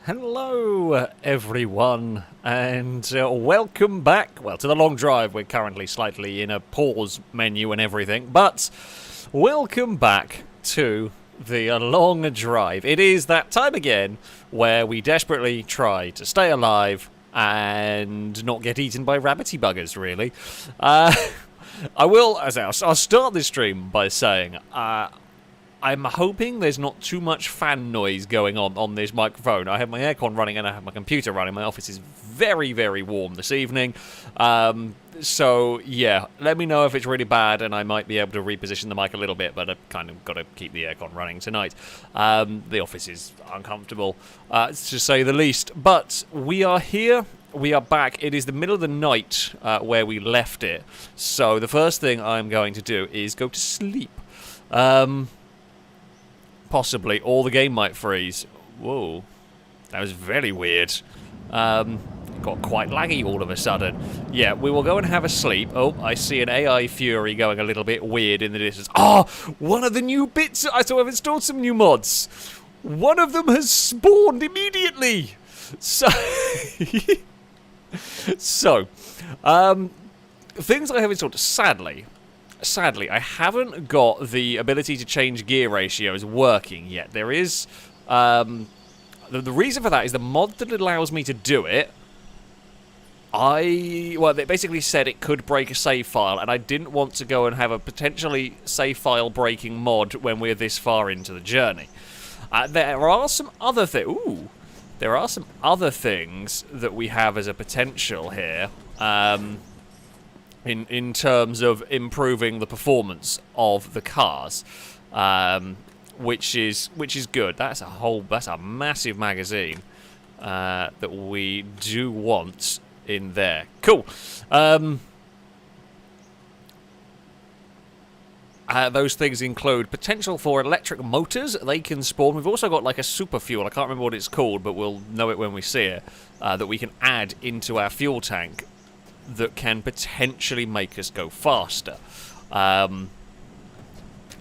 Hello everyone, and welcome back, well, to the long drive. We're currently slightly in a pause menu and everything, but welcome back to the long drive. It is that time again where we desperately try to stay alive and not get eaten by rabbity buggers, really. I'll start this stream by saying, I'm hoping there's not too much fan noise going on this microphone. I have my aircon running and I have my computer running. My office is very, very warm this evening. So, yeah, let me know if it's really bad and I might be able to reposition the mic a little bit, but I've kind of got to keep the aircon running tonight. The office is uncomfortable, to say the least. But we are here. We are back. It is the middle of the night where we left it. So the first thing I'm going to do is go to sleep. Possibly, or the game might freeze. Whoa, that was very weird. Got quite laggy all of a sudden. Yeah, we will go and have a sleep. Oh, I see an AI Fury going a little bit weird in the distance. Oh, one of the new bits. I thought I've installed some new mods. One of them has spawned immediately. So, things I have installed. Sadly, I haven't got the ability to change gear ratios working yet. There is... the reason for that is the mod that allows me to do it, well, they basically said it could break a save file, and I didn't want to go and have a potentially save file breaking mod when we're this far into the journey. There are some other there are some other things that we have as a potential here. In terms of improving the performance of the cars, which is good. That's a massive magazine that we do want in there. Cool. Those things include potential for electric motors. They can spawn. We've also got like a super fuel. I can't remember what it's called, but we'll know it when we see it. That we can add into our fuel tank. That can potentially make us go faster.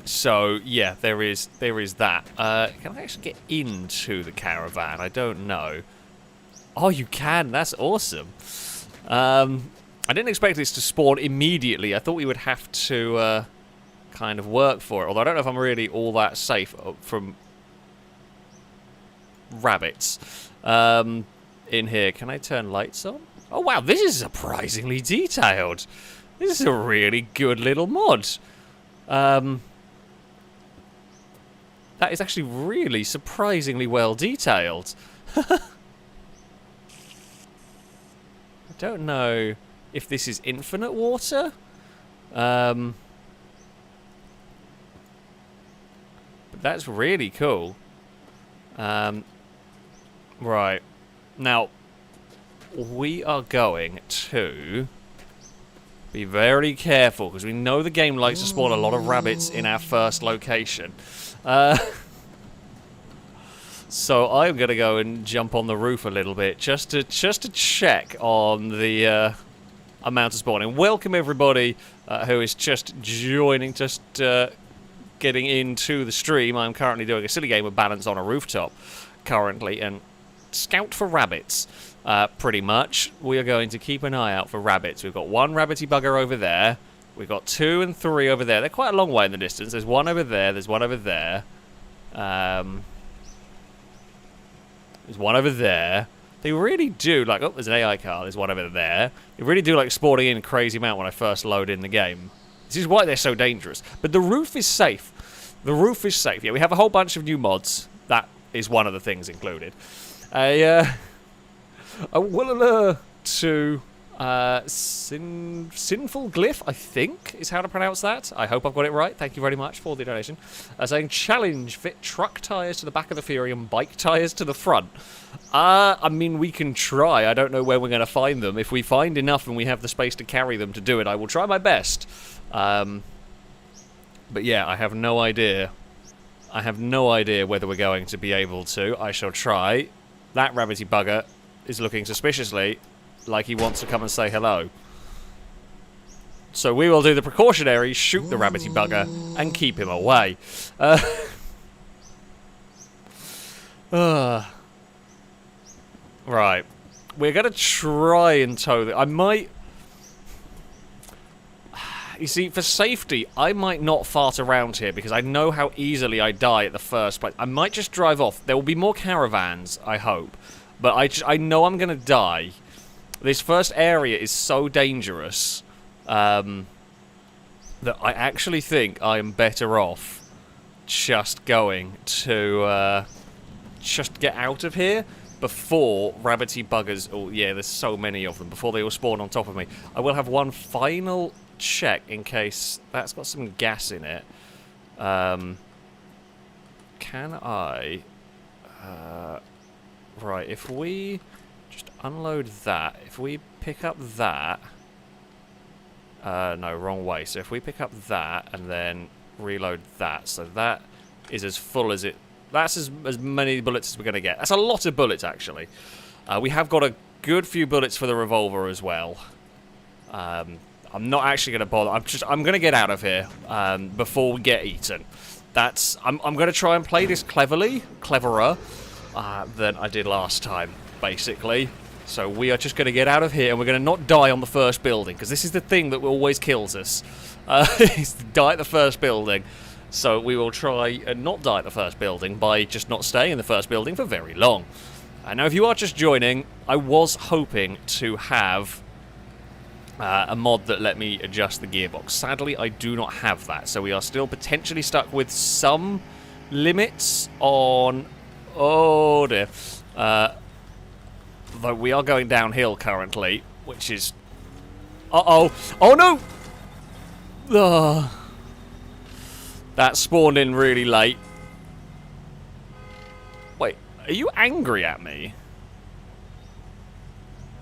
So yeah, there is that. Can I actually get into the caravan? I don't know. Oh, you can. That's awesome. I didn't expect this to spawn immediately. I thought we would have to kind of work for it. Although I don't know if I'm really all that safe from rabbits. In here, can I turn lights on? Oh wow, this is surprisingly detailed. This is a really good little mod. That is actually really surprisingly well detailed. I don't know if this is infinite water. But that's really cool. Right. Now, we are going to be very careful because we know the game likes to spawn a lot of rabbits in our first location. So I'm going to go and jump on the roof a little bit just to check on the amount of spawning. Welcome everybody who is just joining, getting into the stream. I'm currently doing a silly game of balance on a rooftop currently and scout for rabbits. Pretty much. We are going to keep an eye out for rabbits. We've got one rabbity bugger over there. We've got 2 and 3 over there. They're quite a long way in the distance. There's one over there. There's one over there. There's one over there. They really do, like... Oh, there's an AI car. There's one over there. They really do like spawning in a crazy amount when I first load in the game. This is why they're so dangerous. But the roof is safe. The roof is safe. Yeah, we have a whole bunch of new mods. That is one of the things included. I will to Sinful Glyph, I think, is how to pronounce that. I hope I've got it right. Thank you very much for the donation. Saying, challenge, fit truck tyres to the back of the Fury and bike tyres to the front. I mean, we can try. I don't know where we're going to find them. If we find enough and we have the space to carry them to do it, I will try my best. But yeah, I have no idea. I have no idea whether we're going to be able to. I shall try. That rabbity bugger is looking suspiciously like he wants to come and say hello. So we will do the precautionary, shoot the rabbity bugger, and keep him away. Right. We're going to try and tow it. I might... You see, for safety, I might not fart around here because I know how easily I die at the first place. I might just drive off. There will be more caravans, I hope. But I know I'm going to die. This first area is so dangerous that I actually think I am better off just going to just get out of here before rabbity buggers... Oh, yeah, there's so many of them. Before they all spawn on top of me. I will have one final... check in case that's got some gas in it. Can I right, if we just unload that, if we pick up that, no, wrong way. So if we pick up that and then reload that, so that is as full as it, that's as many bullets as we're going to get. That's a lot of bullets, actually. We have got a good few bullets for the revolver as well. I'm not actually going to bother. I'm going to get out of here before we get eaten. I'm going to try and play this cleverer than I did last time, basically. So we are just going to get out of here, and we're going to not die on the first building, because this is the thing that always kills us. Is to die at the first building. So we will try and not die at the first building by just not staying in the first building for very long. Now, if you are just joining, I was hoping to have a mod that let me adjust the gearbox. Sadly, I do not have that, so we are still potentially stuck with some limits on... Oh dear. Though we are going downhill currently, which is... Uh-oh! Oh no! Ugh. That spawned in really late. Wait, are you angry at me?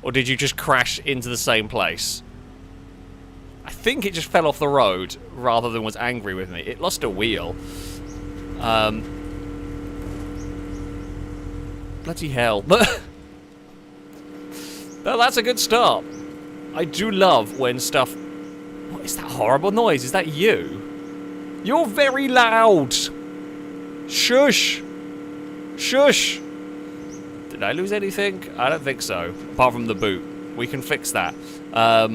Or did you just crash into the same place? I think it just fell off the road rather than was angry with me. It lost a wheel. Bloody hell. No, that's a good start. I do love when stuff... What is that horrible noise? Is that you? You're very loud. Shush. Shush. Did I lose anything? I don't think so. Apart from the boot. We can fix that. Now,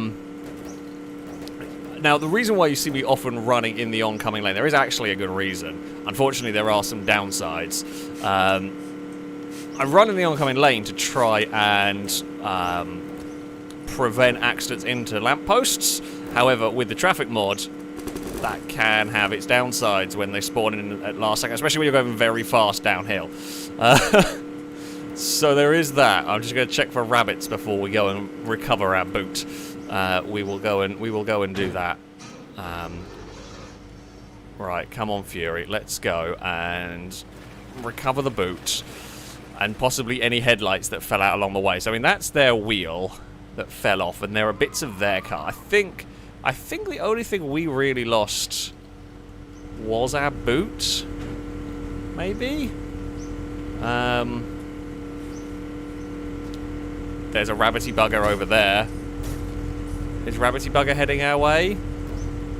the reason why you see me often running in the oncoming lane, there is actually a good reason. Unfortunately, there are some downsides. I run in the oncoming lane to try and prevent accidents into lampposts. However, with the traffic mod, that can have its downsides when they spawn in at last second, especially when you're going very fast downhill. So there is that. I'm just going to check for rabbits before we go and recover our boot. We will go and do that. Right, come on, Fury. Let's go and recover the boot. And possibly any headlights that fell out along the way. So, I mean, that's their wheel that fell off, and there are bits of their car. I think the only thing we really lost was our boot. Maybe? There's a rabbity bugger over there. Is rabbity bugger heading our way?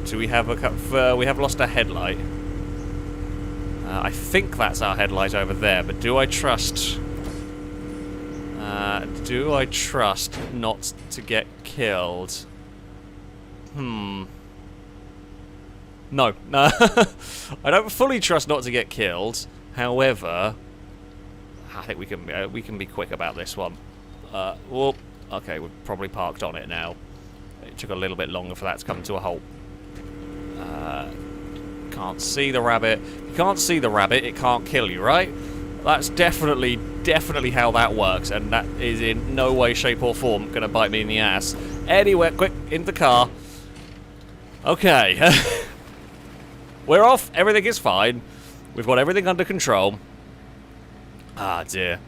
Do we have we have lost a headlight. I think that's our headlight over there, but do I trust... do I trust not to get killed? No. I don't fully trust not to get killed. However, I think we can be quick about this one. Well, okay, we've probably parked on it now. It took a little bit longer for that to come to a halt. Can't see the rabbit. You can't see the rabbit, it can't kill you, right? That's definitely how that works, and that is in no way, shape, or form going to bite me in the ass. Anyway, quick, in the car. Okay. We're off. Everything is fine. We've got everything under control. Ah, dear.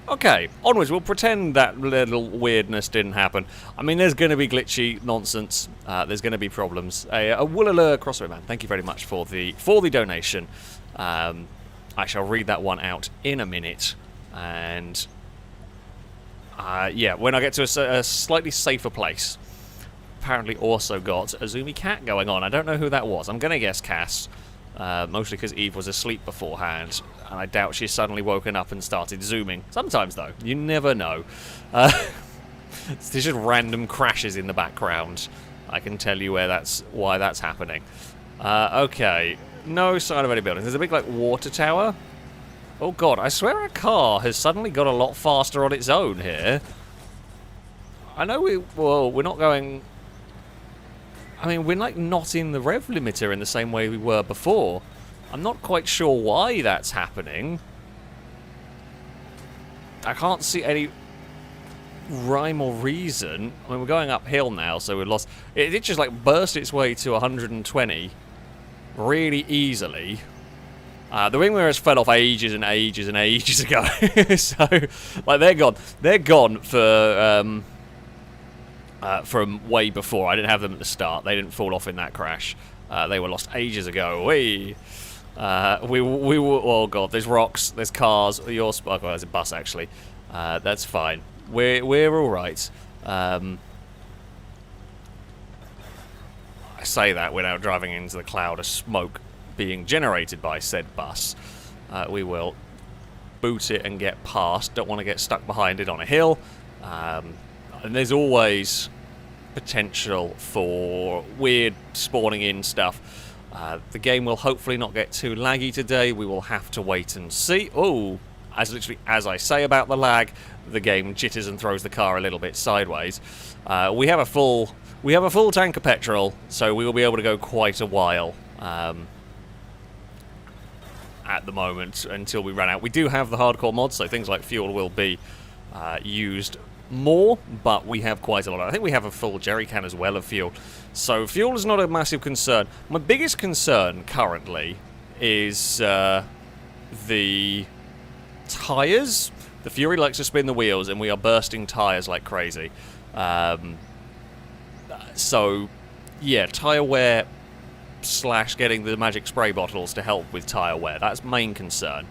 Okay, onwards. We'll pretend that little weirdness didn't happen. I mean, there's going to be glitchy nonsense. There's going to be problems. A Woolala Crossway Man, thank you very much for the donation. I shall read that one out in a minute. And, yeah, when I get to a slightly safer place. Apparently also got a zoomy cat going on. I don't know who that was. I'm going to guess Cass. Mostly because Eve was asleep beforehand. And I doubt she's suddenly woken up and started zooming. Sometimes, though. You never know. There's just random crashes in the background. I can tell you why that's happening. Okay. No sign of any buildings. There's a big, like, water tower. Oh, God. I swear our car has suddenly got a lot faster on its own here. I know we're not going... I mean, we're, like, not in the rev limiter in the same way we were before. I'm not quite sure why that's happening. I can't see any rhyme or reason. I mean, we're going uphill now, so we've lost... It just, like, burst its way to 120 really easily. The wing mirrors fell off ages and ages and ages ago. So, like, they're gone. They're gone for... from way before. I didn't have them at the start. They didn't fall off in that crash. They were lost ages ago. We were... Oh, God. There's rocks. There's cars. Oh, well, there's a bus, actually. That's fine. We're all right. I say that without driving into the cloud of smoke being generated by said bus. We will boot it and get past. Don't want to get stuck behind it on a hill. And there's always potential for weird spawning in stuff. The game will hopefully not get too laggy today. We will have to wait and see. Oh, as I say about the lag, the game jitters and throws the car a little bit sideways. We have a full tank of petrol, so we will be able to go quite a while at the moment until we run out. We do have the hardcore mods, so things like fuel will be used more, but we have quite a lot. I think we have a full jerry can as well of fuel. So fuel is not a massive concern. My biggest concern currently is the tyres. The Fury likes to spin the wheels, and we are bursting tyres like crazy. So, yeah, tyre wear / getting the magic spray bottles to help with tyre wear. That's main concern.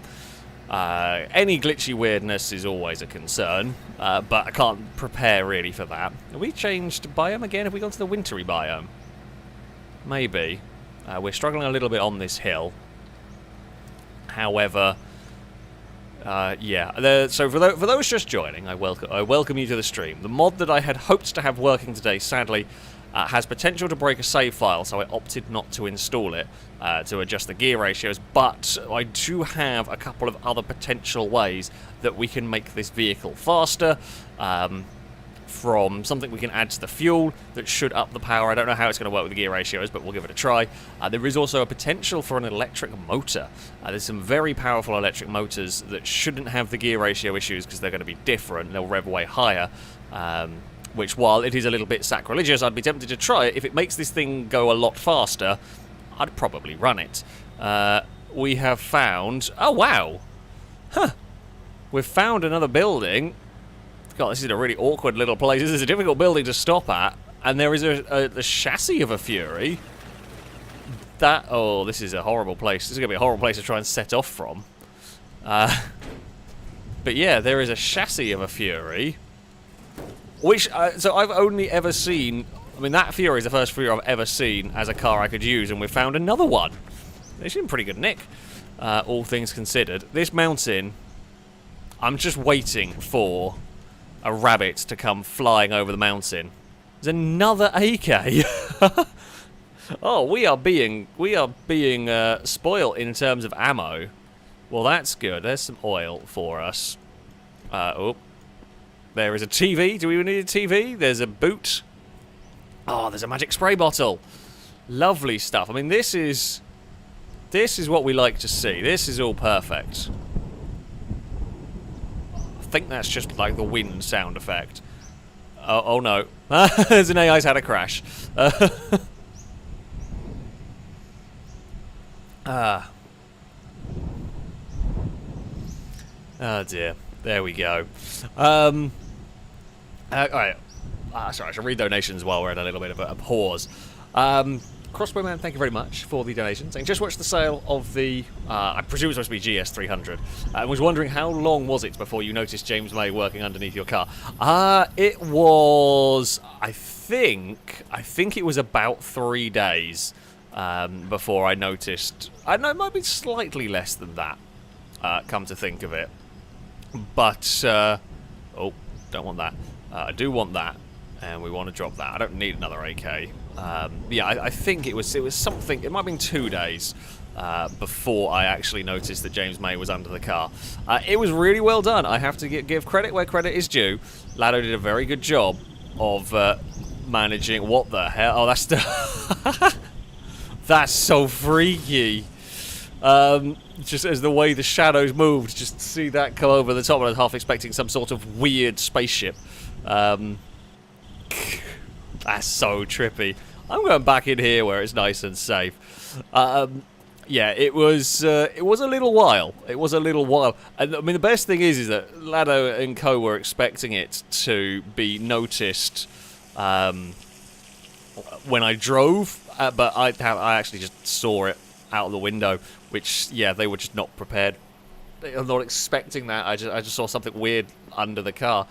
Any glitchy weirdness is always a concern, but I can't prepare really for that. Have we changed biome again? Have we gone to the wintry biome? Maybe. We're struggling a little bit on this hill. However, yeah. So for those just joining, I welcome you to the stream. The mod that I had hoped to have working today, sadly, has potential to break a save file, so I opted not to install it to adjust the gear ratios, but I do have a couple of other potential ways that we can make this vehicle faster, from something we can add to the fuel that should up the power. I don't know how it's going to work with the gear ratios, but we'll give it a try. There is also a potential for an electric motor. There's some very powerful electric motors that shouldn't have the gear ratio issues because they're going to be different. They'll rev way higher. Which, while it is a little bit sacrilegious, I'd be tempted to try it. If it makes this thing go a lot faster, I'd probably run it. We have found... Oh, wow! Huh. We've found another building. God, this is a really awkward little place. This is a difficult building to stop at. And there is the chassis of a Fury. Oh, this is a horrible place. This is going to be a horrible place to try and set off from. But yeah, there is a chassis of a Fury. Which, so I've only ever seen... I mean, that Fury is the first Fury I've ever seen as a car I could use, and we found another one. It's in pretty good nick, all things considered. This mountain, I'm just waiting for a rabbit to come flying over the mountain. There's another AK. Oh, we are being spoilt in terms of ammo. Well, that's good. There's some oil for us. Oh. There is a TV. Do we need a TV? There's a boot. Oh, there's a magic spray bottle. Lovely stuff. I mean, this is what we like to see. This is all perfect. I think that's just like the wind sound effect. Oh no. There's an AI's had a crash. Oh dear. There we go. Alright. Sorry, I should read donations while we're at a little bit of a pause. Crossbowman, thank you very much for the donation. Saying, just watched the sale of the, I presume it's supposed to be GS300. I was wondering how long was it before you noticed James May working underneath your car? It was, I think it was about 3 days before I noticed. I know it might be slightly less than that. come to think of it. But, oh, don't want that. I do want that, and we want to drop that. I don't need another AK. Yeah, I think it was something, it might have been 2 days before I actually noticed that James May was under the car. It was really well done. I have to give credit where credit is due. Lado did a very good job of managing. What the hell? Oh, that's the that's so freaky. Just as the way the shadows moved, just to see that come over the top, and I was half expecting some sort of weird spaceship. That's so trippy. I'm going back in here where it's nice and safe. Yeah, it was a little while. It was a little while. And I mean, the best thing is that Lado and co were expecting it to be noticed when I drove, but I actually just saw it out of the window, which, yeah, they were just not prepared. They were not expecting that. I just saw something weird under the car.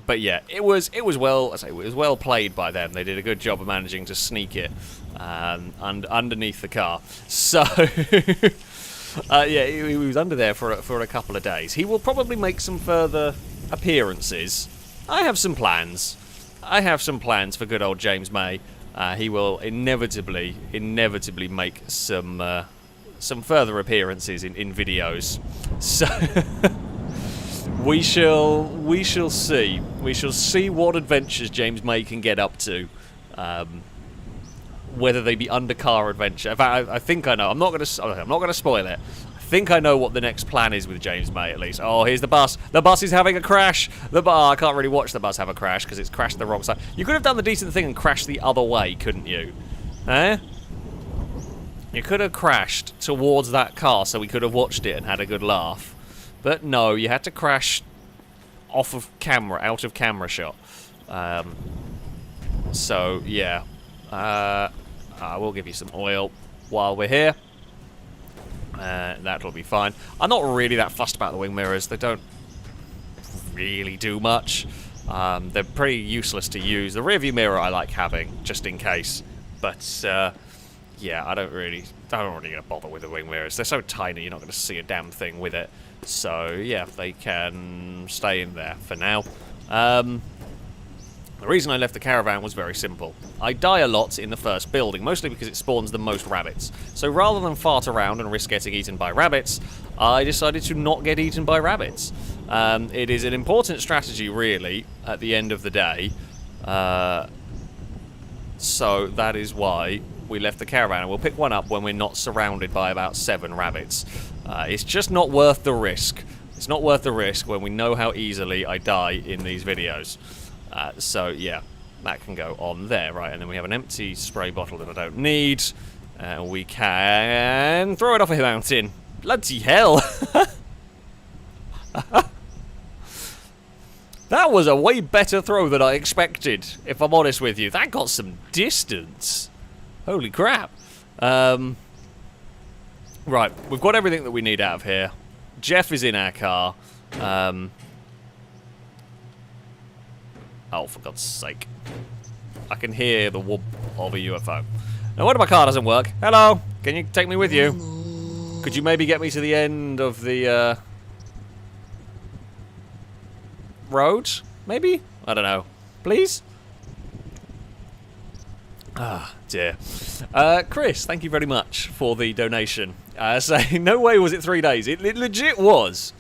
But yeah, it was well. I say it was well played by them. They did a good job of managing to sneak it underneath the car. So yeah, he was under there for a couple of days. He will probably make some further appearances. I have some plans. I have some plans for good old James May. He will inevitably make some further appearances in videos. So. We shall see. We shall see what adventures James May can get up to. Whether they be undercar adventure. In fact, I think I know. I'm not going to spoil it. I think I know what the next plan is with James May, at least. Oh, here's the bus. The bus is having a crash. I can't really watch the bus have a crash because it's crashed the wrong side. You could have done the decent thing and crashed the other way, couldn't you? Eh? You could have crashed towards that car so we could have watched it and had a good laugh. But no, you had to crash out of camera shot. So, yeah. I will give you some oil while we're here. That'll be fine. I'm not really that fussed about the wing mirrors. They don't really do much. They're pretty useless to use. The rear view mirror I like having, just in case. But, yeah, I don't really gonna bother with the wing mirrors. They're so tiny, you're not going to see a damn thing with it. So, yeah, they can stay in there for now. The reason I left the caravan was very simple. I die a lot in the first building, mostly because it spawns the most rabbits. So rather than fart around and risk getting eaten by rabbits, I decided to not get eaten by rabbits. It is an important strategy, really, at the end of the day. So that is why we left the caravan, and we'll pick one up when we're not surrounded by about 7 rabbits. It's just not worth the risk. It's not worth the risk when we know how easily I die in these videos. So, yeah, that can go on there. Right, and then we have an empty spray bottle that I don't need. We can throw it off a mountain. Bloody hell! That was a way better throw than I expected, if I'm honest with you. That got some distance. Holy crap. Right, we've got everything that we need out of here. Jeff is in our car. Oh, for God's sake. I can hear the whoop of a UFO. Now, what if my car doesn't work? Hello? Can you take me with you? Could you maybe get me to the end of the, road? Maybe? I don't know. Please? Ah, dear. Chris, thank you very much for the donation. Saying, no way was it 3 days. It legit was.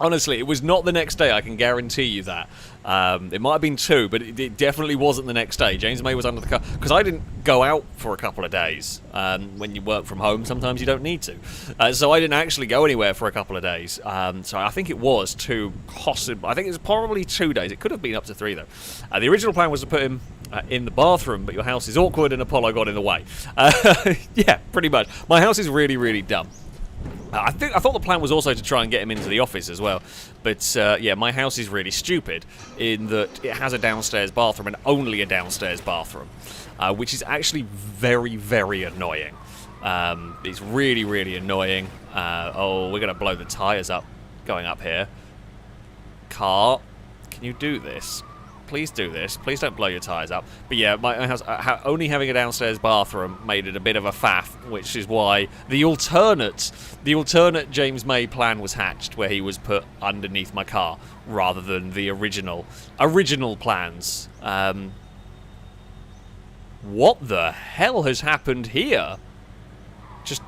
Honestly, it was not the next day, I can guarantee you that. It might have been 2, but it definitely wasn't the next day. James May was under the car. Because I didn't go out for a couple of days. When you work from home, sometimes you don't need to. So I didn't actually go anywhere for a couple of days. So I think it was 2, possible. I think it was probably 2 days. It could have been up to 3, though. The original plan was to put him in the bathroom, but your house is awkward and Apollo got in the way. Yeah, pretty much. My house is really, really dumb. I thought the plan was also to try and get him into the office as well, but yeah, my house is really stupid in that it has a downstairs bathroom and only a downstairs bathroom, which is actually very, very annoying. It's really, really annoying. Oh, we're gonna blow the tires up going up here. Car, can you do this? Please do this. Please don't blow your tyres up. But yeah, my house only having a downstairs bathroom made it a bit of a faff, which is why the alternate James May plan was hatched, where he was put underneath my car rather than the original plans. What the hell has happened here? Just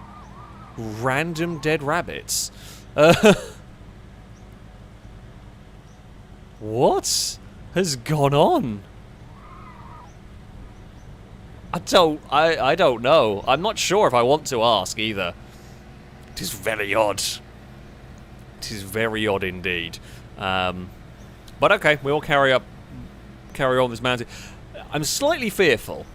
random dead rabbits. What has gone on? I don't know. I'm not sure if I want to ask either. It is very odd. It is very odd indeed. But okay, we'll carry on this mountain. I'm slightly fearful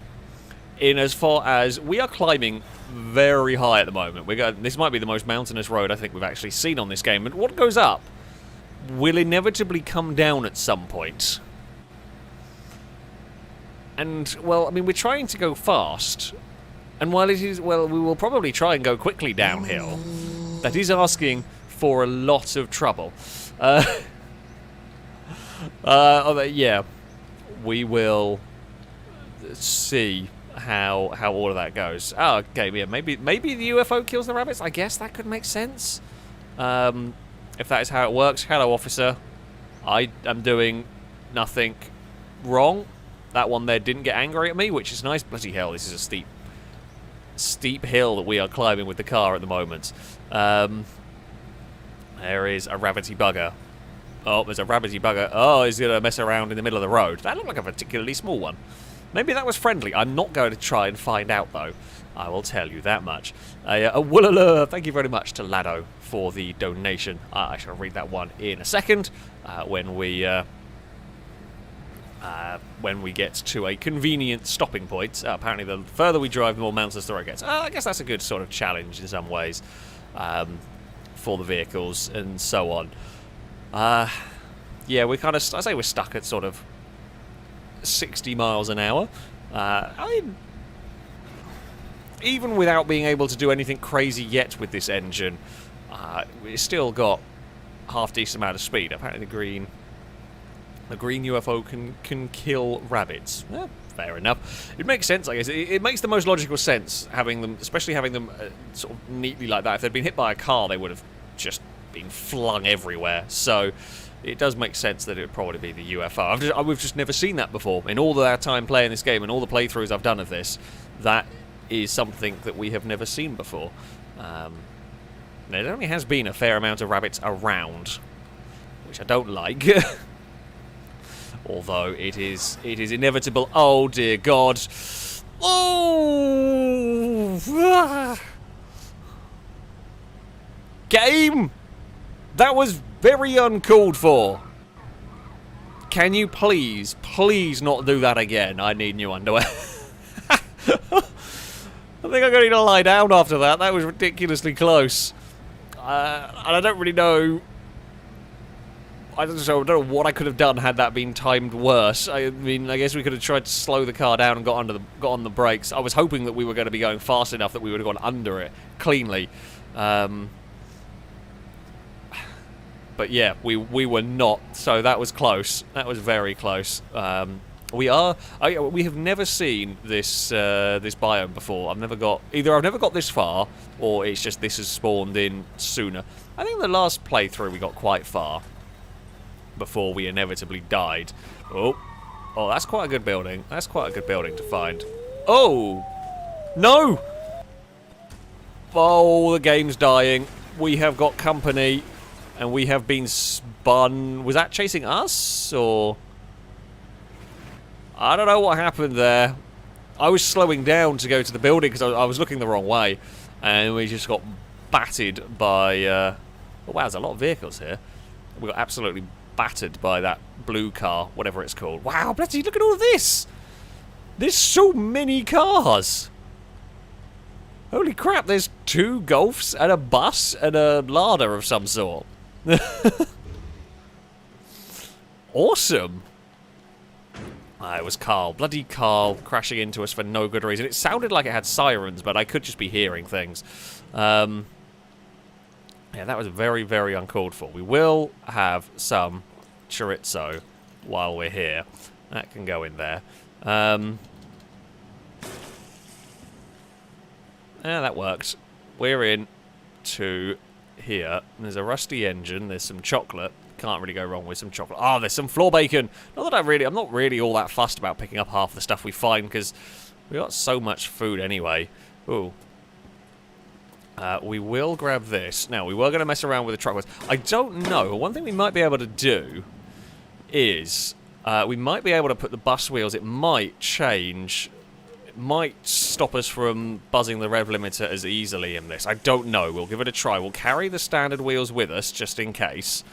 in as far as we are climbing very high at the moment. This might be the most mountainous road I think we've actually seen on this game. And what goes up will inevitably come down at some point. And, well, I mean, we're trying to go fast. And while it is, well, we will probably try and go quickly downhill. That is asking for a lot of trouble. Yeah, we will see how all of that goes. Oh, okay, yeah, maybe the UFO kills the rabbits. I guess that could make sense. If that is how it works. Hello, officer. I am doing nothing wrong. That one there didn't get angry at me, which is nice. Bloody hell, this is a steep hill that we are climbing with the car at the moment. There is a rabbity bugger. Oh, there's a rabbity bugger. Oh, he's going to mess around in the middle of the road. That looked like a particularly small one. Maybe that was friendly. I'm not going to try and find out, though. I will tell you that much. Thank you very much to Lado for the donation. I shall read that one in a second when we get to a convenient stopping point. Apparently, the further we drive, the more mountainous the road gets. I guess that's a good sort of challenge in some ways for the vehicles and so on. Yeah, we kind of, I say we're stuck at sort of 60 miles an hour. I mean, even without being able to do anything crazy yet with this engine, we've still got half-decent amount of speed. Apparently the green UFO can kill rabbits. Fair enough. It makes sense, I guess. It makes the most logical sense, especially having them sort of neatly like that. If they'd been hit by a car, they would have just been flung everywhere. So it does make sense that it would probably be the UFO. We've just never seen that before. In all of our time playing this game and all the playthroughs I've done of this, that is something that we have never seen before. There only has been a fair amount of rabbits around, which I don't like. Although it is inevitable. Oh dear God! Oh! Game! That was very uncalled for. Can you please not do that again? I need new underwear. I think I'm going to need to lie down after that. That was ridiculously close. And I don't really know. I don't know what I could have done had that been timed worse. I mean, I guess we could have tried to slow the car down and got on the brakes. I was hoping that we were going to be going fast enough that we would have gone under it cleanly. But yeah, we were not. So that was close. That was very close. We have never seen this this biome before. I've never got this far, or it's just this has spawned in sooner. I think the last playthrough we got quite far before we inevitably died. Oh, that's quite a good building. That's quite a good building to find. Oh, no! Oh, the game's dying. We have got company, and we have been spun. Was that chasing us, or? I don't know what happened there. I was slowing down to go to the building because I was looking the wrong way, and we just got battered by... oh wow, there's a lot of vehicles here. We got absolutely battered by that blue car, whatever it's called. Wow, bloody, look at all of this! There's so many cars! Holy crap, there's 2 Golfs and a bus and a Lada of some sort. Awesome! It was Carl. Bloody Carl crashing into us for no good reason. It sounded like it had sirens, but I could just be hearing things. Yeah, that was very, very uncalled for. We will have some chorizo while we're here. That can go in there. Yeah, that works. We're in to here. There's a rusty engine. There's some chocolate. Can't really go wrong with some chocolate. Oh, there's some floor bacon. Not that I'm not really all that fussed about picking up half the stuff we find because we got so much food anyway. Ooh. We will grab this. Now, we were going to mess around with the truck wheels. I don't know. One thing we might be able to do is we might be able to put the bus wheels. It might change. It might stop us from buzzing the rev limiter as easily in this. I don't know. We'll give it a try. We'll carry the standard wheels with us just in case.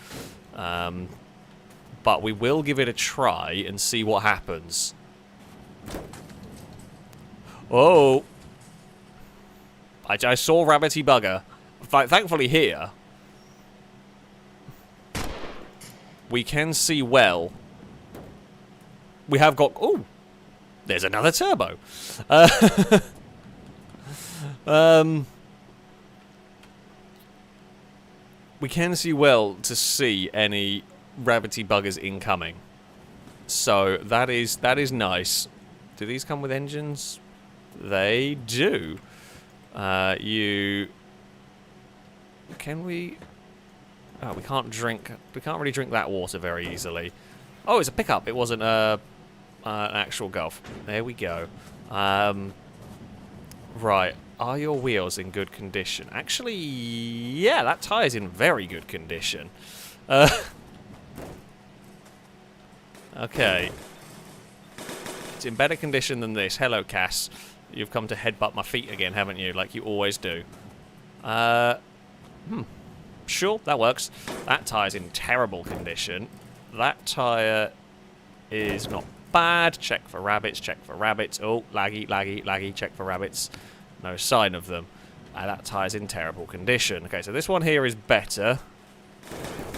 But we will give it a try and see what happens. Oh! I saw Rabbity Bugger. Thankfully here, we can see well. We have got... Ooh! There's another turbo. We can see well to see any Rabbity Buggers incoming. So that is nice. Do these come with engines? They do. Can we... Oh, we can't drink... We can't really drink that water very easily. Oh, it's a pickup. It wasn't an actual Golf. There we go. Right. Are your wheels in good condition? Actually, yeah, that tire's in very good condition. Okay. It's in better condition than this. Hello, Cass. You've come to headbutt my feet again, haven't you? Like you always do. Sure, that works. That tire's in terrible condition. That tire is not bad. Check for rabbits, check for rabbits. Oh, laggy, laggy, laggy. Check for rabbits. No sign of them. That tire's in terrible condition. Okay, so this one here is better.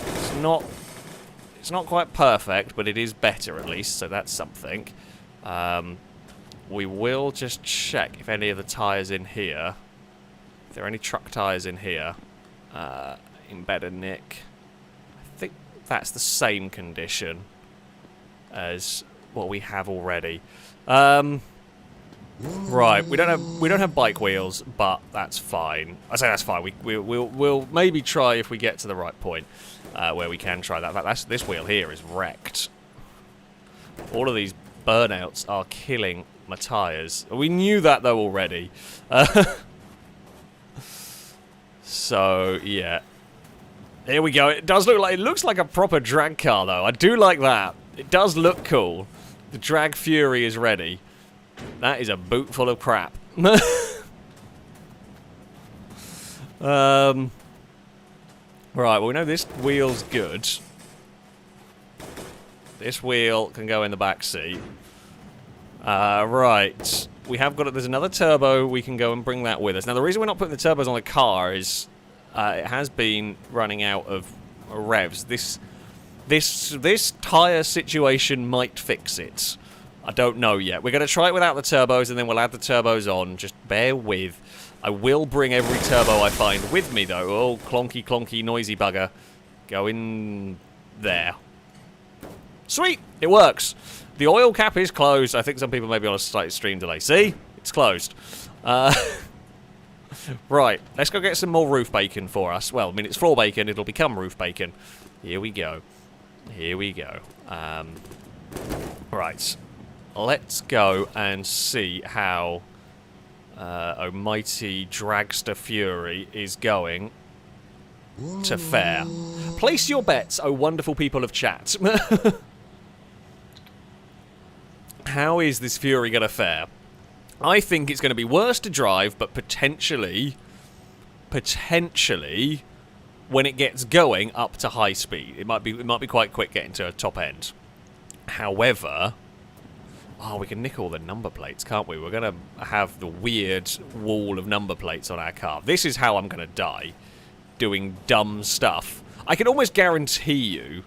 It's not quite perfect, but it is better at least, so that's something. We will just check if any of the tyres in here, if there are any truck tyres in here, in better nick. I think that's the same condition as what we have already. Right, we don't have bike wheels, but that's fine. I say that's fine. We'll maybe try if we get to the right point where we can try that. This wheel here is wrecked. All of these burnouts are killing my tyres. We knew that though already. So yeah, here we go. It looks like a proper drag car though. I do like that. It does look cool. The Drag Fury is ready. That is a boot full of crap. Right, well we know this wheel's good. This wheel can go in the back seat. Right. We have got it. There's another turbo. We can go and bring that with us. Now, the reason we're not putting the turbos on the car is it has been running out of revs. This tyre situation might fix it. I don't know yet. We're going to try it without the turbos, and then we'll add the turbos on. Just bear with. I will bring every turbo I find with me, though. Oh, clonky, clonky, noisy bugger. Go in there. Sweet! It works. The oil cap is closed. I think some people may be on a slight stream delay. See? It's closed. Right. Let's go get some more roof bacon for us. Well, I mean, it's floor bacon. It'll become roof bacon. Here we go. Here we go. Right. Let's go and see how Almighty Dragster Fury is going to fare. Place your bets, oh wonderful people of chat. How is this Fury going to fare? I think it's going to be worse to drive, but potentially, when it gets going up to high speed, it might be quite quick getting to a top end. However, we can nick all the number plates, can't we? We're going to have the weird wall of number plates on our car. This is how I'm going to die, doing dumb stuff. I can almost guarantee you,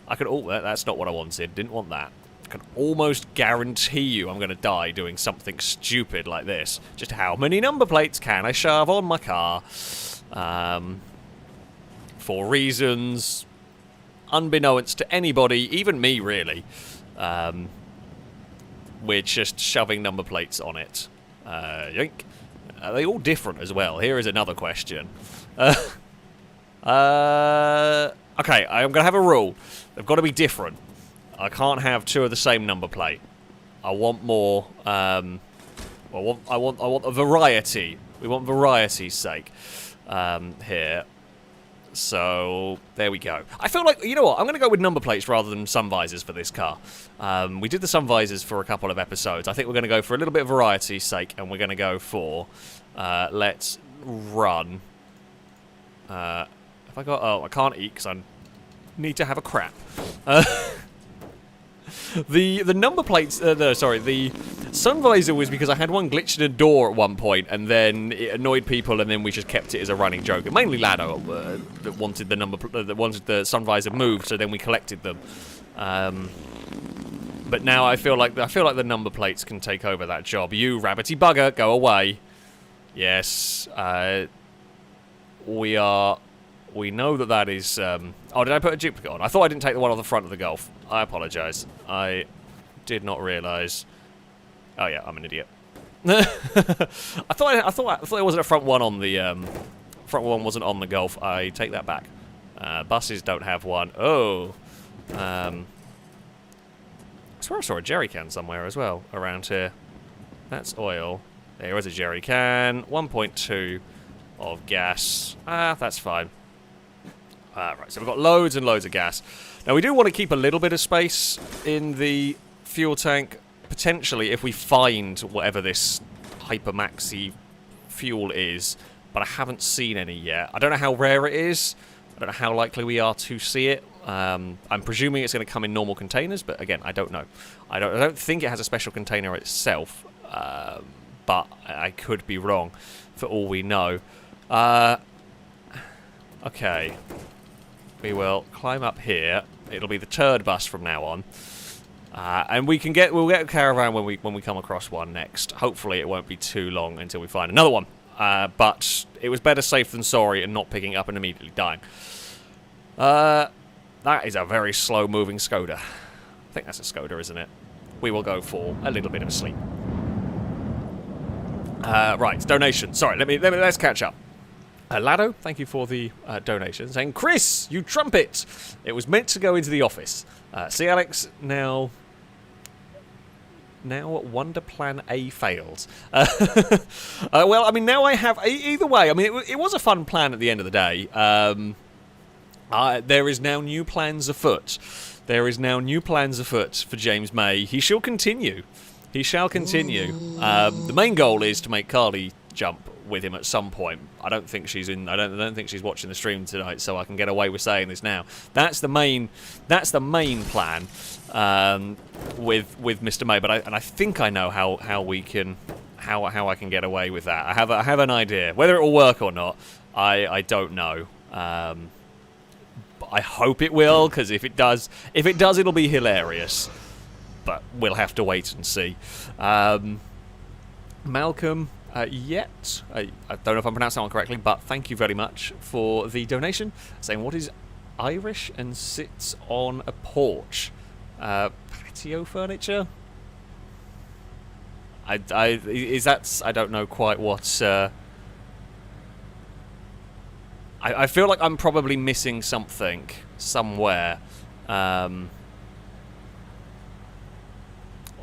that's not what I wanted. Didn't want that. I can almost guarantee you I'm going to die doing something stupid like this. Just how many number plates can I shove on my car? For reasons unbeknownst to anybody, even me, really, we're just shoving number plates on it. Yoink. Are they all different as well? Here is another question. Okay, I'm going to have a rule. They've got to be different. I can't have two of the same number plate. I want more. I want a variety. We want variety's sake here. So there we go. I feel like, you know what? I'm going to go with number plates rather than sun visors for this car. We did the sun visors for a couple of episodes. I think we're going to go for a little bit of variety's sake, and we're going to go for let's run. If I got, I can't eat because I need to have a crap. The number plates, the sun visor was because I had one glitched in a door at one point, and then it annoyed people, and then we just kept it as a running joke. Mainly Lado that wanted the sun visor moved, so then we collected them. But now I feel like the number plates can take over that job. You rabbity bugger, go away. Yes, we know that is... oh, did I put a duplicate on? I thought I didn't take the one on the front of the Golf. I apologise. I did not realise. Oh yeah, I'm an idiot. I thought there wasn't a front one on the front one wasn't on the Golf. I take that back. Buses don't have one. Oh, I swear I saw a jerry can somewhere as well around here. That's oil. There is a jerry can. 1.2 of gas. That's fine. Right, so we've got loads and loads of gas. Now, we do want to keep a little bit of space in the fuel tank, potentially, if we find whatever this hypermaxi fuel is, but I haven't seen any yet. I don't know how rare it is. I don't know how likely we are to see it. I'm presuming it's going to come in normal containers, but again, I don't know. I don't think it has a special container itself, but I could be wrong for all we know. Okay. We will climb up here. It'll be the turd bus from now on, and we'll get a caravan when we come across one next. Hopefully, it won't be too long until we find another one. But it was better safe than sorry, and not picking up and immediately dying. That is a very slow-moving Skoda. I think that's a Skoda, isn't it? We will go for a little bit of a sleep. Right, donation. Sorry, let's catch up. Lado, thank you for the donation. Saying, Chris, you trumpet! It was meant to go into the office. See, Alex, now Wonder Plan A failed. Well, I mean, now I have... Either way, I mean, it was a fun plan at the end of the day. There is now new plans afoot. There is now new plans afoot for James May. He shall continue. He shall continue. The main goal is to make Carly jump with him at some point. I don't think she's in. I don't think she's watching the stream tonight, so I can get away with saying this now. That's the main plan with Mr. May. But I think I know how I can get away with that. I have an idea. Whether it will work or not, I don't know. But I hope it will, because if it does, it'll be hilarious. But we'll have to wait and see. Malcolm. I don't know if I'm pronouncing that one correctly, but thank you very much for the donation. Saying, what is Irish and sits on a porch? Patio furniture? I don't know quite what... I feel like I'm probably missing something somewhere.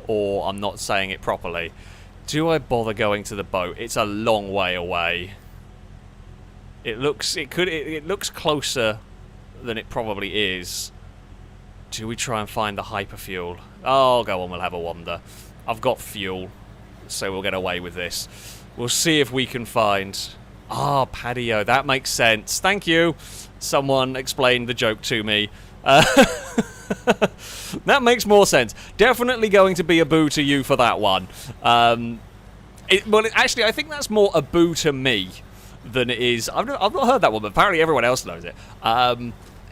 Or I'm not saying it properly. Do I bother going to the boat? It's a long way away. It looks closer than it probably is. Do we try and find the hyperfuel? Oh, go on, we'll have a wander. I've got fuel, so we'll get away with this. We'll see if we can find... patio. That makes sense. Thank you. Someone explained the joke to me. That makes more sense. Definitely going to be a boo to you for that one. Actually, I think that's more a boo to me than it is... I've not heard that one, but apparently everyone else knows it.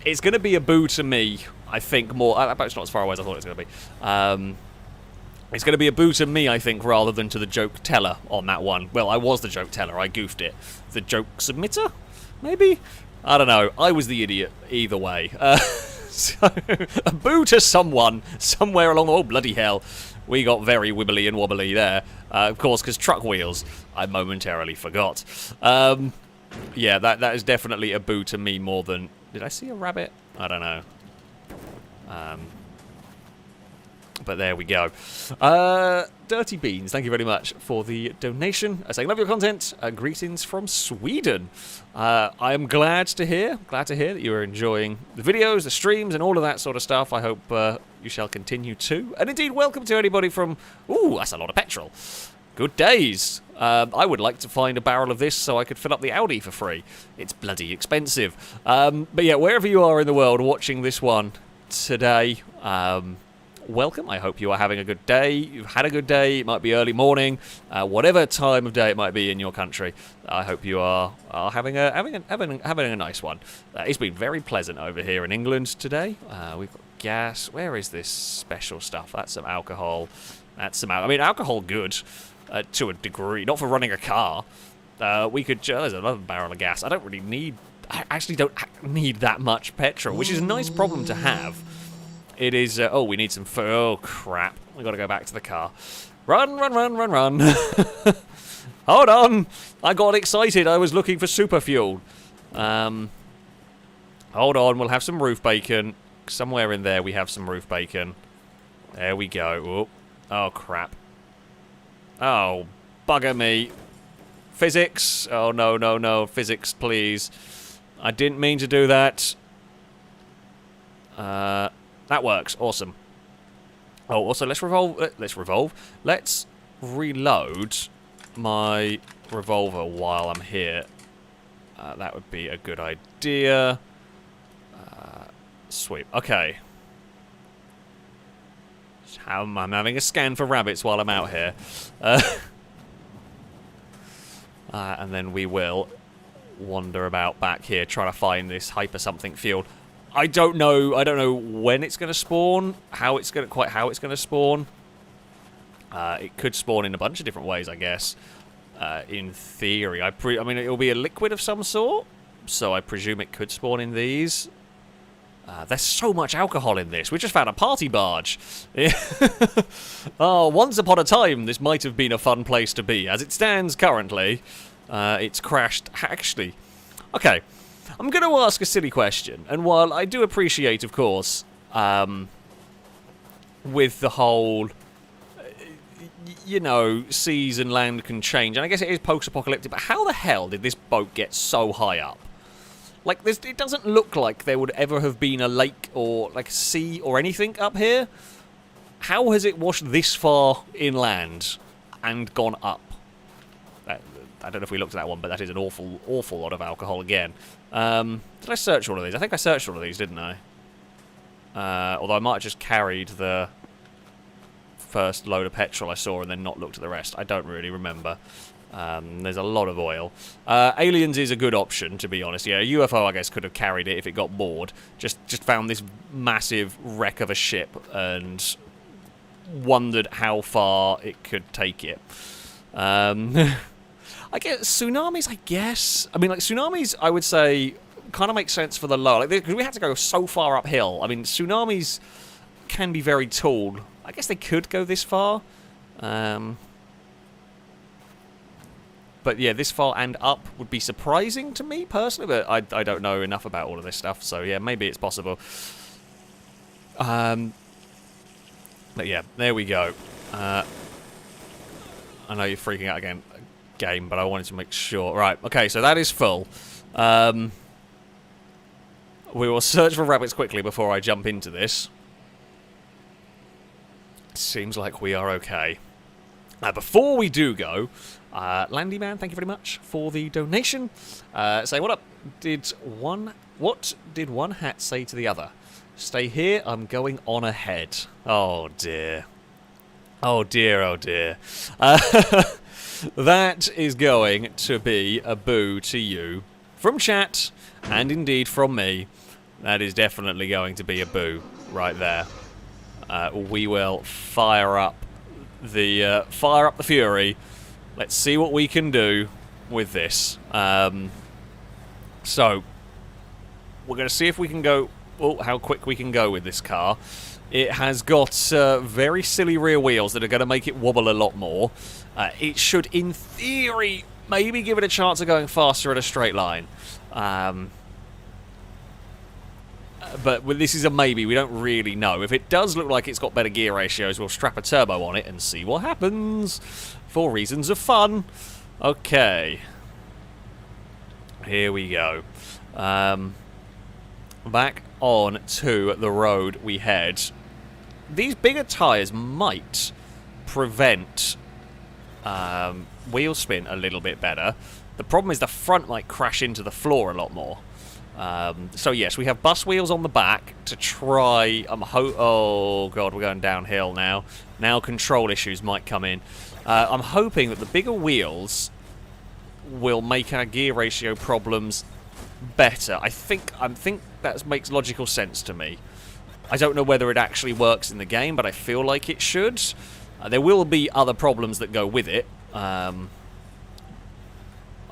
It's going to be a boo to me, I think, more... I bet it's not as far away as I thought it was going to be. It's going to be a boo to me, I think, rather than to the joke teller on that one. Well, I was the joke teller. I goofed it. The joke submitter? Maybe? I don't know. I was the idiot either way. So, a boo to someone, somewhere along the... Oh, bloody hell. We got very wibbly and wobbly there. Of course, because truck wheels, I momentarily forgot. Yeah, that is definitely a boo to me more than... Did I see a rabbit? I don't know. But there we go. Dirty Beans, thank you very much for the donation. Saying, love your content. Greetings from Sweden. I am glad to hear that you are enjoying the videos, the streams, and all of that sort of stuff. I hope you shall continue to. And indeed, welcome to anybody from... Ooh, that's a lot of petrol. Good days. I would like to find a barrel of this so I could fill up the Audi for free. It's bloody expensive. But yeah, wherever you are in the world watching this one today... welcome. I hope you are having a good day. You've had a good day. It might be early morning, whatever time of day it might be in your country. I hope you are having a nice one. It's been very pleasant over here in England today. We've got gas. Where is this special stuff? That's some alcohol. That's some. I mean, alcohol good to a degree. Not for running a car. We could. There's another barrel of gas. I actually don't need that much petrol, which is a nice problem to have. It is, oh, we need some food. Oh, crap. We got to go back to the car. Run, run, run, run, run. Hold on. I got excited. I was looking for super fuel. Hold on. We'll have some roof bacon. Somewhere in there we have some roof bacon. There we go. Oh, crap. Oh, bugger me. Physics. Oh, no, no, no. Physics, please. I didn't mean to do that. That works. Awesome. Oh, also, let's reload my revolver while I'm here. That would be a good idea. Sweet. Okay. I'm having a scan for rabbits while I'm out here. And then we will wander about back here, trying to find this hyper something field. I don't know when it's going to spawn, how it's going to spawn. It could spawn in a bunch of different ways, I guess. In theory, I mean, it'll be a liquid of some sort, so I presume it could spawn in these. There's so much alcohol in this. We just found a party barge. Oh, once upon a time, this might have been a fun place to be. As it stands currently, it's crashed. Actually, okay. I'm going to ask a silly question, and while I do appreciate, of course, with the whole, you know, seas and land can change, and I guess it is post-apocalyptic, but how the hell did this boat get so high up? Like, it doesn't look like there would ever have been a lake or, like, a sea or anything up here. How has it washed this far inland and gone up? I don't know if we looked at that one, but that is an awful, awful lot of alcohol again. Did I search all of these? I think I searched all of these, didn't I? Although I might have just carried the first load of petrol I saw and then not looked at the rest. I don't really remember. There's a lot of oil. Aliens is a good option, to be honest. Yeah, a UFO, I guess, could have carried it if it got bored. Just found this massive wreck of a ship and wondered how far it could take it. I guess tsunamis, I guess. I mean, like, tsunamis, I would say, kind of makes sense for the lower. Like, because we had to go so far uphill. I mean, tsunamis can be very tall. I guess they could go this far. But yeah, this far and up would be surprising to me, personally. But I don't know enough about all of this stuff. So yeah, maybe it's possible. But yeah, there we go. I know you're freaking out again. Game, but I wanted to make sure. Right, okay, so that is full. We will search for rabbits quickly before I jump into this. Seems like we are okay. Before we do go, Landyman, thank you very much for the donation. Say, what up? What did one hat say to the other? Stay here, I'm going on ahead. Oh dear. Oh dear, oh dear. That is going to be a boo to you from chat, and indeed from me. That is definitely going to be a boo right there. We will fire up the fury. Let's see what we can do with this. So we're going to see if we can go how quick we can go with this car. It has got very silly rear wheels that are going to make it wobble a lot more. It should, in theory, maybe give it a chance of going faster at a straight line. But this is a maybe. We don't really know. If it does look like it's got better gear ratios, we'll strap a turbo on it and see what happens. For reasons of fun. Okay. Here we go. Back on to the road we head. These bigger tyres might prevent wheel spin a little bit better. The problem is the front might crash into the floor a lot more. So yes, we have bus wheels on the back to try. Oh god, we're going downhill now. Now control issues might come in. I'm hoping that the bigger wheels will make our gear ratio problems better. I think that makes logical sense to me. I don't know whether it actually works in the game, but I feel like it should. There will be other problems that go with it. I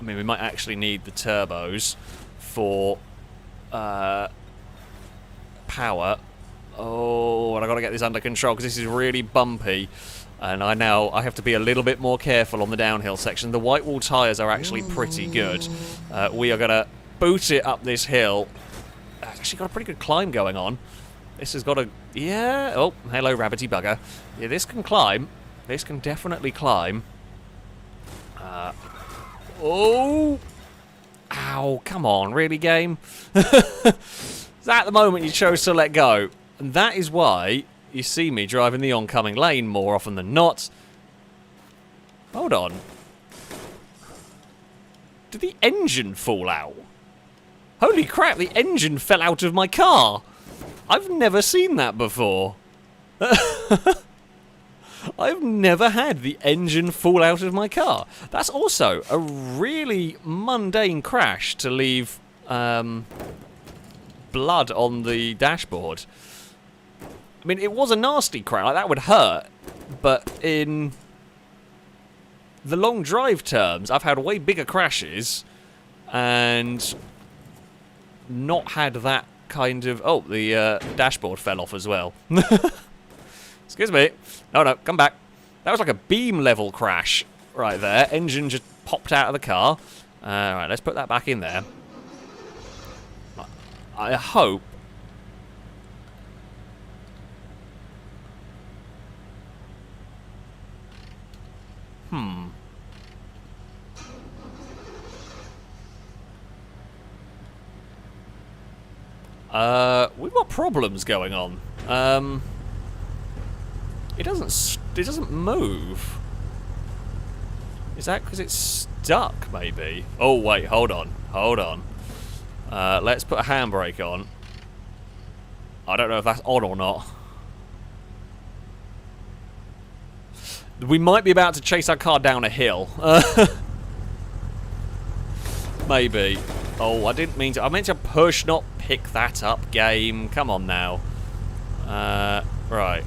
mean, we might actually need the turbos for power. Oh, and I got to get this under control because this is really bumpy, and I have to be a little bit more careful on the downhill section. The white wall tyres are actually pretty good. We are going to boot it up this hill. It's actually got a pretty good climb going on. This has got a... Yeah. Oh, hello, rabbity bugger. Yeah, this can climb. This can definitely climb. Oh! Ow, come on, really, game? At the moment you chose to let go. And that is why you see me driving the oncoming lane more often than not. Hold on. Did the engine fall out? Holy crap, the engine fell out of my car. I've never seen that before. I've never had the engine fall out of my car. That's also a really mundane crash to leave blood on the dashboard. I mean, it was a nasty crash. Like, that would hurt. But in the long drive terms, I've had way bigger crashes and not had that kind of... Oh, the dashboard fell off as well. Excuse me. No, come back. That was like a beam level crash right there. Engine just popped out of the car. Alright, let's put that back in there. I hope... We've got problems going on. It doesn't move. Is that because it's stuck, maybe? Oh, wait, hold on. Let's put a handbrake on. I don't know if that's on or not. We might be about to chase our car down a hill. Maybe. Oh, I didn't mean to. I meant to push, not pick that up, game. Come on now. Right.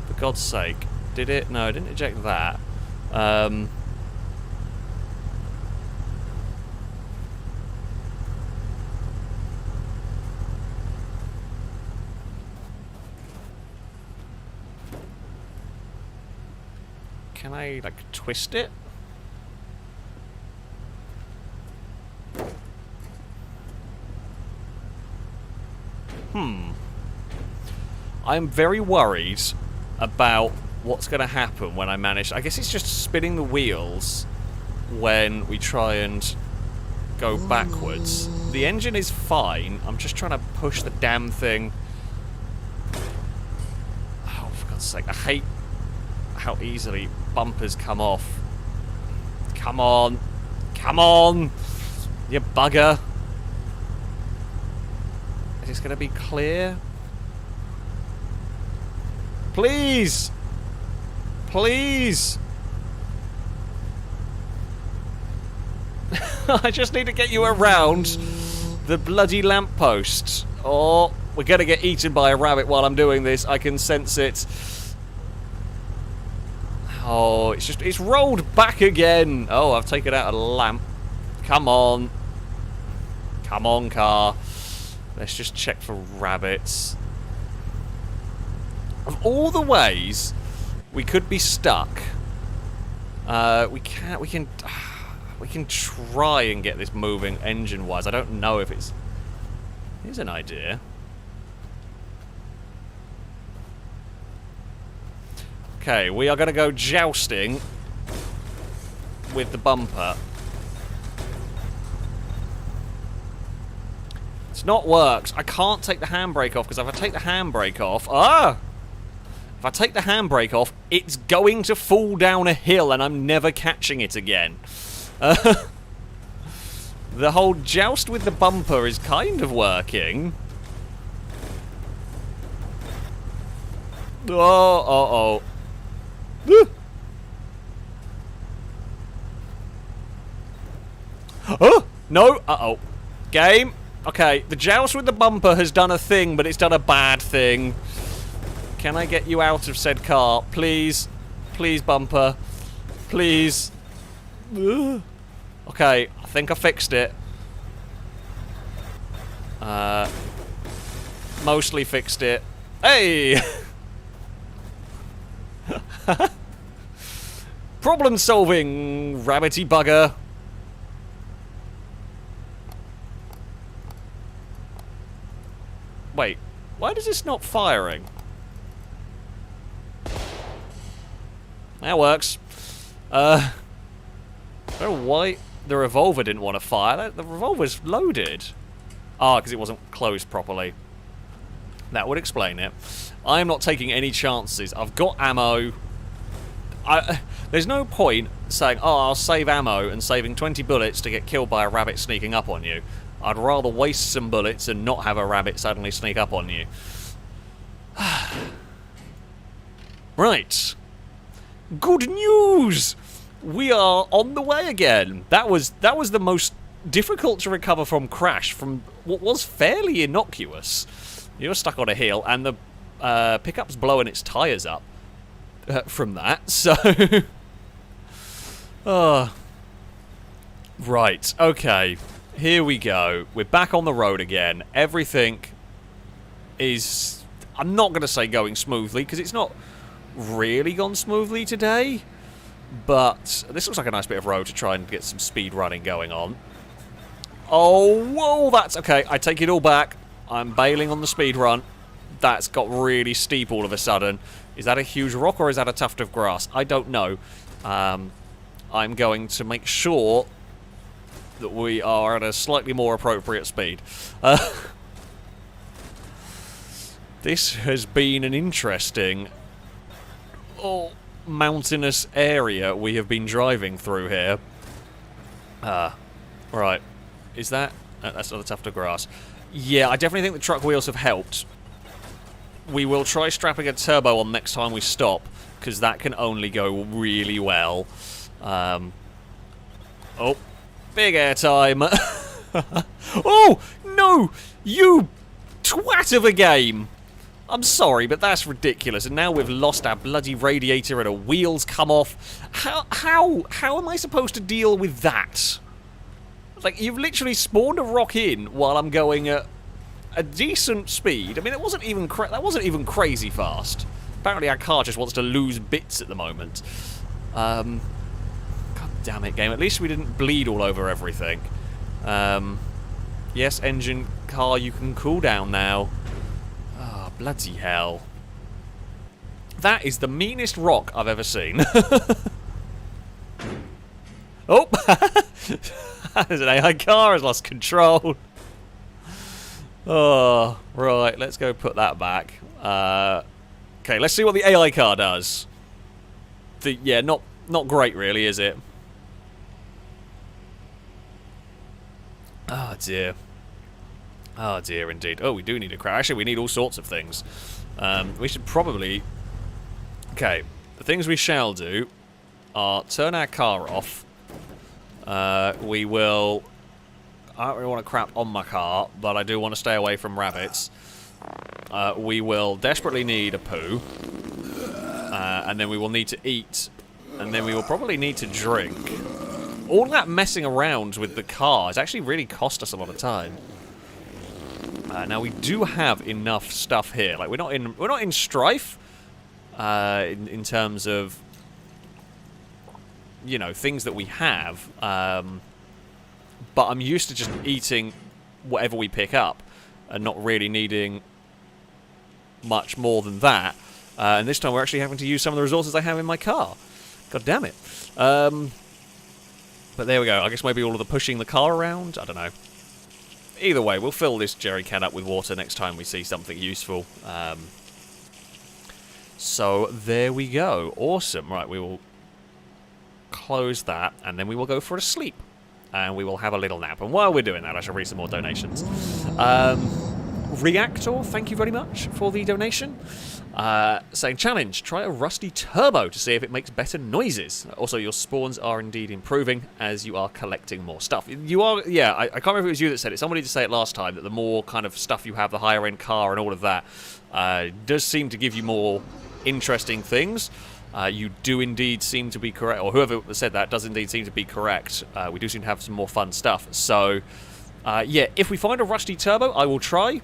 For God's sake. Did it? No, I didn't eject that. Can I, like, twist it? I'm very worried about what's going to happen when I manage... I guess it's just spinning the wheels when we try and go backwards. The engine is fine. I'm just trying to push the damn thing. Oh, for God's sake. I hate how easily bumpers come off. Come on. Come on! You bugger. Is this going to be clear? Please! Please! I just need to get you around the bloody lamppost. Oh, we're going to get eaten by a rabbit while I'm doing this. I can sense it. Oh, it's rolled back again. Oh, I've taken out a lamp. Come on. Come on, car. Let's just check for rabbits. Of all the ways we could be stuck, we can try and get this moving engine-wise. I don't know if it's... Here's an idea. Okay, we are going to go jousting with the bumper. It's not worked. I can't take the handbrake off, because if I take the handbrake off... If I take the handbrake off, it's going to fall down a hill, and I'm never catching it again. The whole joust with the bumper is kind of working. Oh. Oh, no. Uh-oh. Game. Okay, the joust with the bumper has done a thing, but it's done a bad thing. Can I get you out of said car? Please. Please, bumper. Please. Ugh. Okay, I think I fixed it. Mostly fixed it. Hey! Problem solving, rabbity bugger. Wait, why is this not firing? That works. I don't know why the revolver didn't want to fire. The revolver's loaded. Ah, because it wasn't closed properly. That would explain it. I'm not taking any chances. I've got ammo. There's no point saying, oh, I'll save ammo and saving 20 bullets to get killed by a rabbit sneaking up on you. I'd rather waste some bullets and not have a rabbit suddenly sneak up on you. Right. Good news! We are on the way again. That was the most difficult to recover from crash, from what was fairly innocuous. You're stuck on a hill, and the pickup's blowing its tyres up from that, so... Oh. Right, okay. Here we go. We're back on the road again. Everything is... I'm not going to say going smoothly, because it's not really gone smoothly today. But this looks like a nice bit of road to try and get some speed running going on. Oh, whoa, that's... Okay, I take it all back. I'm bailing on the speed run. That's got really steep all of a sudden. Is that a huge rock or is that a tuft of grass? I don't know. I'm going to make sure that we are at a slightly more appropriate speed. This has been an interesting mountainous area we have been driving through here. Right. Is that... that's not a tuft of grass. Yeah, I definitely think the truck wheels have helped. We will try strapping a turbo on next time we stop, because that can only go really well. Oh, big airtime. Oh, no! You twat of a game! I'm sorry, but that's ridiculous. And now we've lost our bloody radiator and our wheels come off. How am I supposed to deal with that? Like, you've literally spawned a rock in while I'm going at a decent speed. I mean, it wasn't even that wasn't even crazy fast. Apparently our car just wants to lose bits at the moment. God damn it, game. At least we didn't bleed all over everything. Yes, engine, car, you can cool down now. Oh, bloody hell. That is the meanest rock I've ever seen. Oh! There's an AI car has lost control. Oh, right. Let's go put that back. Okay, let's see what the AI car does. Yeah, not great, really, is it? Oh, dear. Oh, dear, indeed. Oh, we do need a crash. Actually, we need all sorts of things. We should probably... Okay, the things we shall do are turn our car off. We will... I don't really want to crap on my car, but I do want to stay away from rabbits. We will desperately need a poo. And then we will need to eat. And then we will probably need to drink. all that messing around with the car has actually really cost us a lot of time. Now we do have enough stuff here. Like we're not in strife in terms of, you know, things that we have. But I'm used to just eating whatever we pick up and not really needing much more than that. And this time we're actually having to use some of the resources I have in my car. God damn it. But there we go. I guess maybe all of the pushing the car around. I don't know. Either way, we'll fill this jerry can up with water next time we see something useful. So there we go. Awesome. Right, we will close that, and then we will go for a sleep. And we will have a little nap. And while we're doing that, I shall read some more donations. Reactor, thank you very much for the donation. Saying, challenge, try a rusty turbo to see if it makes better noises. Also, your spawns are indeed improving as you are collecting more stuff. You are, yeah, I can't remember if it was you that said it. Somebody did say it last time, that the more kind of stuff you have, the higher end car and all of that, does seem to give you more interesting things. You do indeed seem to be correct, or whoever said that does indeed seem to be correct. We do seem to have some more fun stuff. So, yeah, if we find a rusty turbo, I will try.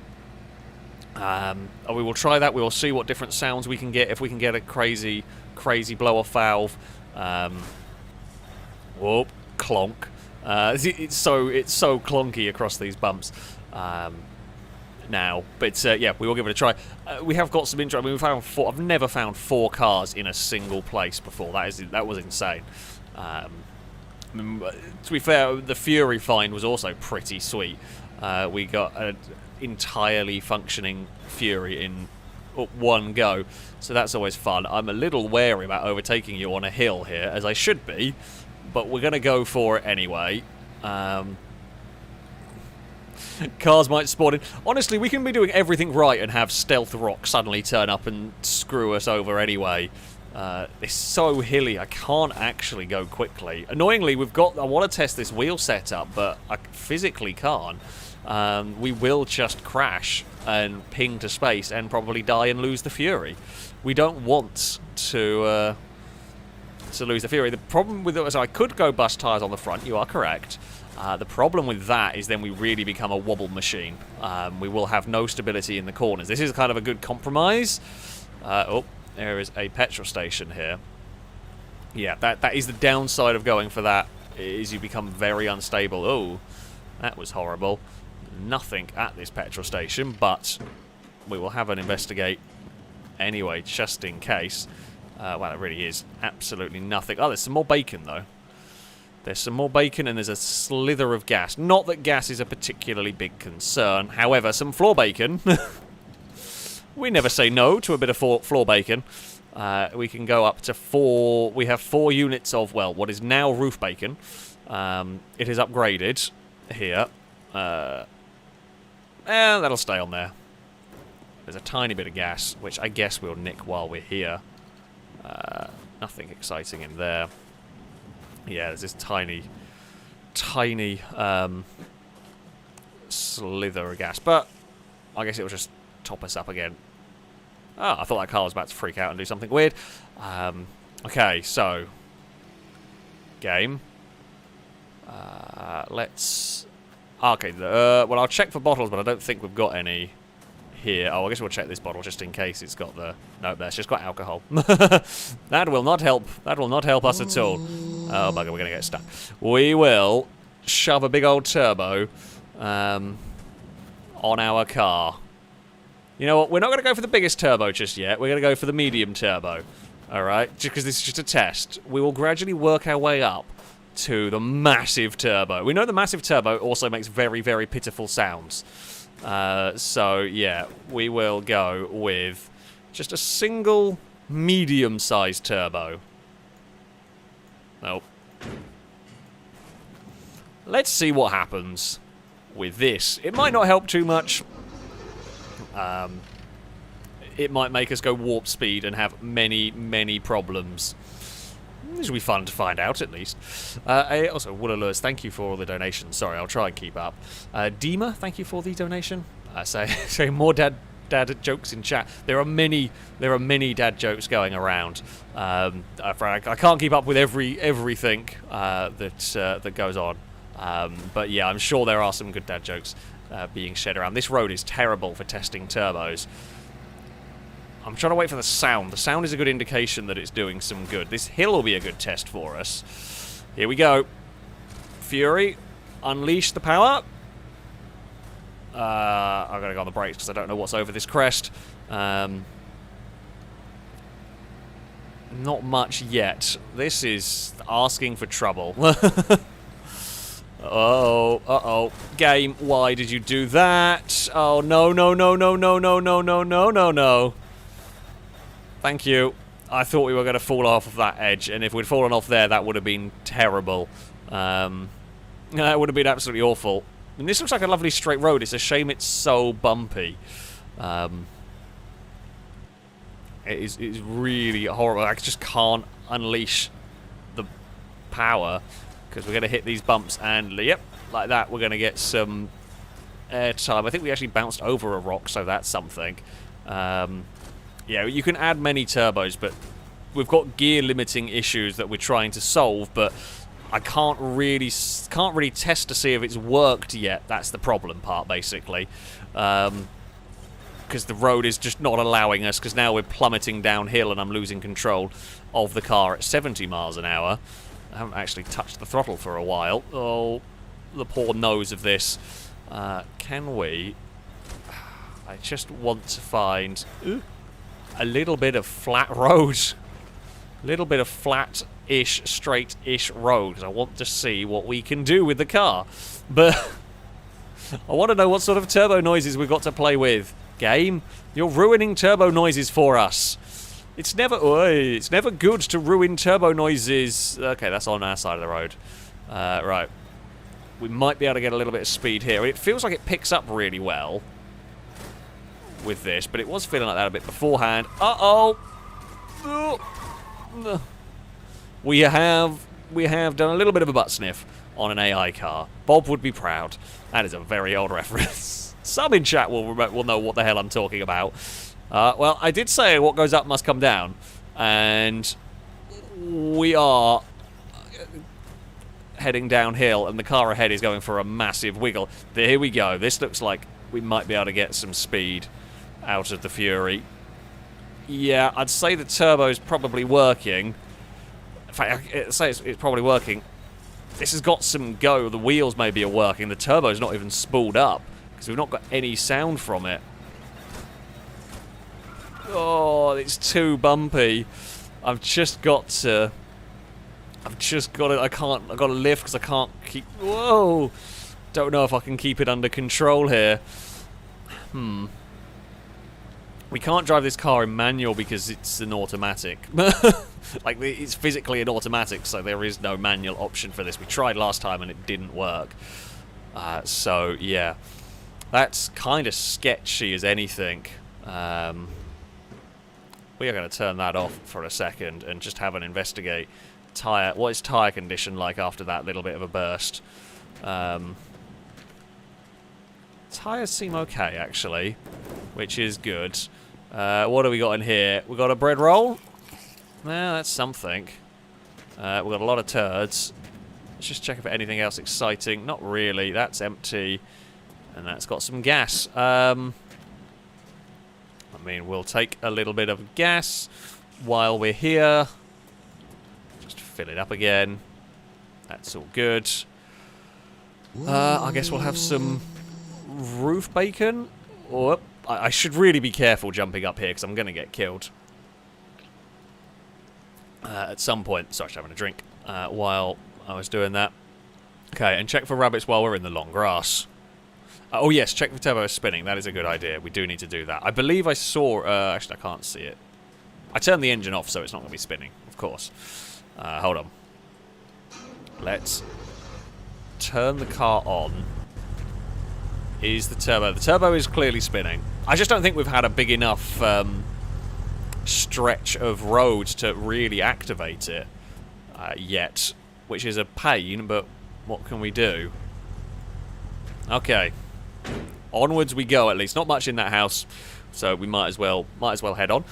We will try that. We will see what different sounds we can get. If we can get a crazy blow-off valve. Whoop, clonk. It's so clunky across these bumps. Now, but yeah, we will give it a try. We have got some intro. I mean, I've never found 4 cars in a single place before. That was insane. To be fair, the Fury find was also pretty sweet. We got an entirely functioning Fury in one go, so that's always fun. I'm a little wary about overtaking you on a hill here, as I should be, but we're going to go for it anyway. Cars might spawn in. Honestly, we can be doing everything right and have Stealth Rock suddenly turn up and screw us over anyway. It's so hilly, I can't actually go quickly. Annoyingly, I want to test this wheel setup, but I physically can't. We will just crash and ping to space and probably die and lose the Fury. We don't want to lose the Fury. The problem with it is I could go bust tyres on the front, you are correct. The problem with that is then we really become a wobble machine. We will have no stability in the corners. This is kind of a good compromise. Oh, there is a petrol station here. Yeah, that is the downside of going for that, is you become very unstable. Oh, that was horrible. Nothing at this petrol station, but we will have an investigate anyway, just in case. Well, it really is absolutely nothing. Oh, there's some more bacon, though. There's some more bacon, and there's a slither of gas. Not that gas is a particularly big concern. However, some floor bacon. We never say no to a bit of floor bacon. We can go up to 4... We have 4 units of, well, what is now roof bacon. It is upgraded here. That'll stay on there. There's a tiny bit of gas, which I guess we'll nick while we're here. Nothing exciting in there. Yeah, there's this tiny slither of gas, but I guess it will just top us up again. Oh, I thought that car was about to freak out and do something weird. Okay, so game. Let's. Okay, well, I'll check for bottles, but I don't think we've got any here. Oh, I guess we'll check this bottle just in case it's got the... No, that's just got alcohol. That will not help. That will not help us at all. Oh, bugger, we're going to get stuck. We will shove a big old turbo on our car. You know what? We're not going to go for the biggest turbo just yet. We're going to go for the medium turbo. Alright? Just because this is just a test. We will gradually work our way up to the massive turbo. We know the massive turbo also makes very, very pitiful sounds. So, yeah, we will go with just a single medium-sized turbo. Nope. Let's see what happens with this. It might not help too much. It might make us go warp speed and have many, many problems. This will be fun to find out, at least. Also, Woolallures, thank you for all the donations. Sorry, I'll try and keep up. Dima, thank you for the donation. Say more dad jokes in chat. There are many dad jokes going around. I can't keep up with everything that goes on. But yeah, I'm sure there are some good dad jokes being shared around. This road is terrible for testing turbos. I'm trying to wait for the sound. The sound is a good indication that it's doing some good. This hill will be a good test for us. Here we go. Fury, unleash the power. I'm going to go on the brakes because I don't know what's over this crest. Not much yet. This is asking for trouble. Uh-oh. Game, why did you do that? Oh, no. Thank you. I thought we were going to fall off of that edge, and if we'd fallen off there, that would have been terrible. That would have been absolutely awful. And this looks like a lovely straight road. It's a shame it's so bumpy. It's really horrible. I just can't unleash the power because we're going to hit these bumps, and yep, like that, we're going to get some airtime. I think we actually bounced over a rock, so that's something. Yeah, you can add many turbos, but we've got gear limiting issues that we're trying to solve, but I can't really test to see if it's worked yet. That's the problem part, basically. Because the road is just not allowing us, because now we're plummeting downhill and I'm losing control of the car at 70 miles an hour. I haven't actually touched the throttle for a while. Oh, the poor nose of this. Can we... I just want to find... a little bit of flat road. A little bit of flat-ish, straight-ish road. Because I want to see what we can do with the car. But I want to know what sort of turbo noises we've got to play with. Game, you're ruining turbo noises for us. It's never good to ruin turbo noises. Okay, that's on our side of the road. Right. We might be able to get a little bit of speed here. It feels like it picks up really well with this, but it was feeling like that a bit beforehand. Uh-oh! We have done a little bit of a butt sniff on an AI car. Bob would be proud. That is a very old reference. Some in chat will know what the hell I'm talking about. Well, I did say what goes up must come down, and we are heading downhill, and the car ahead is going for a massive wiggle. Here we go. This looks like we might be able to get some speed out of the Fury. Yeah, I'd say the turbo's probably working. In fact, I'd say it's probably working. This has got some go. The wheels maybe are working. The turbo's not even spooled up because we've not got any sound from it. Oh, it's too bumpy. I've got to I've got to lift because I can't keep... Whoa! Don't know if I can keep it under control here. We can't drive this car in manual because it's an automatic. Like, it's physically an automatic, so there is no manual option for this. We tried last time and it didn't work. So, yeah. That's kind of sketchy as anything. We are going to turn that off for a second and just have an investigate. What is tyre condition like after that little bit of a burst? Tyres seem okay, actually, which is good. What do we got in here? We got a bread roll. Well, that's something. We've got a lot of turds. Let's just check if anything else exciting. Not really. That's empty. And that's got some gas. I mean, we'll take a little bit of gas while we're here. Just fill it up again. That's all good. I guess we'll have some roof bacon. Oh, I should really be careful jumping up here because I'm going to get killed. At some point. Sorry, I was having a drink while I was doing that. Okay, and check for rabbits while we're in the long grass. Oh yes, check for turbo spinning. That is a good idea. We do need to do that. I believe I saw... actually, I can't see it. I turned the engine off, so it's not going to be spinning, of course. Hold on. Let's turn the car on. Is the turbo... The turbo is clearly spinning. I just don't think we've had a big enough stretch of road to really activate it yet, which is a pain, but what can we do? Okay. Onwards we go, at least. Not much in that house. so we might as well head on.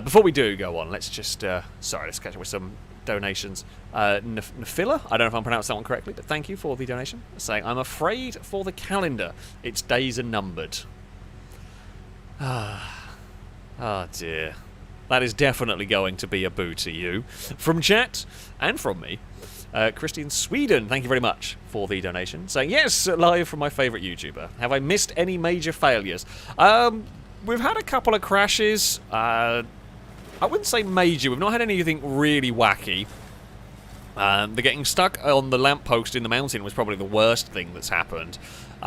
Before we do go on, let's just let's catch up with some donations. Nafila, I don't know if I'm pronouncing that one correctly, but thank you for the donation. Saying, I'm afraid for the calendar, its days are numbered. Oh dear. That is definitely going to be a boo to you. From chat, and from me. Christian Sweden, thank you very much for the donation. Saying, yes, live from my favourite YouTuber. Have I missed any major failures? We've had a couple of crashes. I wouldn't say major. We've not had anything really wacky. The getting stuck on the lamppost in the mountain was probably the worst thing that's happened.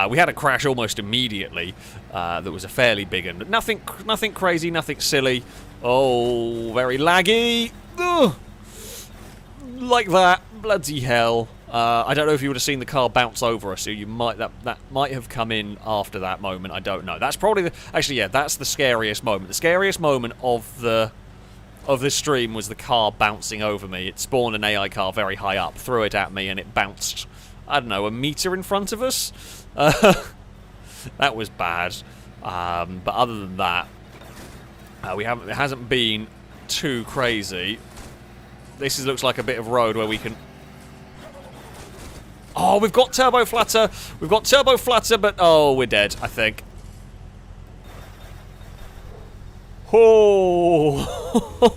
We had a crash almost immediately that was a fairly big one. Nothing crazy, nothing silly. Oh, very laggy. Ugh. Like that. Bloody hell. I don't know if you would have seen the car bounce over us, so you might that might have come in after that moment. I don't know. That's probably that's the scariest moment. The scariest moment of this stream was the car bouncing over me. It spawned an AI car very high up, threw it at me, and it bounced, I don't know, a meter in front of us. That was bad. But other than that, it hasn't been too crazy. This looks like a bit of road where we can... Oh, we've got turbo flutter. We've got turbo flutter, but oh, we're dead, I think. Oh.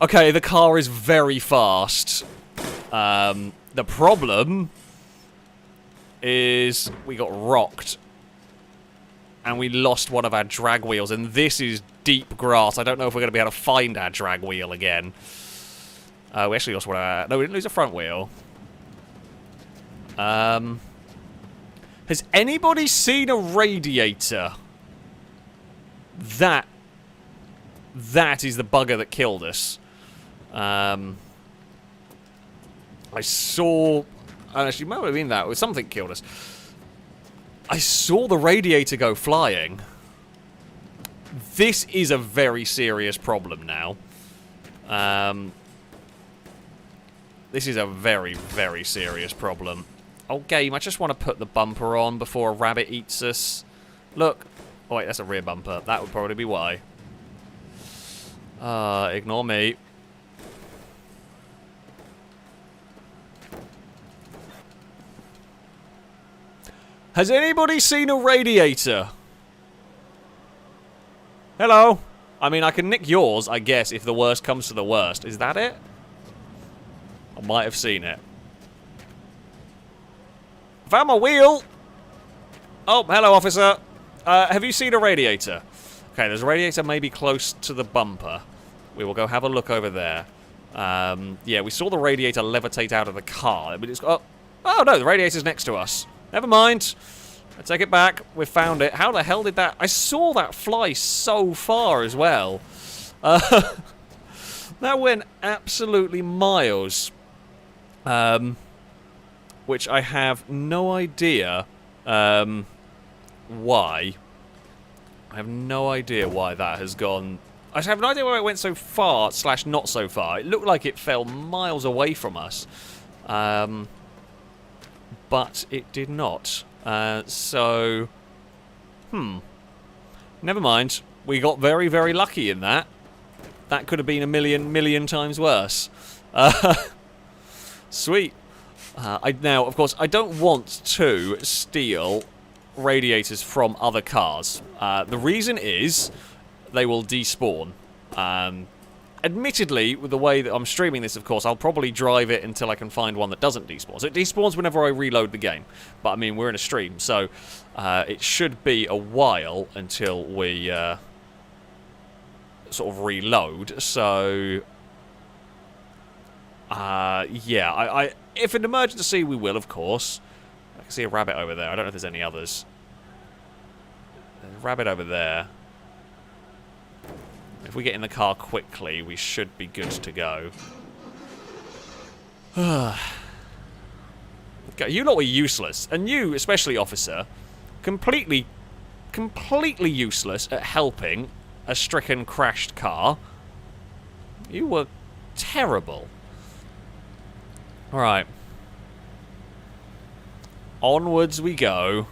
Okay, the car is very fast. The problem is we got rocked. And we lost one of our drag wheels, and this is deep grass. I don't know if we're going to be able to find our drag wheel again. We actually lost one of our... No, we didn't lose a front wheel. Has anybody seen a radiator? That is the bugger that killed us. I saw... Actually, it might have been that. It was something killed us. I saw the radiator go flying. This is a very serious problem now. This is a very, very serious problem. Oh, game, I just want to put the bumper on before a rabbit eats us. Look. Oh, wait, that's a rear bumper. That would probably be why. Ignore me. Has anybody seen a radiator? Hello? I mean, I can nick yours, I guess, if the worst comes to the worst. Is that it? I might have seen it. Found my wheel! Oh, hello, officer. Have you seen a radiator? Okay, there's a radiator maybe close to the bumper. We will go have a look over there. Yeah, we saw the radiator levitate out of the car. Oh no, the radiator's next to us. Never mind. I take it back. We found it. How the hell did that... I saw that fly so far as well. That went absolutely miles. Which I have no idea why. I have no idea why that has gone... I have no idea why it went so far, / not so far. It looked like it fell miles away from us. But it did not. So... Never mind. We got very, very lucky in that. That could have been a million times worse. Sweet. Now, of course, I don't want to steal radiators from other cars. The reason is they will despawn. Admittedly, with the way that I'm streaming this, of course, I'll probably drive it until I can find one that doesn't despawn. So it despawns whenever I reload the game. But, I mean, we're in a stream, so it should be a while until we sort of reload. So, yeah, if an emergency, we will, of course. I can see a rabbit over there. I don't know if there's any others. There's a rabbit over there. If we get in the car quickly, we should be good to go. Okay, you lot were useless. And you, especially, officer, completely useless at helping a stricken, crashed car. You were terrible. Alright. Onwards we go.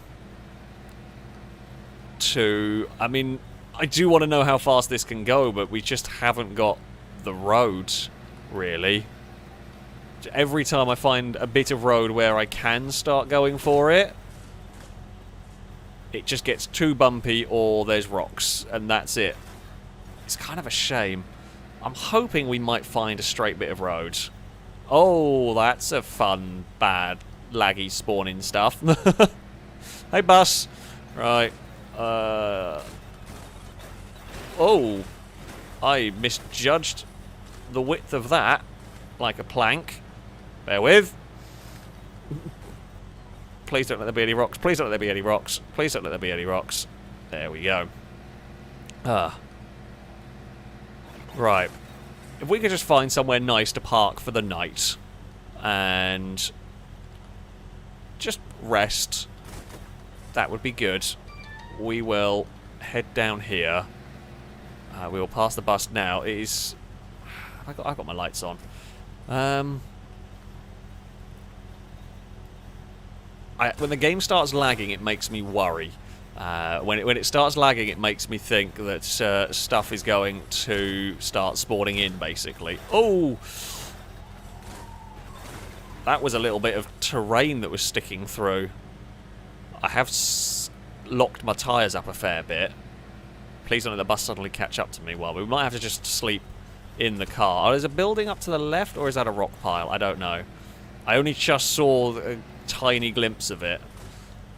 To... I mean... I do want to know how fast this can go, but we just haven't got the road, really. Every time I find a bit of road where I can start going for it, it just gets too bumpy or there's rocks, and that's it. It's kind of a shame. I'm hoping we might find a straight bit of road. Oh, that's a fun, bad, laggy spawning stuff. Hey, bus. Right. Oh, I misjudged the width of that, like a plank. Bear with. Please don't let there be any rocks. Please don't let there be any rocks. Please don't let there be any rocks. There we go. Right. If we could just find somewhere nice to park for the night and just rest, that would be good. We will head down here. We will pass the bus now. It is... I've got my lights on. When the game starts lagging, it makes me worry. When it starts lagging, it makes me think that stuff is going to start spawning in, basically. Oh! That was a little bit of terrain that was sticking through. I have locked my tyres up a fair bit. Please don't let the bus suddenly catch up to me. Well, we might have to just sleep in the car. Oh, is a building up to the left, or is that a rock pile? I don't know. I only just saw a tiny glimpse of it.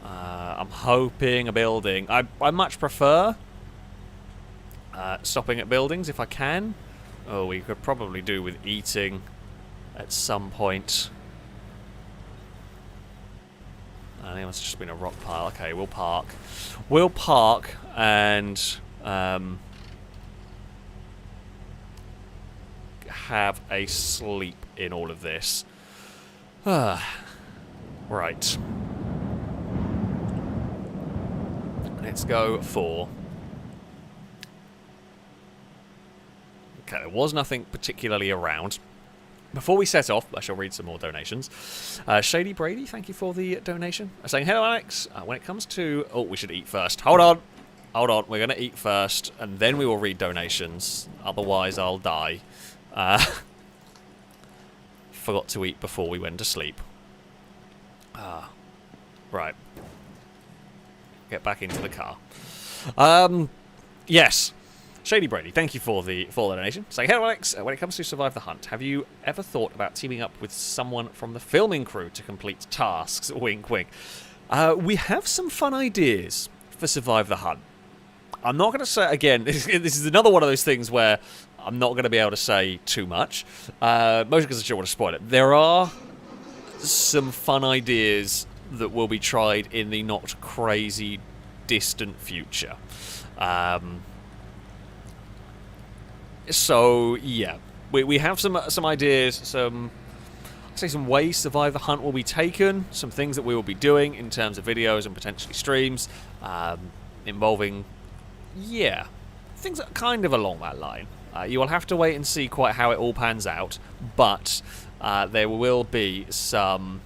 I'm hoping a building. I much prefer stopping at buildings if I can. Oh, we could probably do with eating at some point. I think it's just been a rock pile. Okay, we'll park. We'll park and have a sleep in all of this. Right. Let's go for... Okay, there was nothing particularly around. Before we set off, I shall read some more donations. Shady Brady, thank you for the donation. Saying, hello Alex, when it comes to... Oh, we should eat first. Hold on. Hold on, we're going to eat first, and then we will read donations. Otherwise, I'll die. Forgot to eat before we went to sleep. Right. Get back into the car. Yes. Shady Brady, thank you for the donation. Saying, hello Alex, when it comes to Survive the Hunt, have you ever thought about teaming up with someone from the filming crew to complete tasks? Wink, wink. We have some fun ideas for Survive the Hunt. I'm not going to say, again, this is another one of those things where I'm not going to be able to say too much, mostly because I don't want to spoil it. There are some fun ideas that will be tried in the not crazy distant future. So yeah, we have some ideas, some ways Survive the Hunt will be taken, some things that we will be doing in terms of videos and potentially streams, involving, yeah, things that are kind of along that line. You will have to wait and see quite how it all pans out, but there will be some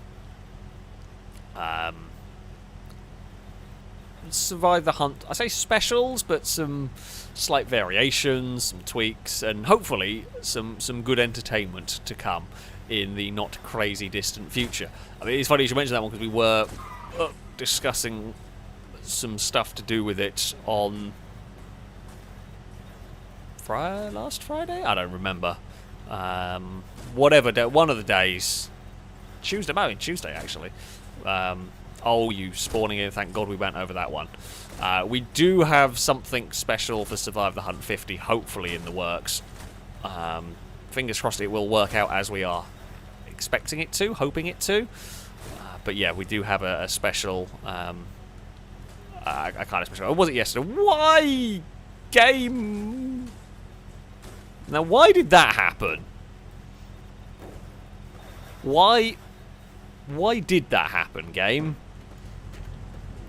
Survive the Hunt, I say specials, but some slight variations, some tweaks, and hopefully some good entertainment to come in the not crazy distant future. I mean, it's funny you should mention that one because we were discussing some stuff to do with it on last Friday? I don't remember. Whatever day, one of the days. Tuesday actually. Oh, you spawning in, thank God we went over that one. We do have something special for Survive the Hunt 50, hopefully in the works. Fingers crossed it will work out as we are expecting it to, hoping it to. But yeah, we do have a special... I kind of special. Or was it yesterday? Why? Game... Now, why did that happen? Why did that happen, game?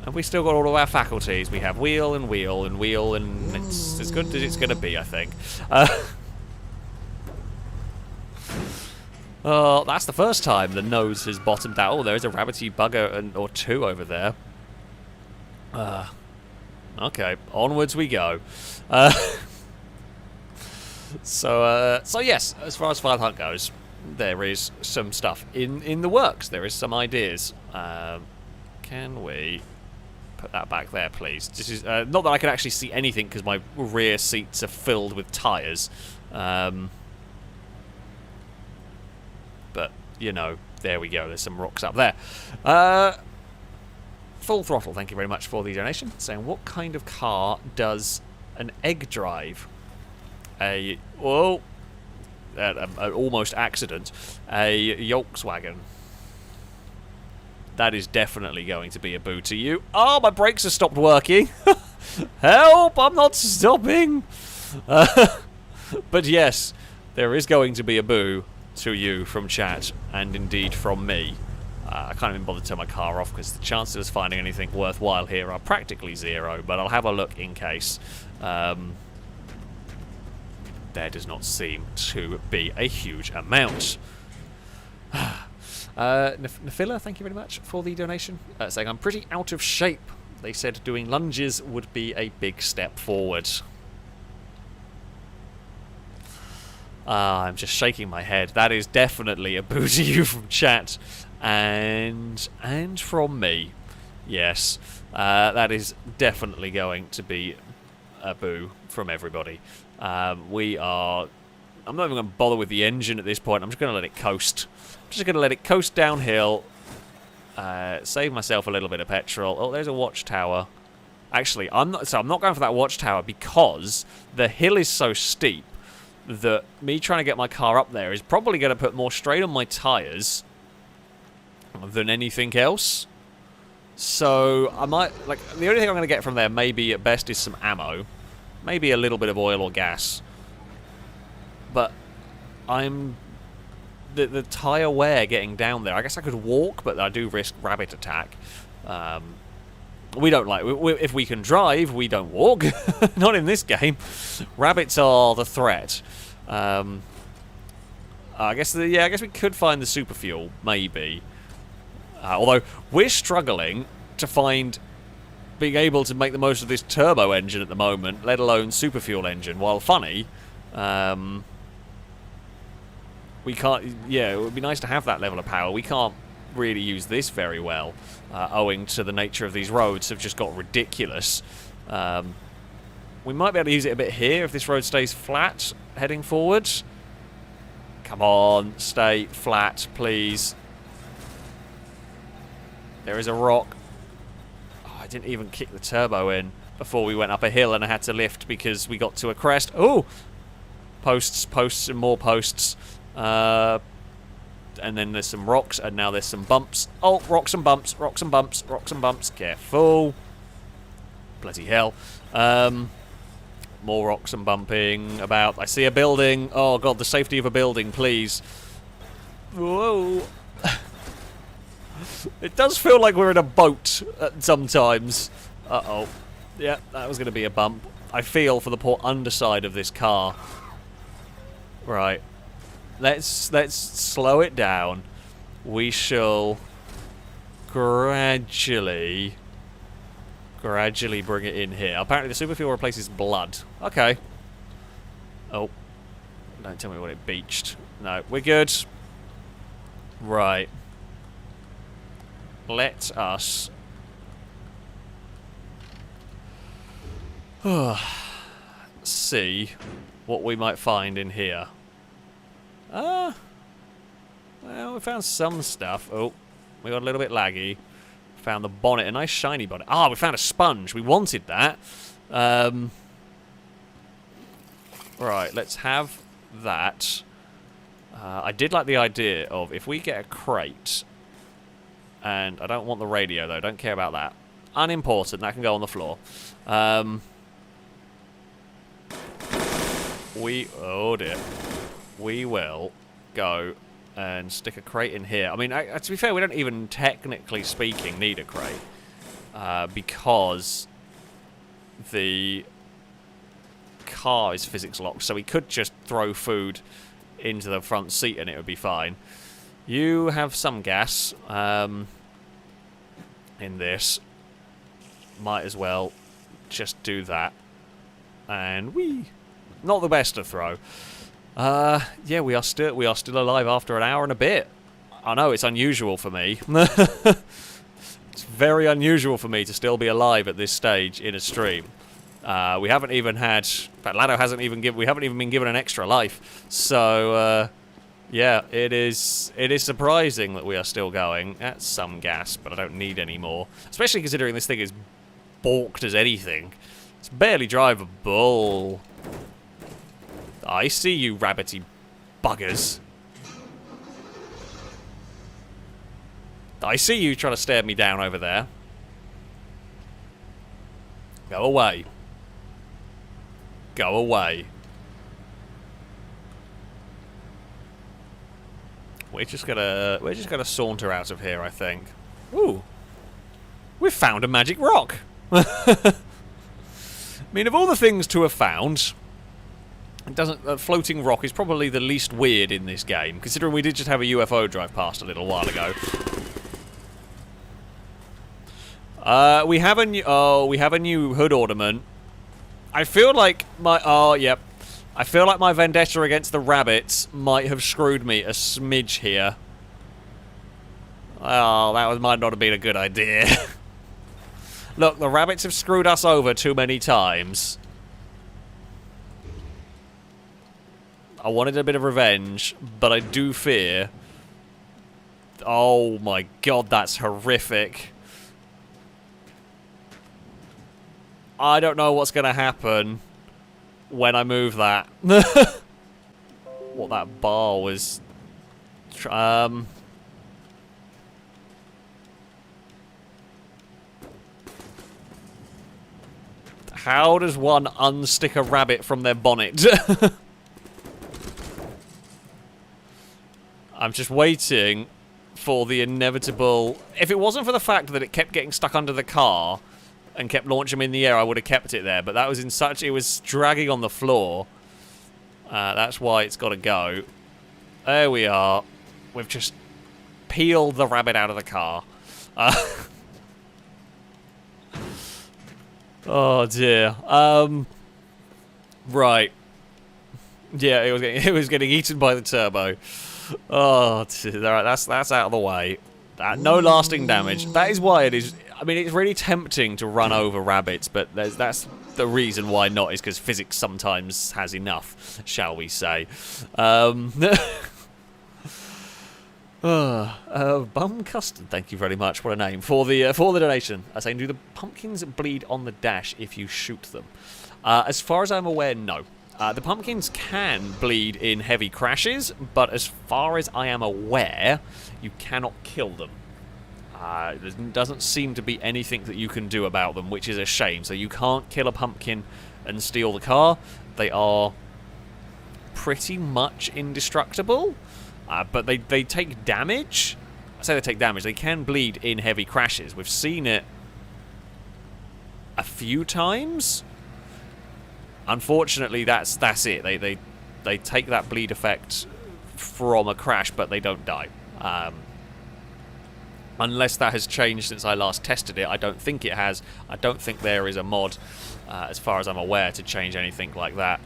Have we still got all of our faculties? We have wheel and wheel and wheel, and it's as good as it's going to be, I think. That's the first time the nose has bottomed out. Oh, there is a rabbity bugger or two over there. Okay, onwards we go. So yes, as far as File Hunt goes, there is some stuff in the works. There is some ideas. Can we put that back there, please? This is not that I can actually see anything because my rear seats are filled with tyres. But, you know, there we go. There's some rocks up there. Full Throttle, thank you very much for the donation. Saying, what kind of car does an egg drive? An almost accident. A Volkswagen. That is definitely going to be a boo to you. Oh, my brakes have stopped working. Help, I'm not stopping. But yes, there is going to be a boo to you from chat, and indeed from me. I can't even bother to turn my car off because the chances of us finding anything worthwhile here are practically zero, but I'll have a look in case. There does not seem to be a huge amount. Nafila, thank you very much for the donation. Saying, I'm pretty out of shape. They said doing lunges would be a big step forward. I'm just shaking my head. That is definitely a boo to you from chat. And from me. Yes. That is definitely going to be a boo from everybody. I'm not even going to bother with the engine at this point. I'm just going to let it coast. I'm just going to let it coast downhill. Save myself a little bit of petrol. Oh, there's a watchtower. Actually, I'm not going for that watchtower because the hill is so steep that me trying to get my car up there is probably going to put more strain on my tyres than anything else. So I might, like, the only thing I'm going to get from there maybe at best is some ammo. Maybe a little bit of oil or gas. But the tyre wear getting down there. I guess I could walk, but I do risk rabbit attack. We don't like... if we can drive, we don't walk. Not in this game. Rabbits are the threat. I guess we could find the super fuel, maybe. Although we're struggling to find being able to make the most of this turbo engine at the moment, let alone super fuel engine. While funny, we can't. Yeah, it would be nice to have that level of power. We can't really use this very well, owing to the nature of these roads have just got ridiculous. We might be able to use it a bit here if this road stays flat heading forwards. Come on, stay flat, please. There is a rock. Oh, I didn't even kick the turbo in before we went up a hill and I had to lift because we got to a crest. Oh! Posts, and more posts. And then there's some rocks, and now there's some bumps. Oh, rocks and bumps, rocks and bumps, rocks and bumps. Careful. Bloody hell. More rocks and bumping about. I see a building. Oh, God, the safety of a building, please. Whoa. It does feel like we're in a boat sometimes. Uh-oh. Yeah, that was going to be a bump. I feel for the poor underside of this car. Right. Let's slow it down. We shall gradually bring it in here. Apparently the super fuel replaces blood. Okay. Oh. Don't tell me what it beached. No, we're good. Right. Let us see what we might find in here. Well, we found some stuff. Oh, we got a little bit laggy. Found the bonnet, a nice shiny bonnet. Ah, we found a sponge. We wanted that. Right, let's have that. I did like the idea of if we get a crate, and I don't want the radio though. Don't care about that. Unimportant. That can go on the floor. Oh dear. We will go and stick a crate in here. I mean, to be fair, we don't even, technically speaking, need a crate. Because the car is physics locked, so we could just throw food into the front seat and it would be fine. You have some gas in this. Might as well just do that. And whee! Not the best to throw. Yeah, we are still alive after an hour and a bit. I know, it's unusual for me. It's very unusual for me to still be alive at this stage in a stream. We haven't even had... In fact, Lado hasn't even given... We haven't even been given an extra life. So, yeah, it is surprising that we are still going. That's some gas, but I don't need any more. Especially considering this thing is balked as anything. It's barely drivable. I see you, rabbity buggers. I see you trying to stare me down over there. Go away. Go away. We're just gonna saunter out of here, I think. Ooh. We've found a magic rock. I mean, of all the things to have found, a floating rock is probably the least weird in this game, considering we did just have a UFO drive past a little while ago. We have a new hood ornament. I feel like I feel like my vendetta against the rabbits might have screwed me a smidge here. Oh, might not have been a good idea. Look, the rabbits have screwed us over too many times. I wanted a bit of revenge, but I do fear... Oh my god, that's horrific. I don't know what's going to happen when I move that. What that bar was... How does one unstick a rabbit from their bonnet? I'm just waiting for the inevitable... If it wasn't for the fact that it kept getting stuck under the car and kept launching them in the air, I would have kept it there. But that was in such... It was dragging on the floor. That's why it's got to go. There we are. We've just peeled the rabbit out of the car. Oh dear. Right. Yeah, it was getting eaten by the turbo. Oh, that's out of the way. No lasting damage. That is why it is. I mean, it's really tempting to run over rabbits, but that's the reason why not, is because physics sometimes has enough, shall we say. Bum Custard, thank you very much. What a name for the donation. I say, do the pumpkins bleed on the dash if you shoot them? As far as I'm aware, no. The pumpkins can bleed in heavy crashes, but as far as I am aware, you cannot kill them. There doesn't seem to be anything that you can do about them, which is a shame. So you can't kill a pumpkin and steal the car. They are pretty much indestructible, but they take damage. I say they take damage. They can bleed in heavy crashes. We've seen it a few times. Unfortunately, that's it. They take that bleed effect from a crash, but they don't die. Unless that has changed since I last tested it. I don't think it has. I don't think there is a mod, as far as I'm aware, to change anything like that.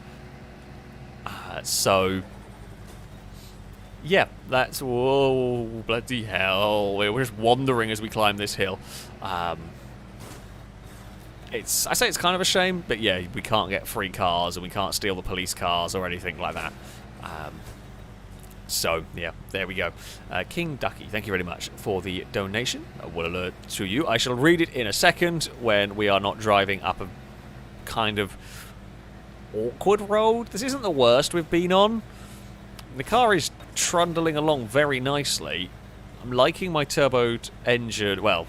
So, yeah, that's... Whoa, bloody hell. We're just wandering as we climb this hill. I say it's kind of a shame, but yeah, we can't get free cars and we can't steal the police cars or anything like that. So, yeah, there we go. King Ducky, thank you very much for the donation. I will alert to you. I shall read it in a second when we are not driving up a kind of awkward road. This isn't the worst we've been on. The car is trundling along very nicely. I'm liking my turboed engine. Well,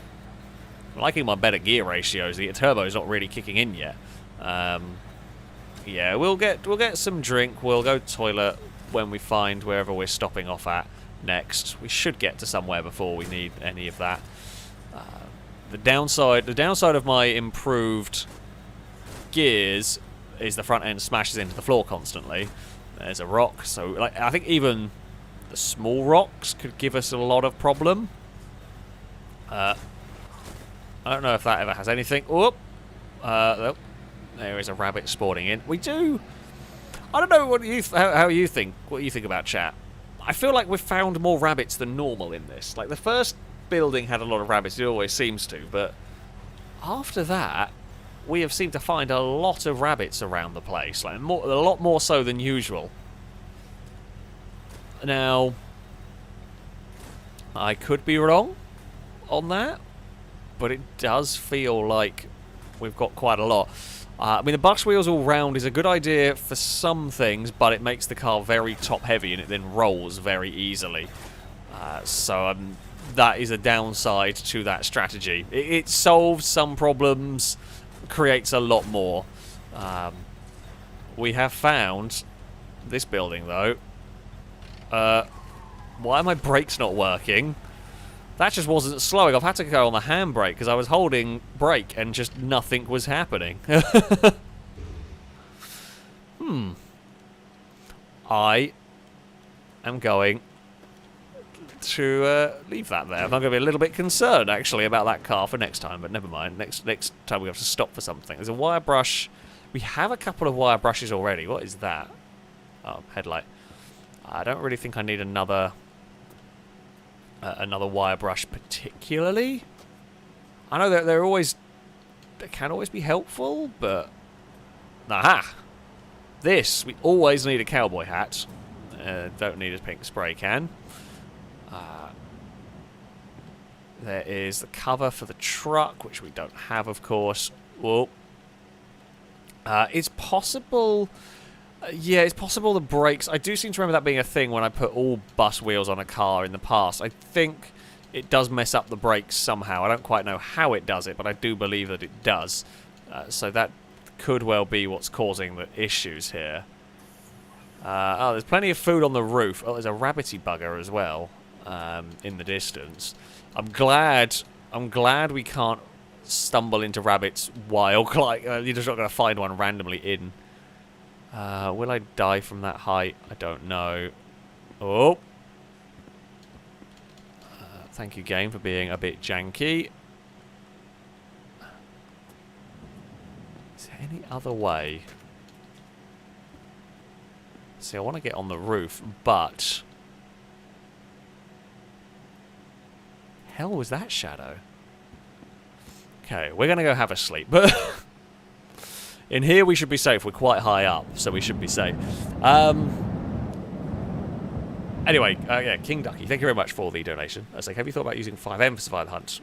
I'm liking my better gear ratios. The turbo's not really kicking in yet. Yeah, we'll get some drink. We'll go toilet when we find wherever we're stopping off at next. We should get to somewhere before we need any of that. The downside of my improved gears is the front end smashes into the floor constantly. There's a rock, so like, I think even the small rocks could give us a lot of problem. I don't know if that ever has anything. Whoop! Nope. There is a rabbit spawning in. We do... I don't know what you how you think. What you think about chat. I feel like we've found more rabbits than normal in this. Like, the first building had a lot of rabbits. It always seems to. But after that, we have seemed to find a lot of rabbits around the place. Like, a lot more so than usual. Now, I could be wrong on that, but it does feel like we've got quite a lot. I mean, the bus wheels all round is a good idea for some things, but it makes the car very top-heavy and it then rolls very easily. So that is a downside to that strategy. It solves some problems, creates a lot more. We have found this building, though. Why are my brakes not working? That just wasn't slowing. I've had to go on the handbrake because I was holding brake and just nothing was happening. I am going to leave that there. I'm going to be a little bit concerned, actually, about that car for next time, but never mind. Next time we have to stop for something. There's a wire brush. We have a couple of wire brushes already. What is that? Oh, headlight. I don't really think I need another wire brush particularly. I know that they can always be helpful, but aha! This, we always need a cowboy hat. Don't need a pink spray can. There is the cover for the truck, which we don't have, of course. Whoa. It's possible... yeah, it's possible the brakes... I do seem to remember that being a thing when I put all bus wheels on a car in the past. I think it does mess up the brakes somehow. I don't quite know how it does it, but I do believe that it does. So that could well be what's causing the issues here. Oh, there's plenty of food on the roof. Oh, there's a rabbity bugger as well in the distance. I'm glad we can't stumble into rabbits while... like, you're just not going to find one randomly in... will I die from that height? I don't know. Oh. Thank you, game, for being a bit janky. Is there any other way? See, I want to get on the roof, but... hell was that shadow? Okay, we're going to go have a sleep. But... in here, we should be safe. We're quite high up, so we should be safe. Anyway, yeah, King Ducky, thank you very much for the donation. I was like, have you thought about using 5M for survival hunt?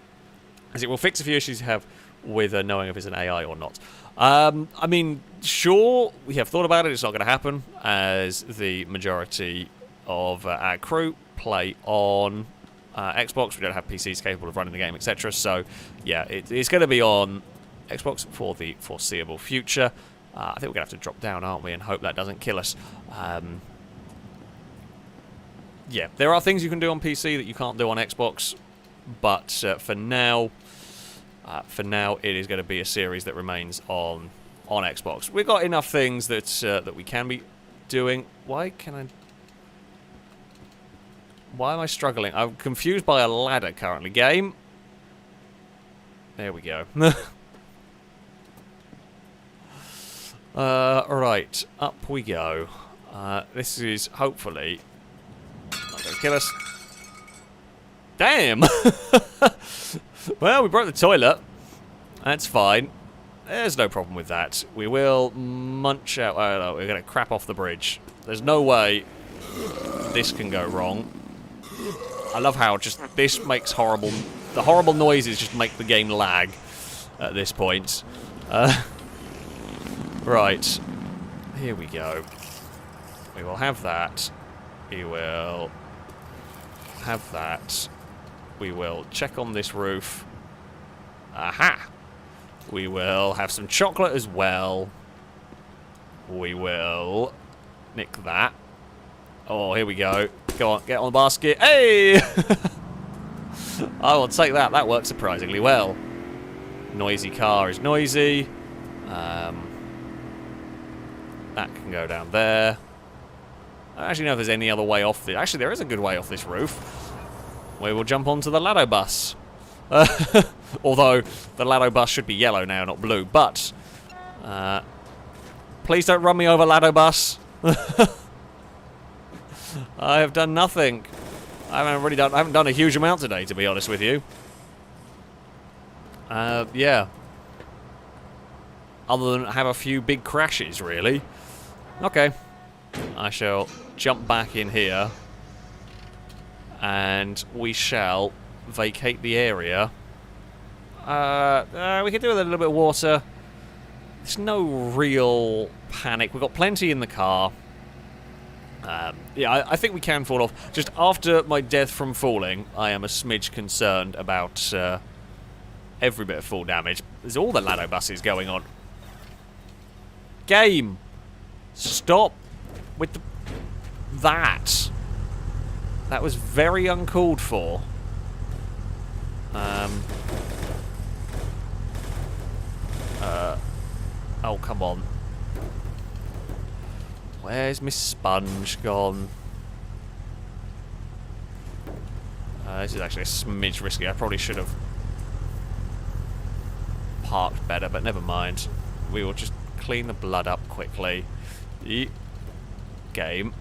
As it will fix a few issues you have with knowing if it's an AI or not. I mean, sure, we have thought about it. It's not going to happen, as the majority of our crew play on Xbox. We don't have PCs capable of running the game, etc. So, yeah, it's going to be on Xbox for the foreseeable future. I think we're going to have to drop down, aren't we, and hope that doesn't kill us. Yeah, there are things you can do on PC that you can't do on Xbox, but for now, it is going to be a series that remains on Xbox. We've got enough things that that we can be doing. Why am I struggling? I'm confused by a ladder currently. Game. There we go. Right, up we go. This is hopefully not going to kill us. Damn! Well, we broke the toilet. That's fine. There's no problem with that. We will munch out... oh, no, we're going to crap off the bridge. There's no way this can go wrong. I love how just this makes horrible... the horrible noises just make the game lag at this point. Right. Here we go. We will have that. We will have that. We will check on this roof. Aha! We will have some chocolate as well. We will nick that. Oh, here we go. Go on, get on the basket. Hey! I will take that. That works surprisingly well. Noisy car is noisy. That can go down there. I don't actually know if there's any other way off this. Actually, there is a good way off this roof. We will jump onto the Lado bus. Although, the Lado bus should be yellow now, not blue. But, Please don't run me over, Lado bus. I have done nothing. I haven't done a huge amount today, to be honest with you. Yeah. Other than have a few big crashes, really. Okay. I shall jump back in here. And we shall vacate the area. We could do with a little bit of water. There's no real panic. We've got plenty in the car. Yeah, I think we can fall off. Just after my death from falling, I am a smidge concerned about every bit of fall damage. There's all the Lado buses going on. Game! Stop with that. That was very uncalled for. Oh, come on. Where's Miss Sponge gone? This is actually a smidge risky. I probably should have parked better, but never mind. We will just clean the blood up quickly. Game.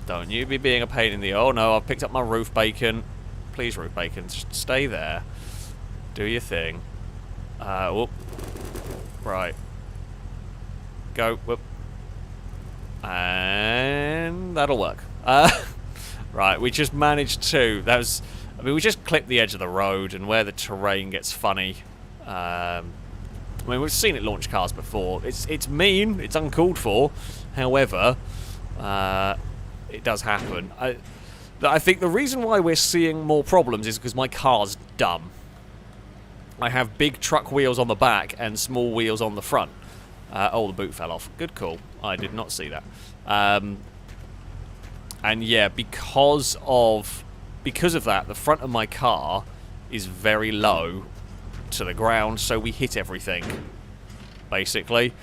Don't you be being a pain in the... Oh no, I've picked up my roof bacon. Please, roof bacon, just stay there. Do your thing. Whoop. Right. Go. Whoop. And that'll work. Right, we just managed to... That was... I mean, we just clipped the edge of the road, and where the terrain gets funny... I mean, we've seen it launch cars before. It's mean. It's uncalled for. However, it does happen. I think the reason why we're seeing more problems is because my car's dumb. I have big truck wheels on the back and small wheels on the front. Oh, the boot fell off. Good call. I did not see that. And yeah, because of that, the front of my car is very low to the ground, so we hit everything, basically.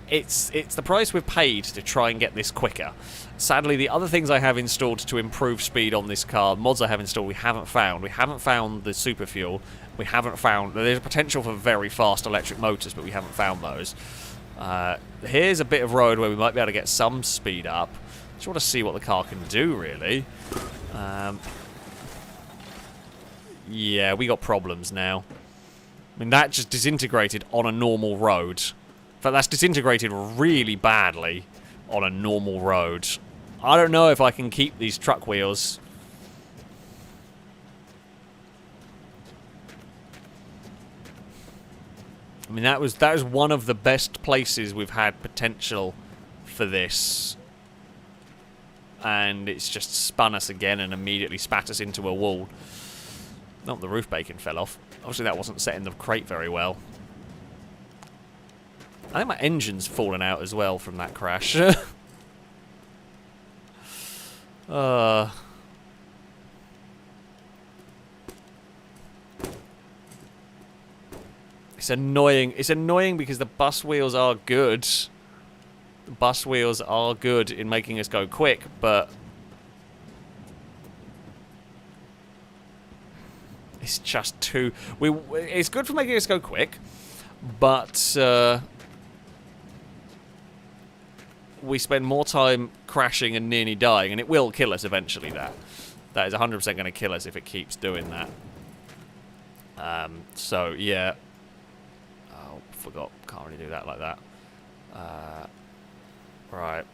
It's the price we've paid to try and get this quicker. Sadly, the other things I have installed to improve speed on this car, mods I have installed, we haven't found. We haven't found the super fuel. We haven't found... There's a potential for very fast electric motors, but we haven't found those. Here's a bit of road where we might be able to get some speed up. Just want to see what the car can do, really. Yeah, we got problems now. I mean, that just disintegrated on a normal road. In fact, that's disintegrated really badly on a normal road. I don't know if I can keep these truck wheels. I mean, that was one of the best places we've had potential for this. And it's just spun us again and immediately spat us into a wall. Not the roof bacon fell off. Obviously that wasn't set in the crate very well. I think my engine's fallen out as well from that crash. It's annoying. It's annoying because the bus wheels are good. The bus wheels are good in making us go quick, but it's just too... It's good for making us go quick, but we spend more time crashing and nearly dying, and it will kill us eventually, that. That is 100% going to kill us if it keeps doing that. So, yeah. Oh, forgot. Can't really do that like that. Right.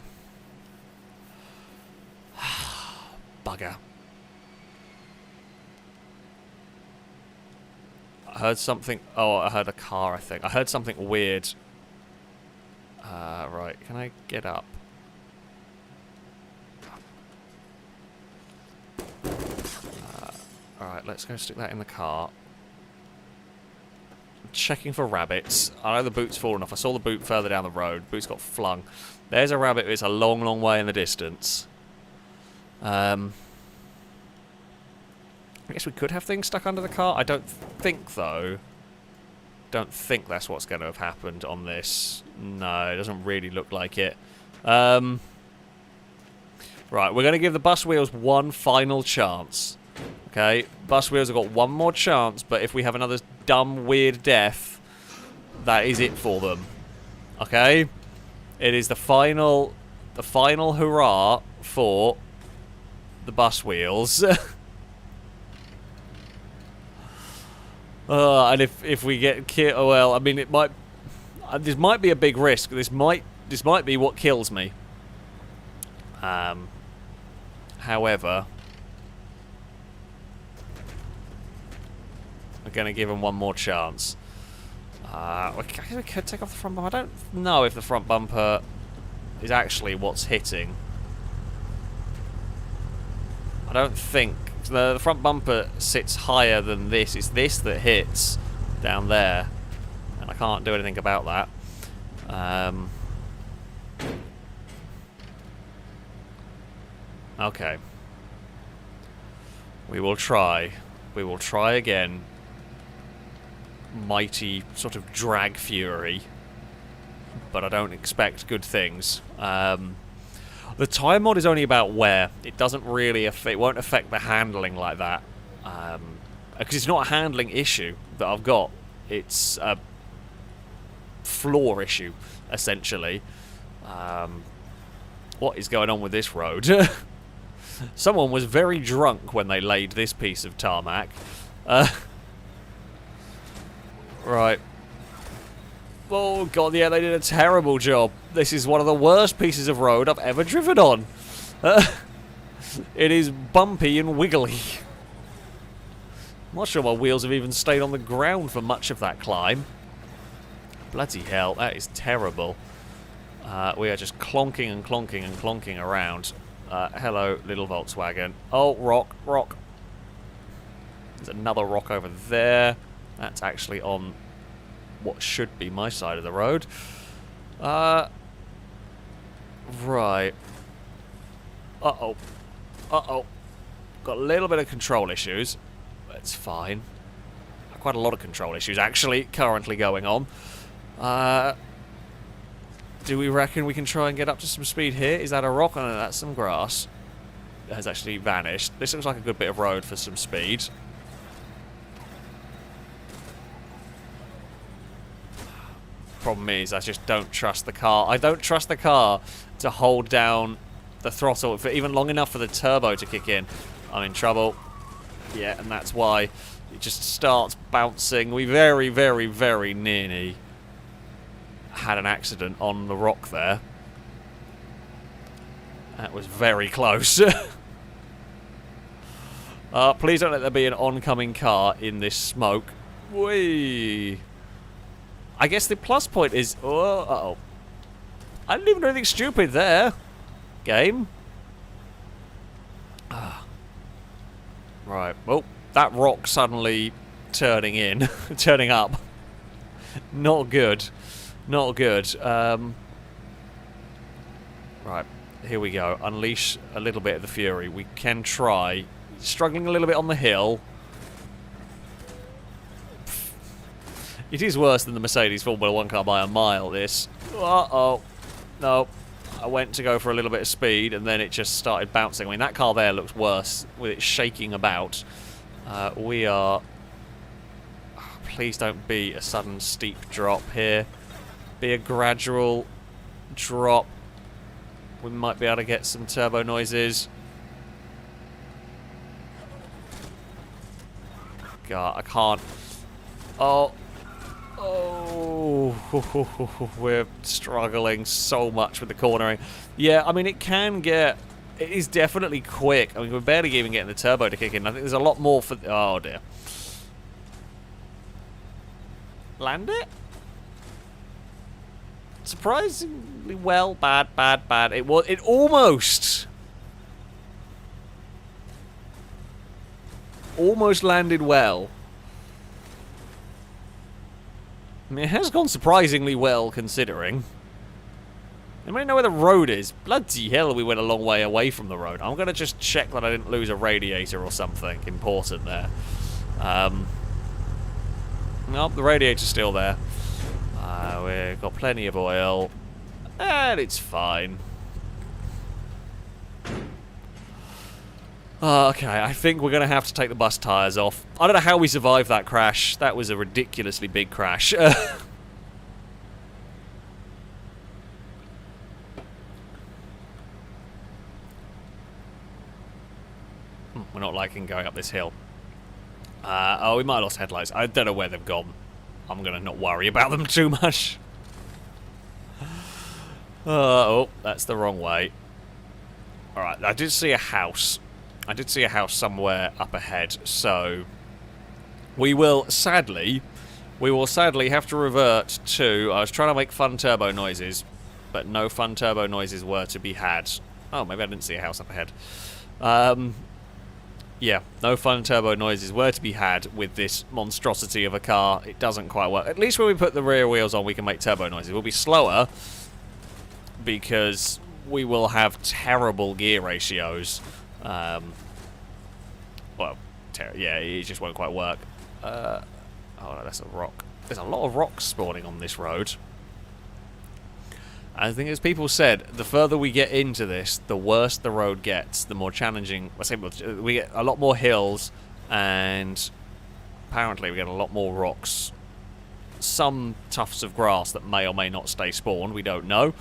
Bugger. I heard something... Oh, I heard a car, I think. I heard something weird. Right. Can I get up? Alright, let's go stick that in the car. Checking for rabbits. I know the boot's fallen off. I saw the boot further down the road. Boot's got flung. There's a rabbit. It's a long, long way in the distance. I guess we could have things stuck under the car. I don't think, though. Don't think that's what's going to have happened on this. No, it doesn't really look like it. Right, we're going to give the bus wheels one final chance. Okay, bus wheels have got one more chance, but if we have another dumb, weird death, that is it for them. Okay? It is the final hurrah for the bus wheels. And if we get killed, oh, well, I mean, it might. This might be a big risk. This might be what kills me. However, we're going to give him one more chance. We could take off the front bumper. I don't know if the front bumper is actually what's hitting. I don't think. The front bumper sits higher than this. It's this that hits down there. And I can't do anything about that. Okay. We will try. We will try again. Mighty sort of drag fury. But I don't expect good things. The tire mod is only about wear. It doesn't really it won't affect the handling like that. Because it's not a handling issue that I've got. It's a floor issue, essentially. What is going on with this road? Someone was very drunk when they laid this piece of tarmac. Right. Oh god, yeah, they did a terrible job. This is one of the worst pieces of road I've ever driven on. It is bumpy and wiggly. I'm not sure my wheels have even stayed on the ground for much of that climb. Bloody hell, that is terrible. We are just clonking and clonking and clonking around. Hello, little Volkswagen. Oh, rock. There's another rock over there. That's actually on what should be my side of the road. Right. Uh-oh. Got a little bit of control issues. It's fine. Quite a lot of control issues, actually, currently going on. Do we reckon we can try and get up to some speed here? Is that a rock? Oh, no, that's some grass. It has actually vanished. This looks like a good bit of road for some speed. Problem is, I just don't trust the car. I don't trust the car to hold down the throttle for even long enough for the turbo to kick in. I'm in trouble. Yeah, and that's why it just starts bouncing. We very, very, very nearly had an accident on the rock there. That was very close. Please don't let there be an oncoming car in this smoke. Whee! I guess the plus point is... Oh, uh-oh. I didn't even do anything stupid there. Game. Right. Oh, that rock suddenly turning in. Turning up. Not good. Not good. Right. Here we go. Unleash a little bit of the fury. We can try. Struggling a little bit on the hill. It is worse than the Mercedes Formula 1 car by a mile, this. Uh-oh. No. I went to go for a little bit of speed, and then it just started bouncing. I mean, that car there looks worse, with it shaking about. We are... Please don't be a sudden steep drop here. Be a gradual drop. We might be able to get some turbo noises. God, I can't... Oh... Oh, we're struggling so much with the cornering. Yeah, I mean, it can get... It is definitely quick. I mean, we're barely even getting the turbo to kick in. I think there's a lot more for... Oh, dear. Land it? Surprisingly well. Bad. It was... It almost... Almost landed well. I mean, it has gone surprisingly well, considering. Anybody know where the road is? Bloody hell, we went a long way away from the road. I'm going to just check that I didn't lose a radiator or something important there. Nope, the radiator's still there. We've got plenty of oil. And it's fine. Okay, I think we're going to have to take the bus tyres off. I don't know how we survived that crash. That was a ridiculously big crash. We're not liking going up this hill. Oh, we might have lost headlights. I don't know where they've gone. I'm going to not worry about them too much. Oh, that's the wrong way. Alright, I did see a house. I did see a house somewhere up ahead, so we will sadly have to revert to... I was trying to make fun turbo noises, but no fun turbo noises were to be had. Oh, maybe I didn't see a house up ahead. Yeah, no fun turbo noises were to be had with this monstrosity of a car. It doesn't quite work. At least when we put the rear wheels on, we can make turbo noises. We'll be slower because we will have terrible gear ratios. Well, yeah, it just won't quite work. Oh, no, that's a rock. There's a lot of rocks spawning on this road. I think, as people said, the further we get into this, the worse the road gets, the more challenging. We get a lot more hills, and apparently we get a lot more rocks. Some tufts of grass that may or may not stay spawned, we don't know.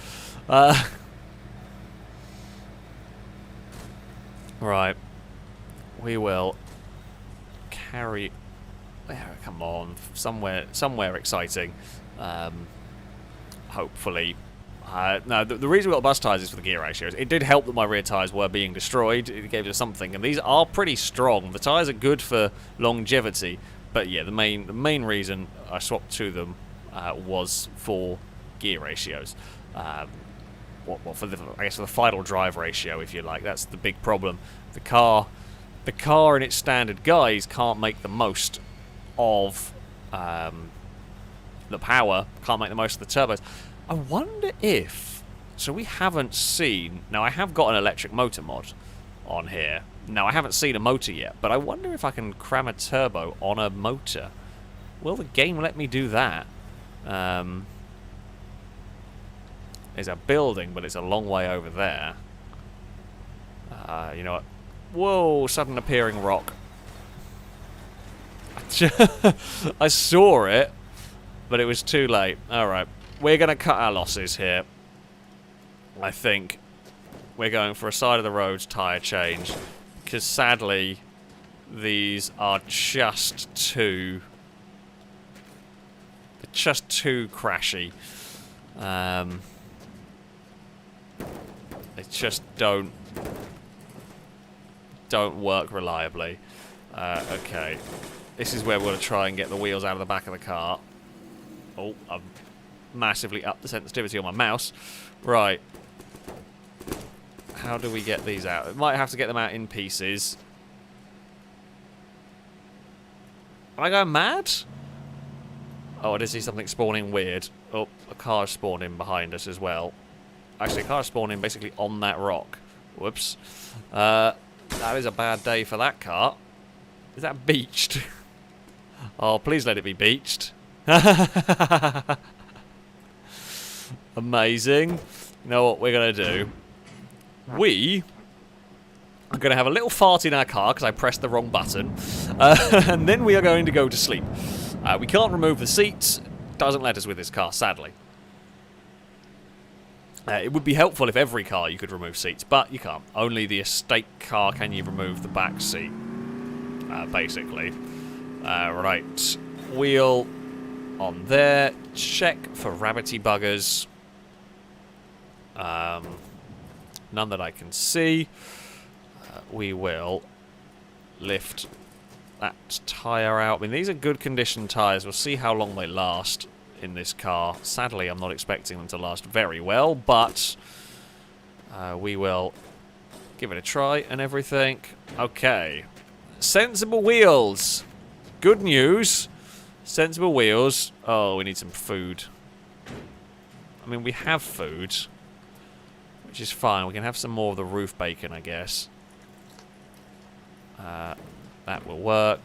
Right. We will carry... come on, somewhere exciting. Hopefully. No, the reason we got bus tyres is for the gear ratios. It did help that my rear tyres were being destroyed. It gave us something, and these are pretty strong. The tyres are good for longevity, but yeah, the main reason I swapped to them was for gear ratios. For I guess for the final drive ratio, if you like. That's the big problem. The car in its standard guise can't make the most of the power. Can't make the most of the turbos. I wonder if... So we haven't seen... Now, I have got an electric motor mod on here. Now, I haven't seen a motor yet, but I wonder if I can cram a turbo on a motor. Will the game let me do that? There's a building, but it's a long way over there. You know what? Whoa, sudden appearing rock. I saw it, but it was too late. Alright. We're going to cut our losses here. I think we're going for a side of the road tyre change, because sadly these are just too crashy. They just don't work reliably. Okay, this is where we're going to try and get the wheels out of the back of the car. Oh, I've massively upped the sensitivity on my mouse. Right. How do we get these out? We might have to get them out in pieces. Am I going mad? Oh, I did see something spawning weird. Oh, a car spawned in behind us as well. Actually, a car spawned in basically on that rock. Whoops. That is a bad day for that car. Is that beached? Oh, please let it be beached. Amazing. You know what we're going to do? We are going to have a little fart in our car because I pressed the wrong button. And then we are going to go to sleep. We can't remove the seats. Doesn't let us with this car, sadly. It would be helpful if every car you could remove seats, but you can't. Only the estate car can you remove the back seat, basically. Right. Wheel on there. Check for rabbity buggers. None that I can see. We will lift that tyre out. I mean, these are good condition tyres. We'll see how long they last in this car. Sadly, I'm not expecting them to last very well, but we will give it a try and everything. Okay. Sensible wheels. Good news. Sensible wheels. Oh, we need some food. I mean, we have food, which is fine. We can have some more of the roof bacon, I guess. That will work.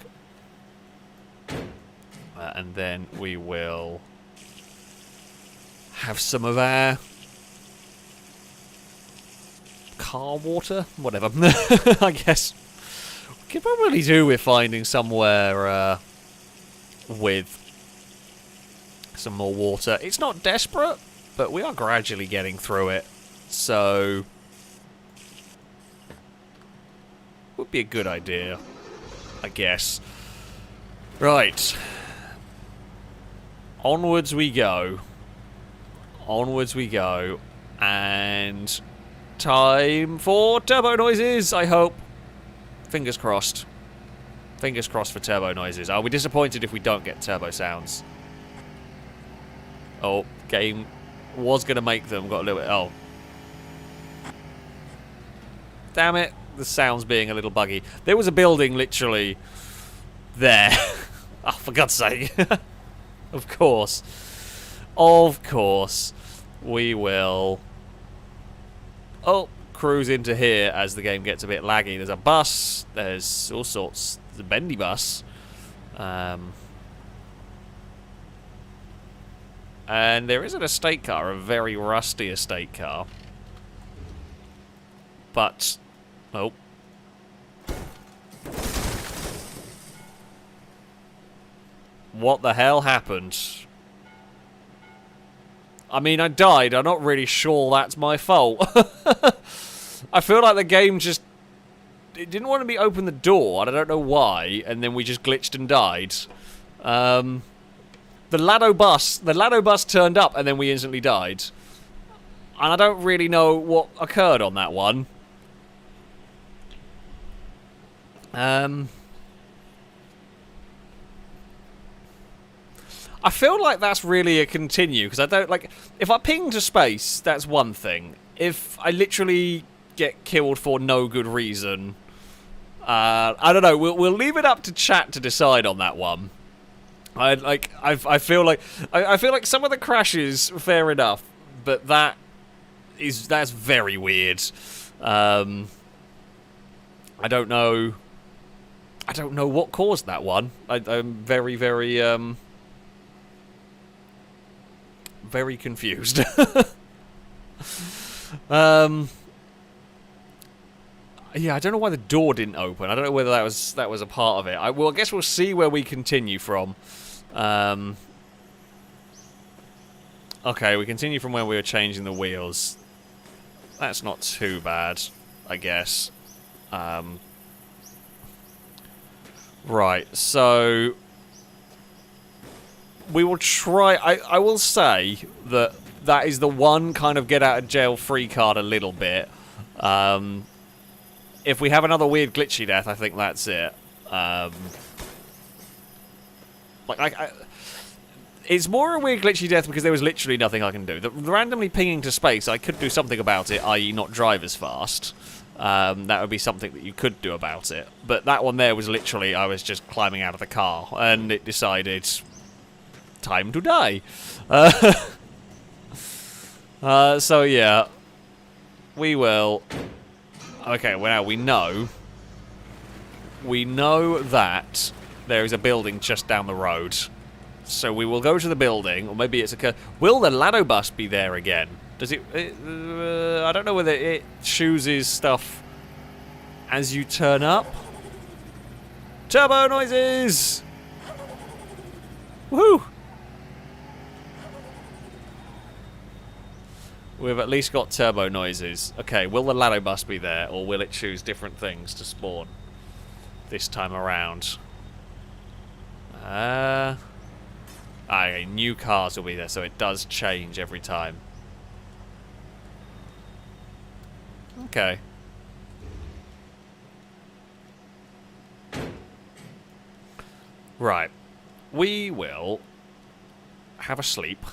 And then we will have some of our car water. Whatever. I guess. Could probably do with finding somewhere with some more water. It's not desperate, but we are gradually getting through it. So, would be a good idea, I guess. Right. Onwards we go. Onwards we go. And time for turbo noises, I hope. Fingers crossed. Fingers crossed for turbo noises. I'll be disappointed if we don't get turbo sounds. Oh, game was going to make them. Got a little bit... Oh. Damn it. The sound's being a little buggy. There was a building literally there. Oh, for God's sake. Of course. Of course. We will... Oh, cruise into here as the game gets a bit laggy. There's a bus. There's all sorts. There's a bendy bus. And there is an estate car, a very rusty estate car. But... Oh. What the hell happened? I mean, I died. I'm not really sure that's my fault. I feel like the game just... It didn't want me to open the door, and I don't know why, and then we just glitched and died. The Lado bus turned up, and then we instantly died. And I don't really know what occurred on that one. I feel like that's really a continue, because I don't, like, if I ping to space, that's one thing. If I literally get killed for no good reason, I don't know, we'll leave it up to chat to decide on that one. I feel like some of the crashes, fair enough, but that's very weird. I don't know what caused that one. I'm very, very, very confused. Yeah, I don't know why the door didn't open. I don't know whether that was a part of it. I guess we'll see where we continue from. Okay, we continue from where we were changing the wheels. That's not too bad, I guess. Right, so we will try... I will say that is the one kind of get-out-of-jail-free card a little bit. If we have another weird glitchy death, I think that's it. It's more a weird glitchy death because there was literally nothing I can do. The randomly pinging to space, I could do something about it, i.e. not drive as fast. That would be something that you could do about it. But that one there was literally, I was just climbing out of the car, and it decided, time to die. So yeah, we will... Okay, well now we know that there is a building just down the road. So we will go to the building, or maybe it's a... Will the Lado bus be there again? Does it... I don't know whether it chooses stuff as you turn up. Turbo noises! Woohoo! We've at least got turbo noises. Okay, will the Lado bus be there, or will it choose different things to spawn this time around? Okay, new cars will be there, so it does change every time. Okay. Right. We will have a sleep.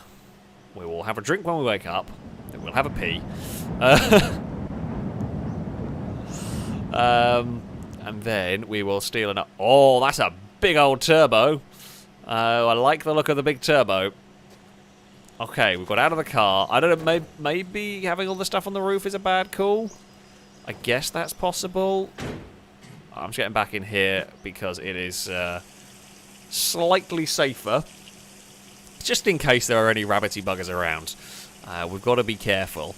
We will have a drink when we wake up. Then we'll have a pee. And then we will steal an... Oh, that's a big old turbo. I like the look of the big turbo. Okay, we've got out of the car. I don't know, maybe having all the stuff on the roof is a bad call? I guess that's possible. I'm just getting back in here because it is slightly safer. Just in case there are any rabbity buggers around. We've got to be careful.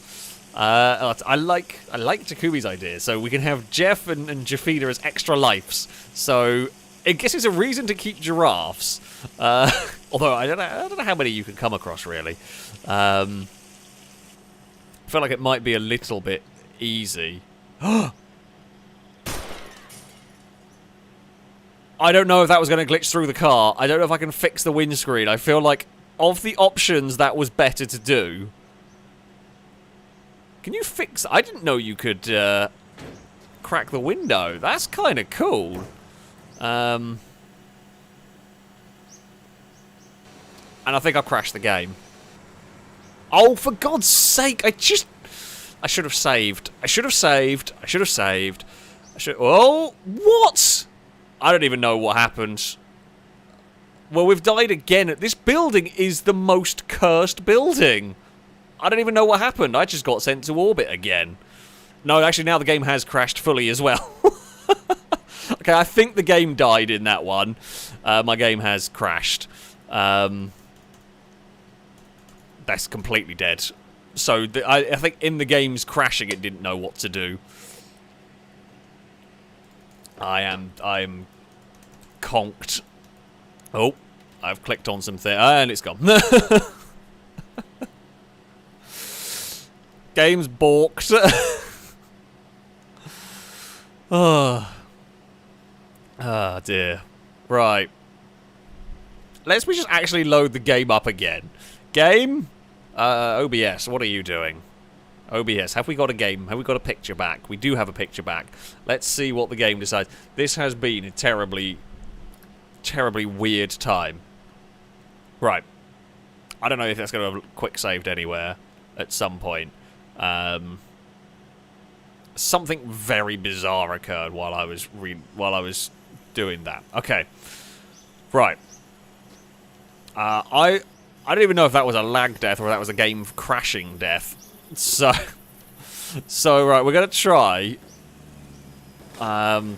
I like Takumi's idea. So we can have Jeff and Jafina as extra lives. So I guess it's a reason to keep giraffes. Although I don't know how many you can come across really. I feel like it might be a little bit easy. I don't know if that was going to glitch through the car. I don't know if I can fix the windscreen. I feel like of the options, that was better to do. Can you fix... I didn't know you could crack the window. That's kind of cool. And I think I've crashed the game. Oh, for God's sake. I should have saved. I should have saved. Oh, what? I don't even know what happened. Well, we've died again. This building is the most cursed building. I don't even know what happened. I just got sent to orbit again. No, actually, now the game has crashed fully as well. Okay, I think the game died in that one. My game has crashed. That's completely dead. So I think in the game's crashing, it didn't know what to do. I am conked. Oh, I've clicked on something and it's gone. Game's balked. Oh dear. Right. Let's just actually load the game up again. Game? OBS, what are you doing? OBS, have we got a game? Have we got a picture back? We do have a picture back. Let's see what the game decides. This has been a terribly, terribly weird time. Right. I don't know if that's going to have quick saved anywhere at some point. Something very bizarre occurred while I was doing that. Okay. Right. I don't even know if that was a lag death or if that was a game crashing death. So right, we're gonna try. I'm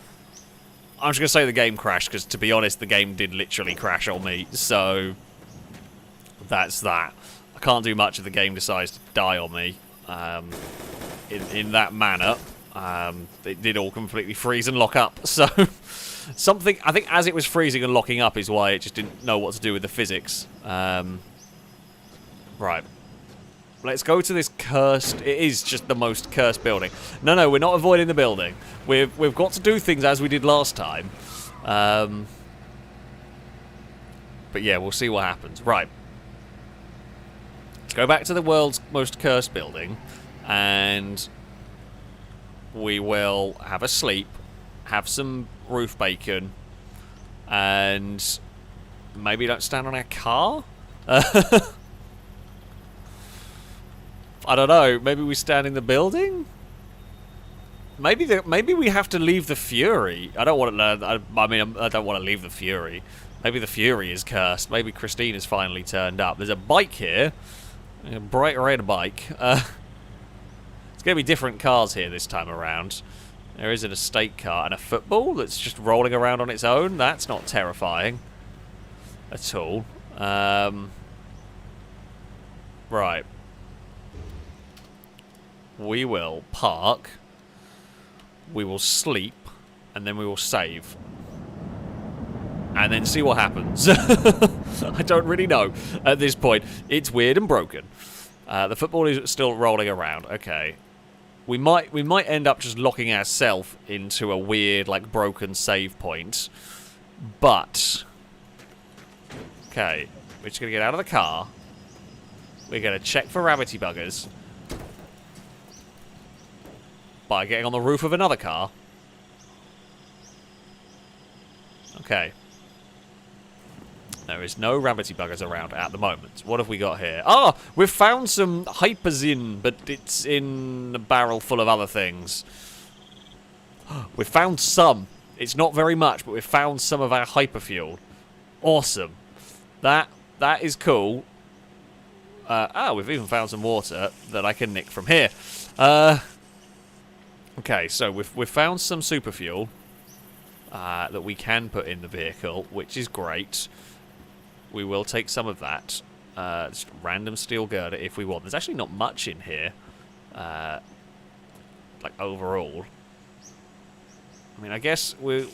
just gonna say the game crashed because, to be honest, the game did literally crash on me. So that's that. I can't do much if the game decides to die on me. In that manner, it did all completely freeze and lock up. So something, I think, as it was freezing and locking up, is why it just didn't know what to do with the physics. Right. Let's go to this cursed... It is just the most cursed building. No, we're not avoiding the building. We've got to do things as we did last time. But yeah, we'll see what happens. Right. Let's go back to the world's most cursed building. And we will have a sleep. Have some roof bacon. And maybe don't stand on our car? I don't know. Maybe we stand in the building. Maybe we have to leave the Fury. I don't want to. I don't want to leave the Fury. Maybe the Fury is cursed. Maybe Christine has finally turned up. There's a bike here, a bright red bike. It's going to be different cars here this time around. There is an estate car and a football that's just rolling around on its own. That's not terrifying at all. Right. We will park, we will sleep, and then we will save. And then see what happens. I don't really know at this point. It's weird and broken. The football is still rolling around. Okay. We might end up just locking ourselves into a weird, like, broken save point. But... okay. We're just going to get out of the car. We're going to check for rabbity buggers. By getting on the roof of another car. Okay. There is no rabbity buggers around at the moment. What have we got here? Ah! We've found some hyperzin, but it's in a barrel full of other things. We've found some. It's not very much, but we've found some of our hyperfuel. Awesome. That is cool. We've even found some water that I can nick from here. Okay, so we've found some super fuel that we can put in the vehicle, which is great. We will take some of that. Just random steel girder if we want. There's actually not much in here. like, overall. I mean, I guess I'm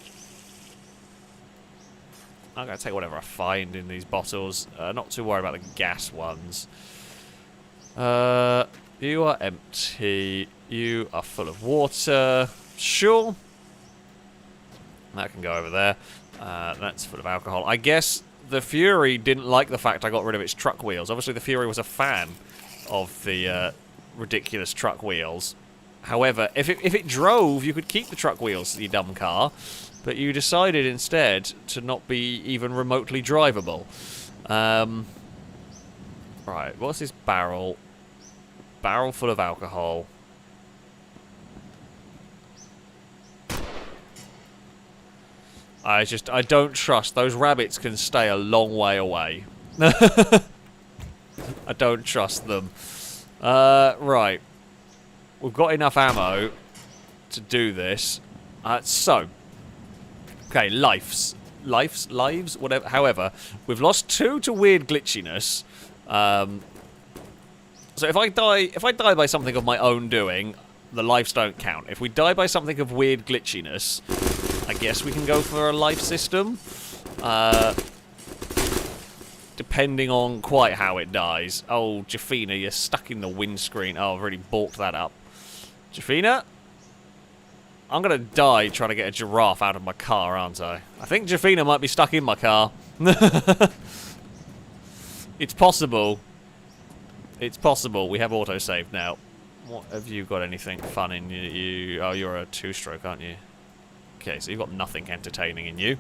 going to take whatever I find in these bottles. Not too worried about the gas ones. You are empty. You are full of water. Sure. That can go over there. That's full of alcohol. I guess the Fury didn't like the fact I got rid of its truck wheels. Obviously, the Fury was a fan of the ridiculous truck wheels. However, if it drove, you could keep the truck wheels, you dumb car. But you decided instead to not be even remotely drivable. Right, what's this barrel? Barrel full of alcohol. I don't trust. Those rabbits can stay a long way away. I don't trust them. Right. We've got enough ammo to do this. Okay, lives, whatever. However, we've lost 2 to weird glitchiness. So if I die by something of my own doing, the lives don't count. If we die by something of weird glitchiness, I guess we can go for a life system. Depending on quite how it dies. Oh, Jafina, you're stuck in the windscreen. Oh, I've already balked that up. Jafina? I'm going to die trying to get a giraffe out of my car, aren't I? I think Jafina might be stuck in my car. It's possible. It's possible. We have autosave now. What, have you got anything fun in you? Oh, you're a 2-stroke, aren't you? Okay, so you've got nothing entertaining in you.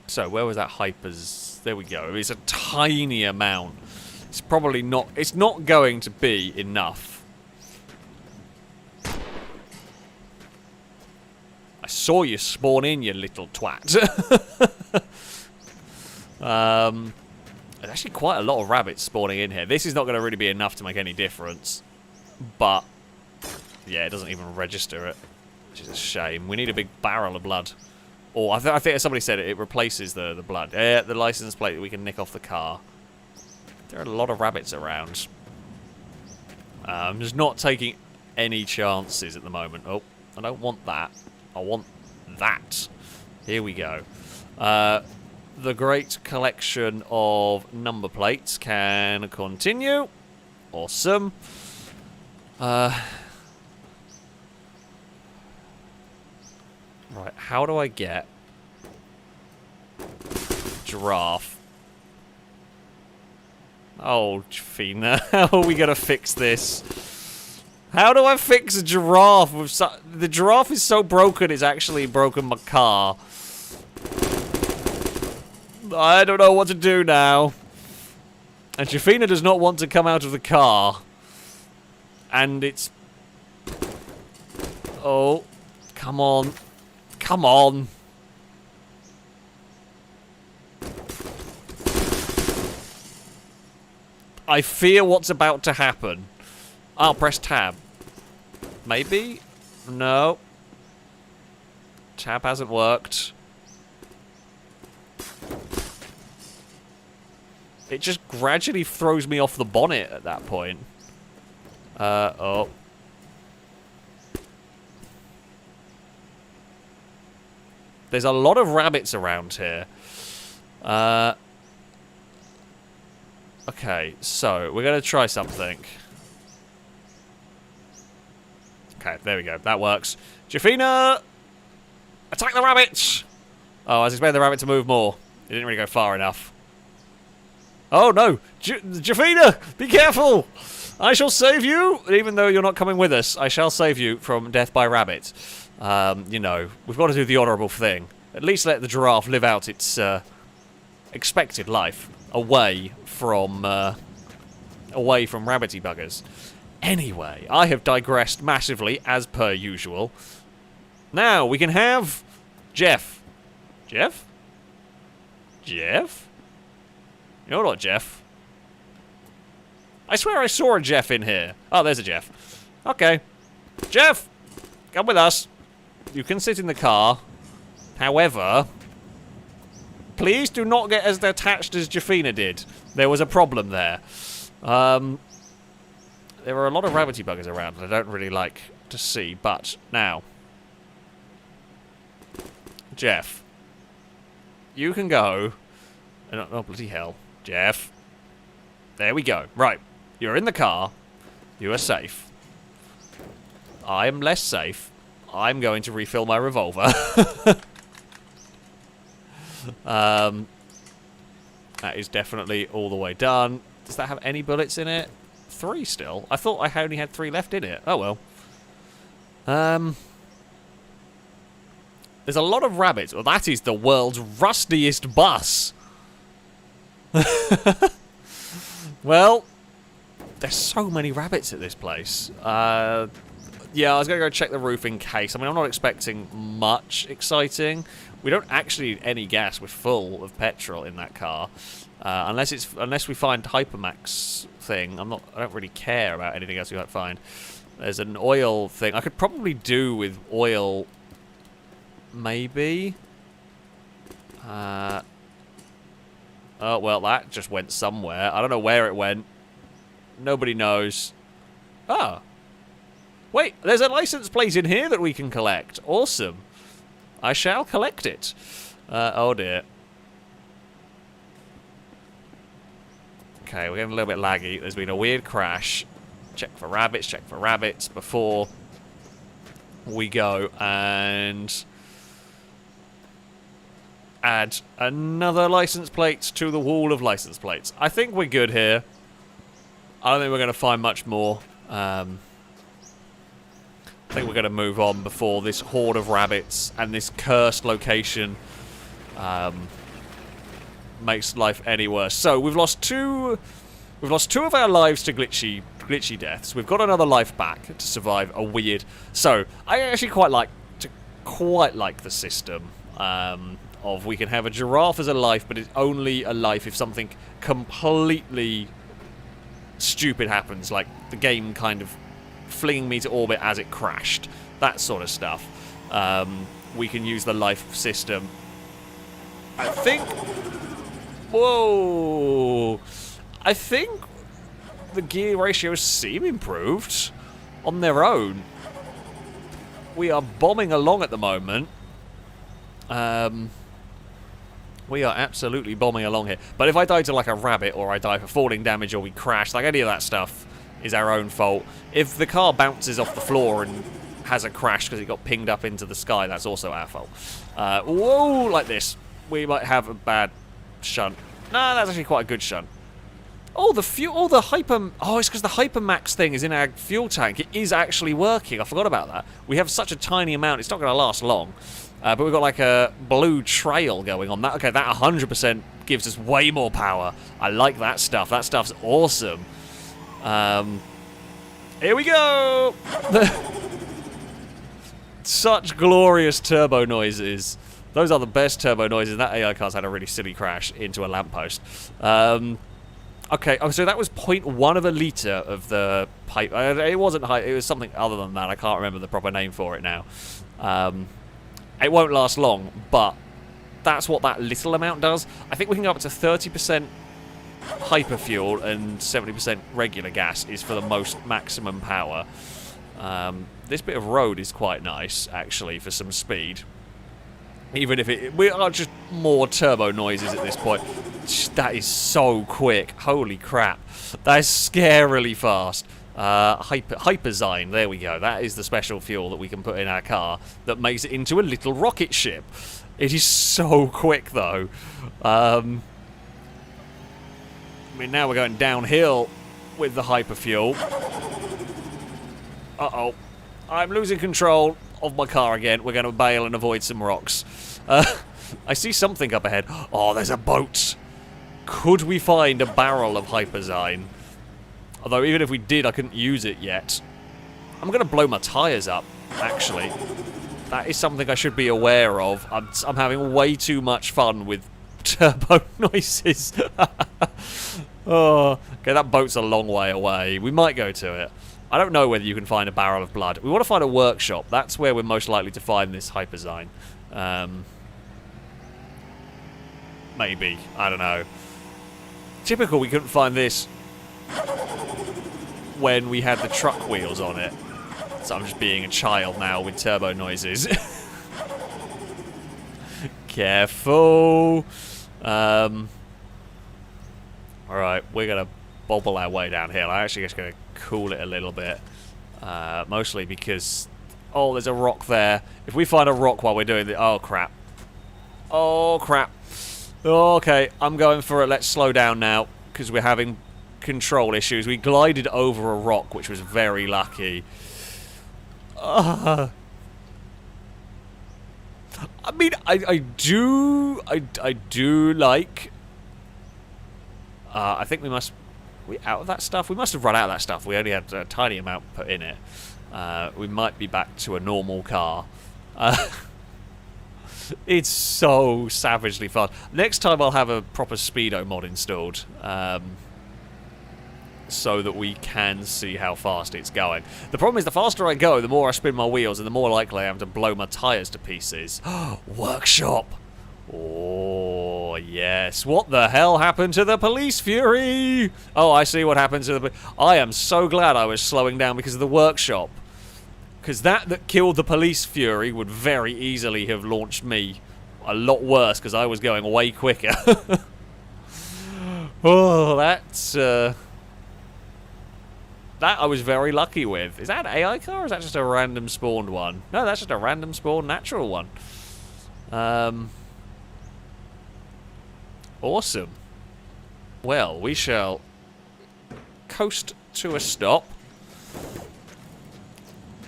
So, where was that hypers? There we go. It's a tiny amount. It's probably not... It's not going to be enough. I saw you spawn in, you little twat. There's actually quite a lot of rabbits spawning in here. This is not going to really be enough to make any difference. But, yeah, it doesn't even register it. Which is a shame. We need a big barrel of blood. Or, I think somebody said it replaces the blood. The license plate that we can nick off the car. There are a lot of rabbits around. I'm just not taking any chances at the moment. Oh, I don't want that. I want that. Here we go. The great collection of number plates can continue. Awesome. Right, how do I get Giraffe? Oh, Fina, how are we gonna fix this? How do I fix a giraffe with the giraffe is so broken it's actually broken my car. I don't know what to do now. And Jafina does not want to come out of the car. And it's... Oh, come on. Come on. I fear what's about to happen. I'll press tab. Maybe? No. Tab hasn't worked. It just gradually throws me off the bonnet at that point. Oh. There's a lot of rabbits around here. Okay, so we're going to try something. Okay, there we go. That works. Jafina! Attack the rabbits! Oh, I was expecting the rabbit to move more. It didn't really go far enough. Oh, no! Jafina! Be careful! I shall save you! Even though you're not coming with us, I shall save you from death by rabbit. You know, we've got to do the honourable thing. At least let the giraffe live out its expected life away from rabbity buggers. Anyway, I have digressed massively, as per usual. Now, we can have Jeff. Jeff? Jeff? You're not Jeff. I swear I saw a Jeff in here. Oh, there's a Jeff. Okay. Jeff! Come with us. You can sit in the car. However, please do not get as attached as Jafina did. There was a problem there. There are a lot of rabbity buggers around that I don't really like to see, but now, Jeff, you can go. Oh, bloody hell. Jeff. There we go. Right. You're in the car. You are safe. I am less safe. I'm going to refill my revolver. That is definitely all the way done. Does that have any bullets in it? 3 still. I thought I only had 3 left in it. Oh well. There's a lot of rabbits. Well, that is the world's rustiest bus. Well, there's so many rabbits at this place. Yeah, I was going to go check the roof in case. I mean, I'm not expecting much exciting. We don't actually need any gas. We're full of petrol in that car. Unless we find Hypermax thing. I don't really care about anything else we might find. There's an oil thing. I could probably do with oil, maybe. Oh, well, that just went somewhere. I don't know where it went. Nobody knows. Ah. Wait, there's a license plate in here that we can collect. Awesome. I shall collect it. Oh, dear. Okay, we're getting a little bit laggy. There's been a weird crash. Check for rabbits before we go and add another license plate to the wall of license plates. I think we're good here. I don't think we're going to find much more. I think we're going to move on before this horde of rabbits and this cursed location makes life any worse. So we've lost two of our lives to glitchy deaths. We've got another life back to survive a weird. So I actually quite like the system of we can have a giraffe as a life, but it's only a life if something completely stupid happens, like the game kind of flinging me to orbit as it crashed, that sort of stuff. We can use the life system. I think. Whoa! I think the gear ratios seem improved on their own. We are bombing along at the moment. We are absolutely bombing along here. But if I die to like a rabbit, or I die for falling damage, or we crash, like any of that stuff is our own fault. If the car bounces off the floor and has a crash because it got pinged up into the sky, that's also our fault. Whoa, like this. We might have a bad shunt. No, that's actually quite a good shunt. Oh, the fuel, oh, the hyper, oh, it's because the Hypermax thing is in our fuel tank. It is actually working. I forgot about that. We have such a tiny amount, it's not going to last long. But we've got like a blue trail going on. That, okay, that 100% gives us way more power. I like that stuff. That stuff's awesome. Here we go! Such glorious turbo noises. Those are the best turbo noises. That AI car's had a really silly crash into a lamppost. Okay, oh, so that was 0.1 of a litre of the pipe. It wasn't high, it was something other than that. I can't remember the proper name for it now. It won't last long, but that's what that little amount does. I think we can go up to 30% hyperfuel and 70% regular gas is for the most maximum power. This bit of road is quite nice, actually, for some speed. Even if we are just more turbo noises at this point. That is so quick. Holy crap. That is scarily fast. Hyperzyme, there we go. That is the special fuel that we can put in our car that makes it into a little rocket ship. It is so quick, though. I mean, now we're going downhill with the hyperfuel. Uh-oh. I'm losing control of my car again. We're going to bail and avoid some rocks. I see something up ahead. Oh, there's a boat. Could we find a barrel of Hyperzyme? Although, even if we did, I couldn't use it yet. I'm going to blow my tyres up, actually. That is something I should be aware of. I'm having way too much fun with turbo noises. Oh, okay, that boat's a long way away. We might go to it. I don't know whether you can find a barrel of blood. We want to find a workshop. That's where we're most likely to find this Hyperzyme. Maybe. I don't know. Typical we couldn't find this. when we had the truck wheels on it. So I'm just being a child now with turbo noises. Careful. Alright, we're going to bobble our way downhill. I'm actually just going to cool it a little bit. Mostly because... Oh, there's a rock there. If we find a rock while we're doing the... Oh, crap. Oh, crap. Okay, I'm going for it. Let's slow down now, because we're having control issues. We glided over a rock, which was very lucky. I mean, I do like... I think we must... we out of that stuff? We must have run out of that stuff. We only had a tiny amount put in it. We might be back to a normal car. It's so savagely fun. Next time I'll have a proper Speedo mod installed. So that we can see how fast it's going. The problem is the faster I go, the more I spin my wheels and the more likely I am to blow my tyres to pieces. Workshop! Oh, yes. What the hell happened to the police fury? Oh, I see what happened to the... I am so glad I was slowing down because of the workshop. Because that killed the police fury would very easily have launched me a lot worse because I was going way quicker. Oh, that's... that I was very lucky with. Is that an AI car or is that just a random spawned one? No, that's just a random spawned natural one. Awesome. Well, we shall coast to a stop.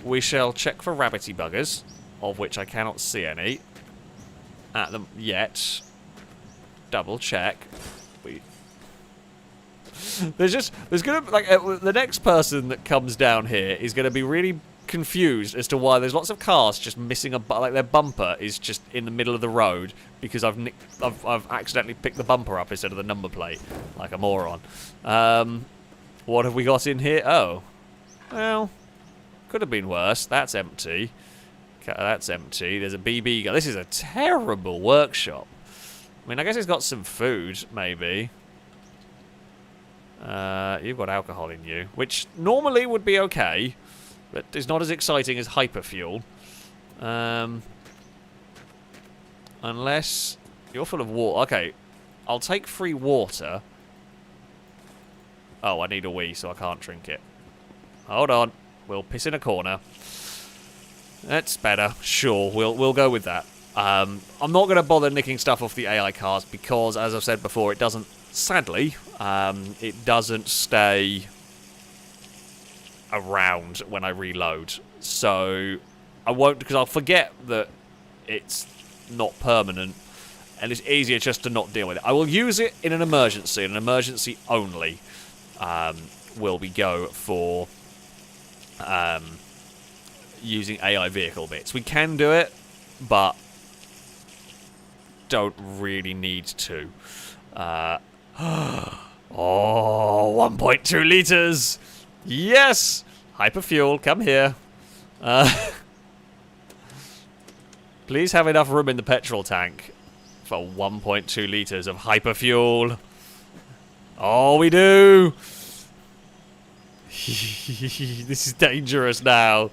We shall check for rabbity buggers, of which I cannot see any at them yet. Double check. There's gonna be, like, the next person that comes down here is gonna be really confused as to why there's lots of cars just missing like their bumper is just in the middle of the road because I've accidentally picked the bumper up instead of the number plate, like a moron. What have we got in here? Oh, well, could have been worse. That's empty. That's empty. There's a BB gun. This is a terrible workshop. I mean, I guess it's got some food, maybe. You've got alcohol in you, which normally would be okay, but is not as exciting as hyperfuel. Unless you're full of water. Okay, I'll take free water. Oh, I need a wee, so I can't drink it. Hold on, we'll piss in a corner. That's better. Sure, we'll go with that. I'm not going to bother nicking stuff off the AI cars because, as I've said before, it doesn't. Sadly, it doesn't stay around when I reload. So I won't, because I'll forget that it's not permanent, and it's easier just to not deal with it. I will use it in an emergency, and an emergency only will we go for using AI vehicle bits. We can do it, but don't really need to. Oh, 1.2 litres! Yes! Hyperfuel, come here. Please have enough room in the petrol tank for 1.2 litres of hyperfuel. Oh, we do! This is dangerous now.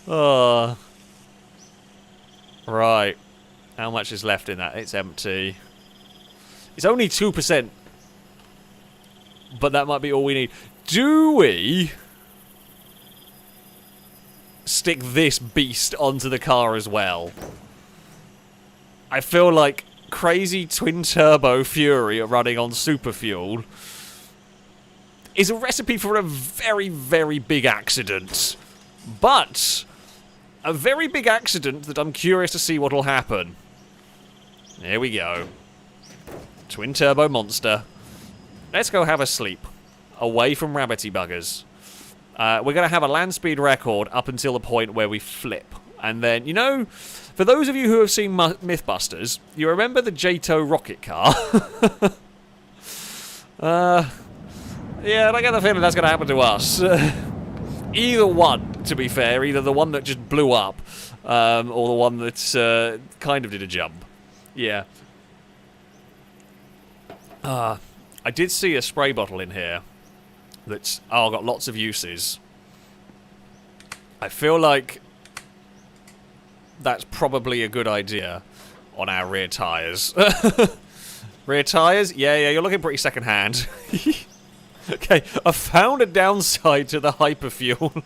Oh. Right. How much is left in that? It's empty. It's only 2%. But that might be all we need. Do we stick this beast onto the car as well? I feel like crazy twin-turbo Fury running on super fuel is a recipe for a very, very big accident. But a very big accident that I'm curious to see what will happen. There we go. Twin-turbo monster. Let's go have a sleep. Away from rabbity buggers. We're going to have a land speed record up until the point where we flip. And then, you know, for those of you who have seen Mythbusters, you remember the Jato rocket car? Yeah, I get the feeling that's going to happen to us. Either one, to be fair. Either the one that just blew up, or the one that kind of did a jump. Yeah. I did see a spray bottle in here. that's got lots of uses. I feel like that's probably a good idea on our rear tyres. Rear tyres? Yeah, you're looking pretty second-hand. Okay, I found a downside to the hyperfuel.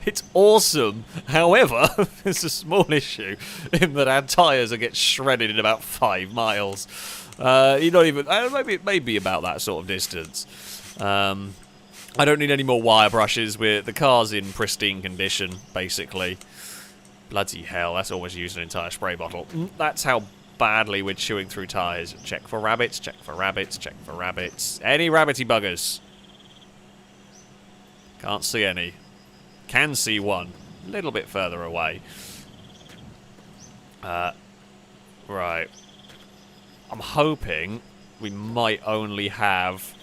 It's awesome. However, there's a small issue in that our tyres will get shredded in about 5 miles. You're not even... maybe about that sort of distance. I don't need any more wire brushes. The car's in pristine condition, basically. Bloody hell, that's almost used an entire spray bottle. That's how badly we're chewing through tyres. Check for rabbits, check for rabbits, check for rabbits. Any rabbity buggers? Can't see any. Can see one. A little bit further away. Right. I'm hoping we might only have...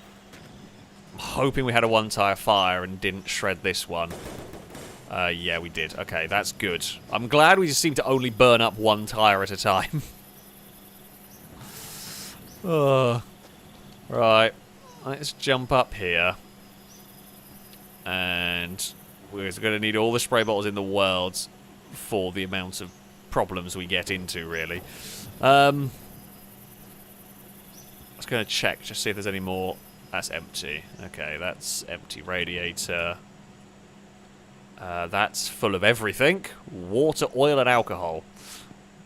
I'm hoping we had a one-tyre fire and didn't shred this one. Yeah, we did. Okay, that's good. I'm glad we just seem to only burn up one tyre at a time. Right. Let's jump up here. And we're going to need all the spray bottles in the world for the amount of problems we get into, really. I was going to check, just see if there's any more. That's empty. Okay, that's empty radiator. That's full of everything. Water, oil, and alcohol.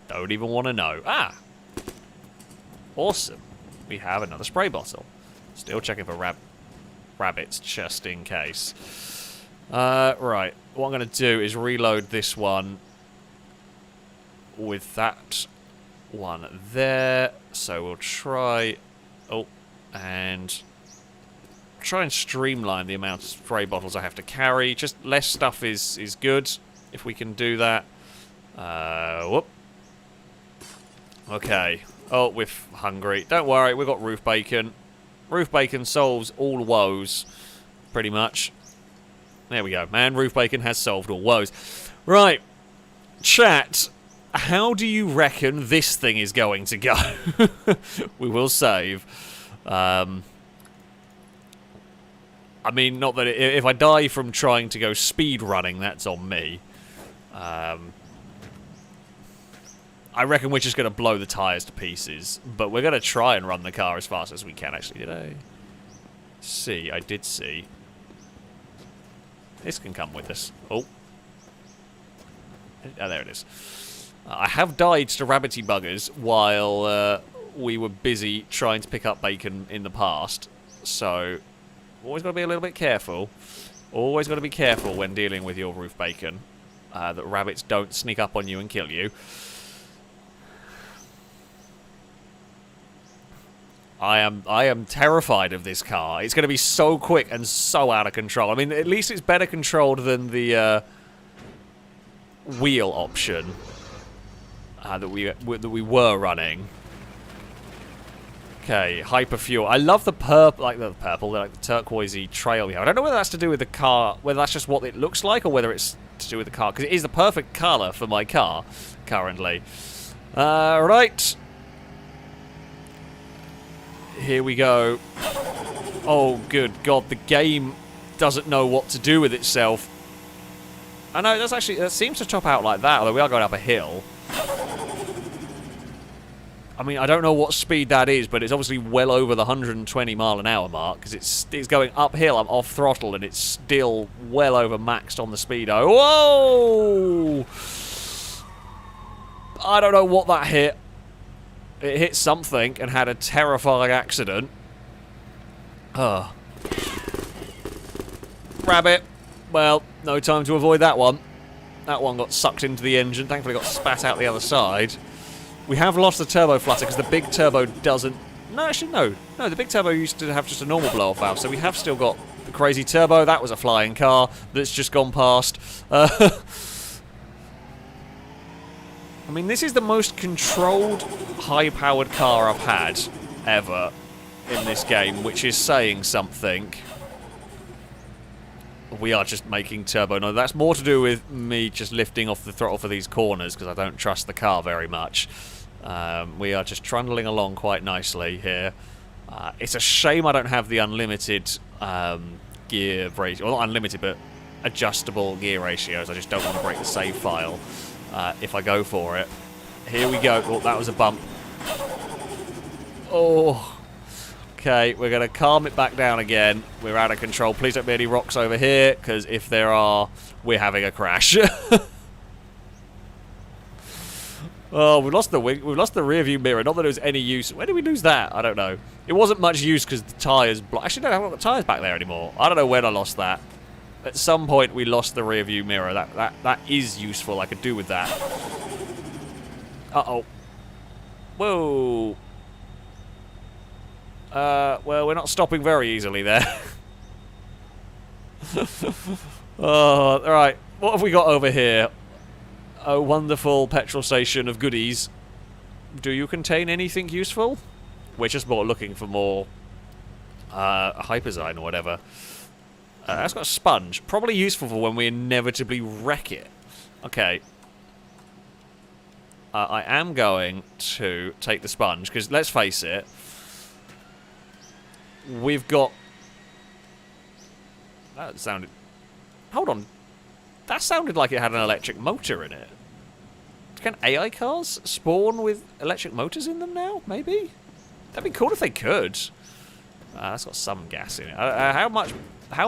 Don't even want to know. Ah! Awesome. We have another spray bottle. Still checking for rabbits, just in case. Right. What I'm going to do is reload this one with that one there. So we'll try... Oh, and... try and streamline the amount of spray bottles I have to carry. Just less stuff is good, if we can do that. Whoop. Okay. Oh, we're hungry. Don't worry, we've got roof bacon. Roof bacon solves all woes, pretty much. There we go, man. Roof bacon has solved all woes. Right. Chat, how do you reckon this thing is going to go? We will save. I mean, not that if I die from trying to go speed running, that's on me. I reckon we're just going to blow the tyres to pieces, but we're going to try and run the car as fast as we can, actually. Did I see? I did see. This can come with us. Oh. Oh, there it is. I have died to rabbity buggers while we were busy trying to pick up bacon in the past, so... always got to be a little bit careful. Always got to be careful when dealing with your roof bacon. That rabbits don't sneak up on you and kill you. I am terrified of this car. It's going to be so quick and so out of control. I mean, at least it's better controlled than the wheel option that we were running. Okay, hyperfuel. I love the purple, like the turquoisey trail we have. I don't know whether that's to do with the car, whether that's just what it looks like, or whether it's to do with the car, because it is the perfect colour for my car currently. Right. Here we go. Oh, good God, the game doesn't know what to do with itself. I know, that seems to top out like that, although we are going up a hill. I mean, I don't know what speed that is, but it's obviously well over the 120 mile an hour mark, because it's going uphill. I'm off throttle, and it's still well over maxed on the speedo. Whoa! I don't know what that hit. It hit something and had a terrifying accident. Rabbit. Well, no time to avoid that one. That one got sucked into the engine. Thankfully got spat out the other side. We have lost the turbo flutter because the big turbo doesn't... No, actually, no. No, the big turbo used to have just a normal blow-off valve, so we have still got the crazy turbo. That was a flying car that's just gone past. I mean, this is the most controlled, high-powered car I've had ever in this game, which is saying something. We are just making turbo. No, that's more to do with me just lifting off the throttle for these corners, because I don't trust the car very much. We are just trundling along quite nicely here. It's a shame I don't have the unlimited gear ratio. Well, not unlimited, but adjustable gear ratios. I just don't want to break the save file if I go for it. Here we go. Oh, that was a bump. Oh. Okay, we're going to calm it back down again. We're out of control. Please don't be any rocks over here, because if there are, we're having a crash. Oh, we've lost the wing. We've lost the rear view mirror. Not that it was any use. Where did we lose that? I don't know. It wasn't much use because the tyres... Actually, no, I haven't got the tyres back there anymore. I don't know when I lost that. At some point, we lost the rear view mirror. That is useful. I could do with that. Uh-oh. Whoa. Well, we're not stopping very easily there. Oh, alright. What have we got over here? A wonderful petrol station of goodies. Do you contain anything useful? We're just more looking for more hyperzine or whatever. That's got a sponge. Probably useful for when we inevitably wreck it. Okay. I am going to take the sponge, because let's face it, we've got... That sounded... Hold on. That sounded like it had an electric motor in it. Can AI cars spawn with electric motors in them now? Maybe? That'd be cool if they could. That's got some gas in it. How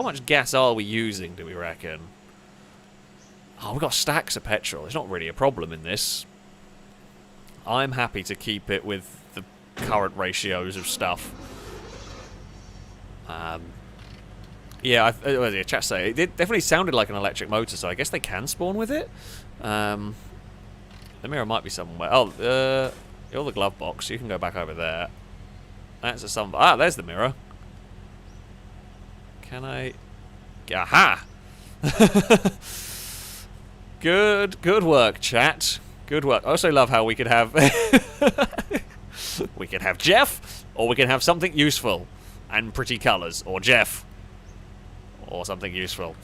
much gas are we using, do we reckon? Oh, we've got stacks of petrol. It's not really a problem in this. I'm happy to keep it with the current ratios of stuff. Yeah, the chat say it definitely sounded like an electric motor, so I guess they can spawn with it. The mirror might be somewhere. Oh, you're the glove box. You can go back over there. That's a some. Ah, there's the mirror. Can I? Aha! Good work, chat. Good work. I also love how we could have we could have Jeff, or we can have something useful and pretty colours, or Jeff. Or something useful.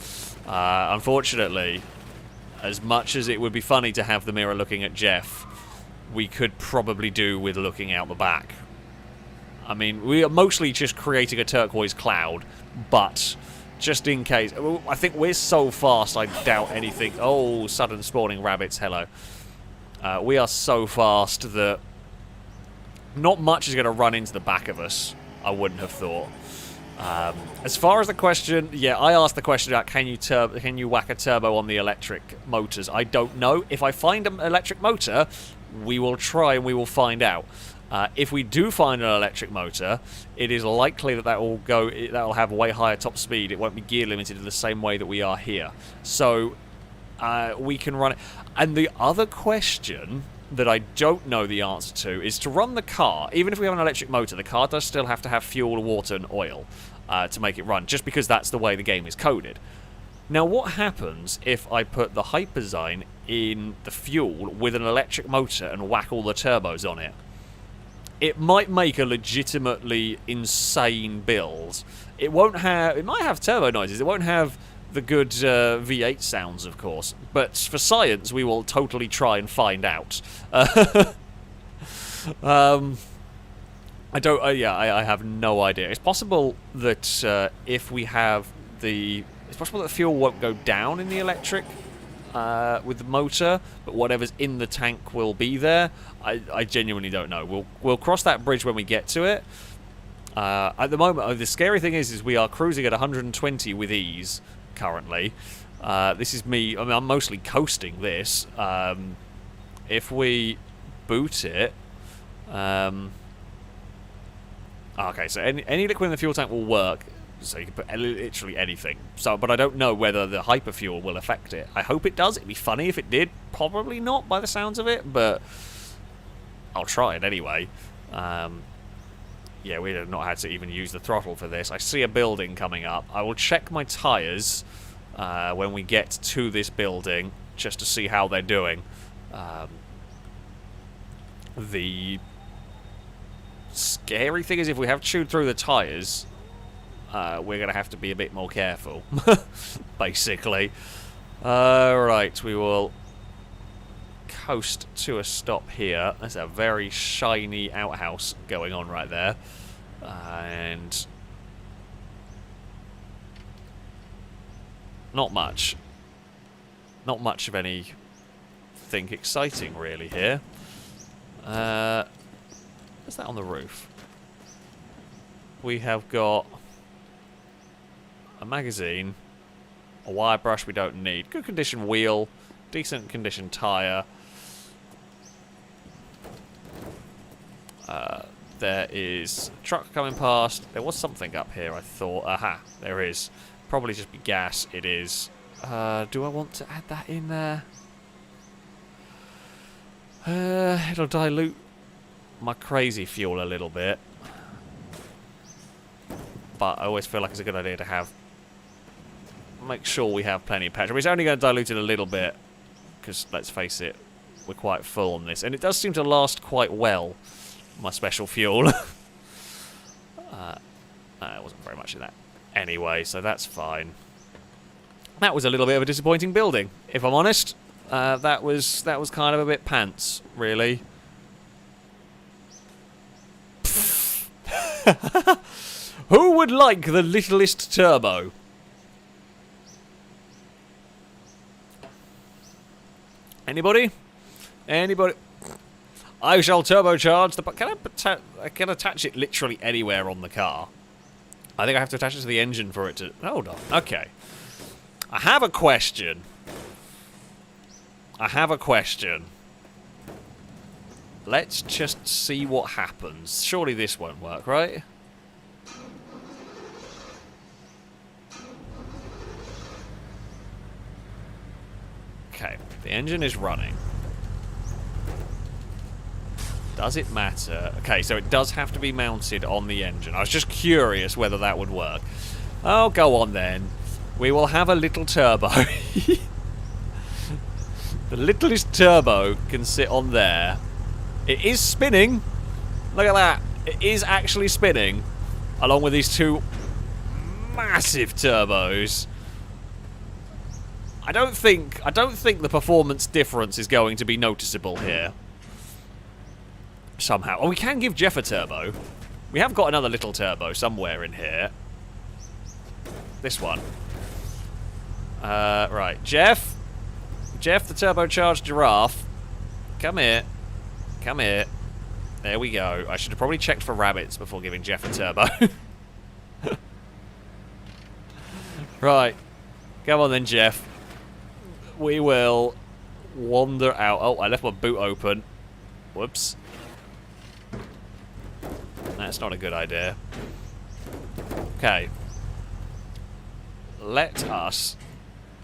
Unfortunately, as much as it would be funny to have the mirror looking at Jeff, we could probably do with looking out the back. I mean, we are mostly just creating a turquoise cloud, but just in case... I think we're so fast, I doubt anything... Oh, sudden spawning rabbits, hello. We are so fast that not much is going to run into the back of us, I wouldn't have thought. As far as the question, yeah, I asked the question about can you whack a turbo on the electric motors. I don't know. If I find an electric motor, we will try and we will find out. If we do find an electric motor, it is likely that will have way higher top speed. It won't be gear limited in the same way that we are here. So we can run it. And the other question that I don't know the answer to is to run the car. Even if we have an electric motor, the car does still have to have fuel, water, and oil to make it run, just because that's the way the game is coded. Now, what happens if I put the hyperzine in the fuel with an electric motor and whack all the turbos on it? It might make a legitimately insane build. It might have turbo noises. It won't have the good V8 sounds, of course, but for science we will totally try and find out. I have no idea. It's possible that if we have it's possible that the fuel won't go down in the electric with the motor, but whatever's in the tank will be there. I genuinely don't know. We'll cross that bridge when we get to it. At the moment, the scary thing is we are cruising at 120 with ease currently. This is me. I mean, I'm mostly coasting this. If we boot it, okay. So any liquid in the fuel tank will work. So you can put literally anything. So, but I don't know whether the hyperfuel will affect it. I hope it does. It'd be funny if it did. Probably not, by the sounds of it. But I'll try it anyway. Yeah, we have not had to even use the throttle for this. I see a building coming up. I will check my tyres when we get to this building, just to see how they're doing. The scary thing is if we have chewed through the tyres, we're going to have to be a bit more careful, basically. Right, we will coast to a stop here. There's a very shiny outhouse going on right there. And Not much. Not much of anything exciting, really, here. What's that on the roof? We have got a magazine, a wire brush we don't need, good condition wheel, decent condition tyre. There is a truck coming past. There was something up here, I thought. Aha, there is. Probably just be gas. It is. Do I want to add that in there? It'll dilute my crazy fuel a little bit. But I always feel like it's a good idea to have... Make sure we have plenty of petrol. It's only going to dilute it a little bit. Because, let's face it, we're quite full on this. And it does seem to last quite well, my special fuel. It wasn't very much of that. Anyway, so that's fine. That was a little bit of a disappointing building, if I'm honest. That was kind of a bit pants, really. Who would like the littlest turbo? Anybody? Anybody? I shall turbocharge the... I can attach it literally anywhere on the car. I think I have to attach it to the engine for it to... Hold on. Okay. I have a question. Let's just see what happens. Surely this won't work, right? Okay, the engine is running. Does it matter? Okay, so it does have to be mounted on the engine. I was just curious whether that would work. Oh, go on then. We will have a little turbo. The littlest turbo can sit on there. It is spinning. Look at that. It is actually spinning. Along with these two massive turbos. I don't think the performance difference is going to be noticeable here. Somehow. Oh, we can give Jeff a turbo. We have got another little turbo somewhere in here. This one. Right. Jeff? Jeff, the turbocharged Giraffe. Come here. Come here. There we go. I should have probably checked for rabbits before giving Jeff a turbo. Right. Come on then, Jeff. We will wander out. Oh, I left my boot open. Whoops. That's not a good idea. Okay. Let us...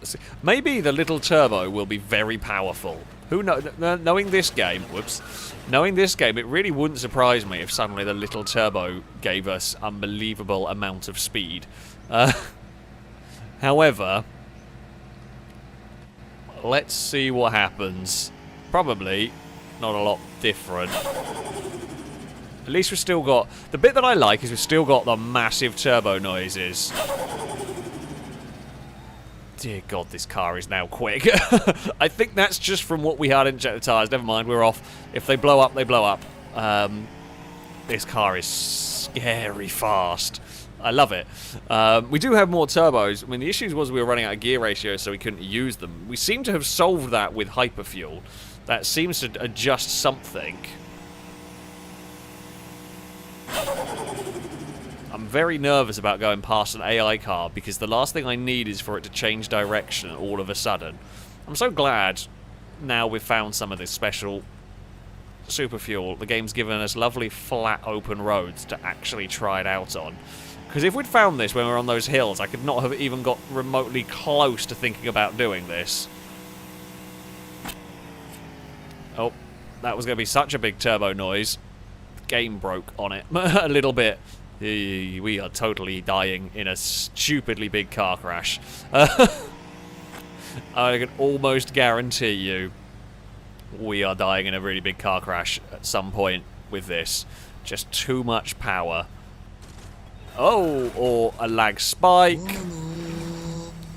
see. Maybe the little turbo will be very powerful. Who knows? Knowing this game... Whoops. Knowing this game, it really wouldn't surprise me if suddenly the little turbo gave us unbelievable amount of speed. However... Let's see what happens. Probably not a lot different. At least we've still got... The bit that I like is we've still got the massive turbo noises. Dear God, this car is now quick. I think that's just from what we had in check the tyres. Never mind, we're off. If they blow up, they blow up. This car is scary fast. I love it. We do have more turbos. I mean, the issue was we were running out of gear ratio, so we couldn't use them. We seem to have solved that with hyperfuel. That seems to adjust something. I'm very nervous about going past an AI car because the last thing I need is for it to change direction all of a sudden. I'm so glad now we've found some of this special super fuel. The game's given us lovely flat open roads to actually try it out on. Because if we'd found this when we were on those hills, I could not have even got remotely close to thinking about doing this. Oh, that was going to be such a big turbo noise. The game broke on it a little bit. We are totally dying in a stupidly big car crash. I can almost guarantee you we are dying in a really big car crash at some point with this. Just too much power. Oh, or a lag spike.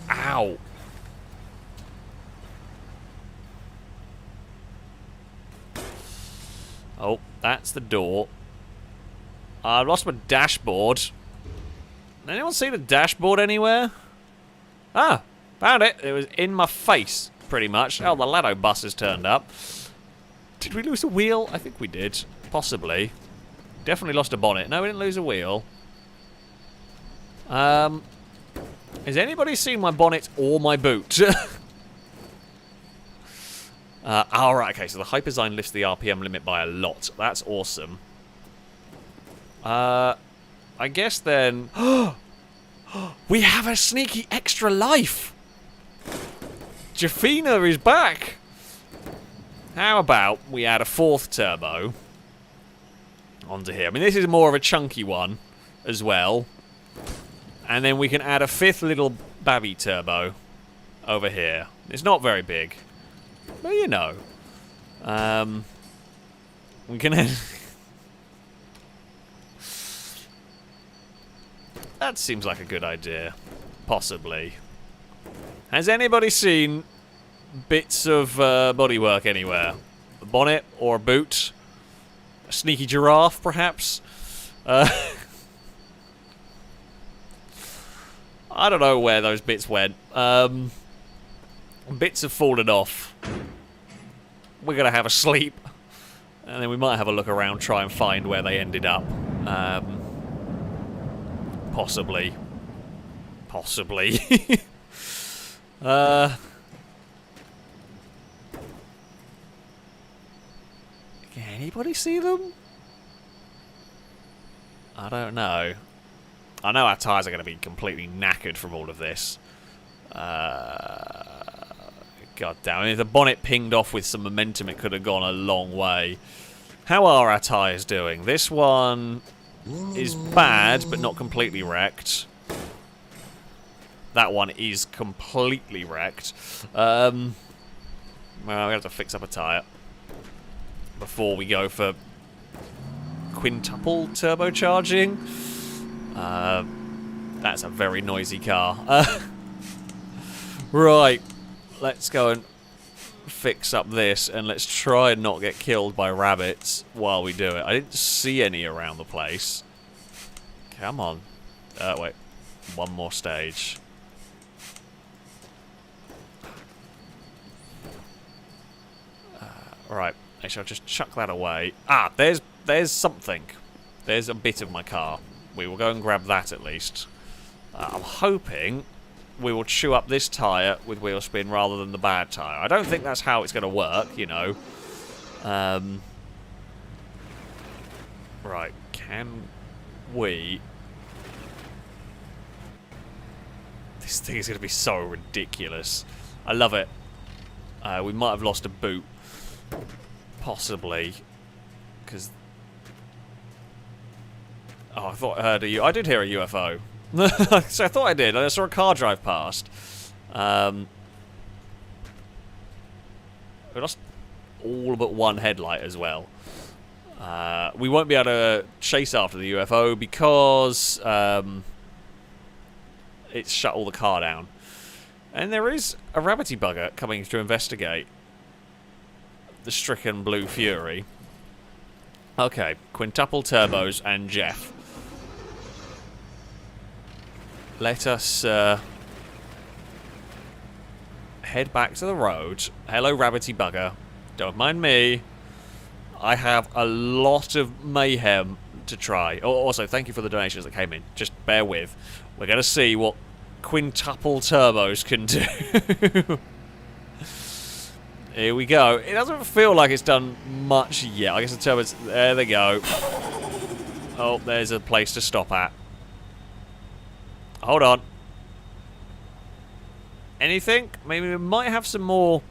Ow. Oh, that's the door. I lost my dashboard. Anyone see the dashboard anywhere? Ah, Found it. It was in my face, pretty much. Oh, the Lado bus has turned up. Did we lose a wheel? I think we did. Possibly. Definitely lost a bonnet. No, we didn't lose a wheel. Has anybody seen my bonnet or my boot? Alright, okay, so the Hyperzine lifts the RPM limit by a lot. That's awesome. I guess then... we have a sneaky extra life! Jafina is back! How about we add a 4th turbo onto here? I mean, this is more of a chunky one as well. And then we can add a 5th little babby turbo over here. It's not very big. But you know. We can add... That seems like a good idea. Possibly. Has anybody seen bits of bodywork anywhere? A bonnet or a boot? A sneaky giraffe, perhaps? I don't know where those bits went. Bits have fallen off. We're going to have a sleep. And then we might have a look around, try and find where they ended up. Possibly. Possibly. Can anybody see them? I don't know. I know our tyres are going to be completely knackered from all of this. God damn it. If the bonnet pinged off with some momentum, it could have gone a long way. How are our tyres doing? This one is bad, but not completely wrecked. That one is completely wrecked. Well, we have to fix up a tyre before we go for quintuple turbocharging. That's a very noisy car. Right, let's go and fix up this, and let's try and not get killed by rabbits while we do it. I didn't see any around the place. Come on. Wait. One more stage. Right. Actually, I'll just chuck that away. Ah, there's something. There's a bit of my car. We will go and grab that at least. I'm hoping we will chew up this tyre with wheel spin rather than the bad tyre. I don't think that's how it's going to work, you know. Right, can we... This thing is going to be so ridiculous. I love it. We might have lost a boot. Possibly. Because... Oh, I thought I heard a I did hear a UFO. So I thought I did. I saw a car drive past. We lost all but one headlight as well. We won't be able to chase after the UFO because it's shut all the car down. And there is a rabbity bugger coming to investigate the stricken Blue Fury. Okay, quintuple turbos and Jeff. Let us head back to the road. Hello, rabbity bugger. Don't mind me. I have a lot of mayhem to try. Oh, also, thank you for the donations that came in. Just bear with. We're going to see what quintuple turbos can do. Here we go. It doesn't feel like it's done much yet. I guess the turbos... There they go. Oh, there's a place to stop at. Hold on. Anything? Maybe we might have some more...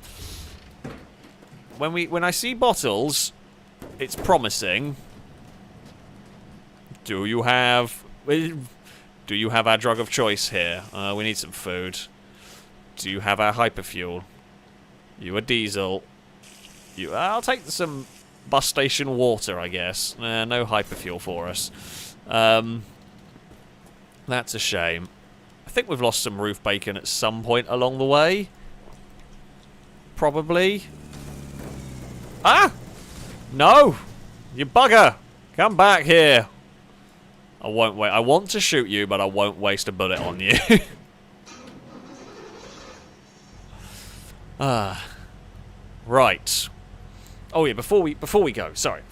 When I see bottles, it's promising. Do you have our drug of choice here? We need some food. Do you have our hyperfuel? You are diesel. I'll take some bus station water, I guess. No hyperfuel for us. That's a shame. I think we've lost some roof bacon at some point along the way. Probably. Ah! No! You bugger! Come back here! I won't wait. I want to shoot you, but I won't waste a bullet on you. Right. Oh yeah, before we go, sorry.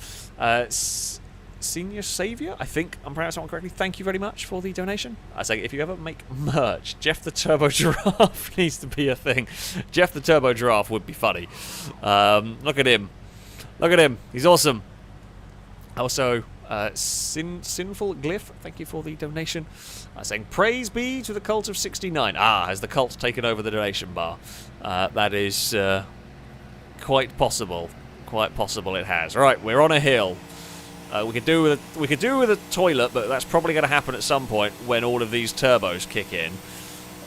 Senior Saviour, I think I'm pronouncing that one correctly. Thank you very much for the donation. I say, if you ever make merch, Jeff the Turbo Giraffe needs to be a thing. Jeff the Turbo Giraffe would be funny. Look at him. Look at him. He's awesome. Also, Sinful Glyph, thank you for the donation. Saying, praise be to the cult of 69. Has the cult taken over the donation bar? That is quite possible. Quite possible it has. Right, we're on a hill. We could do with a toilet, but that's probably going to happen at some point when all of these turbos kick in.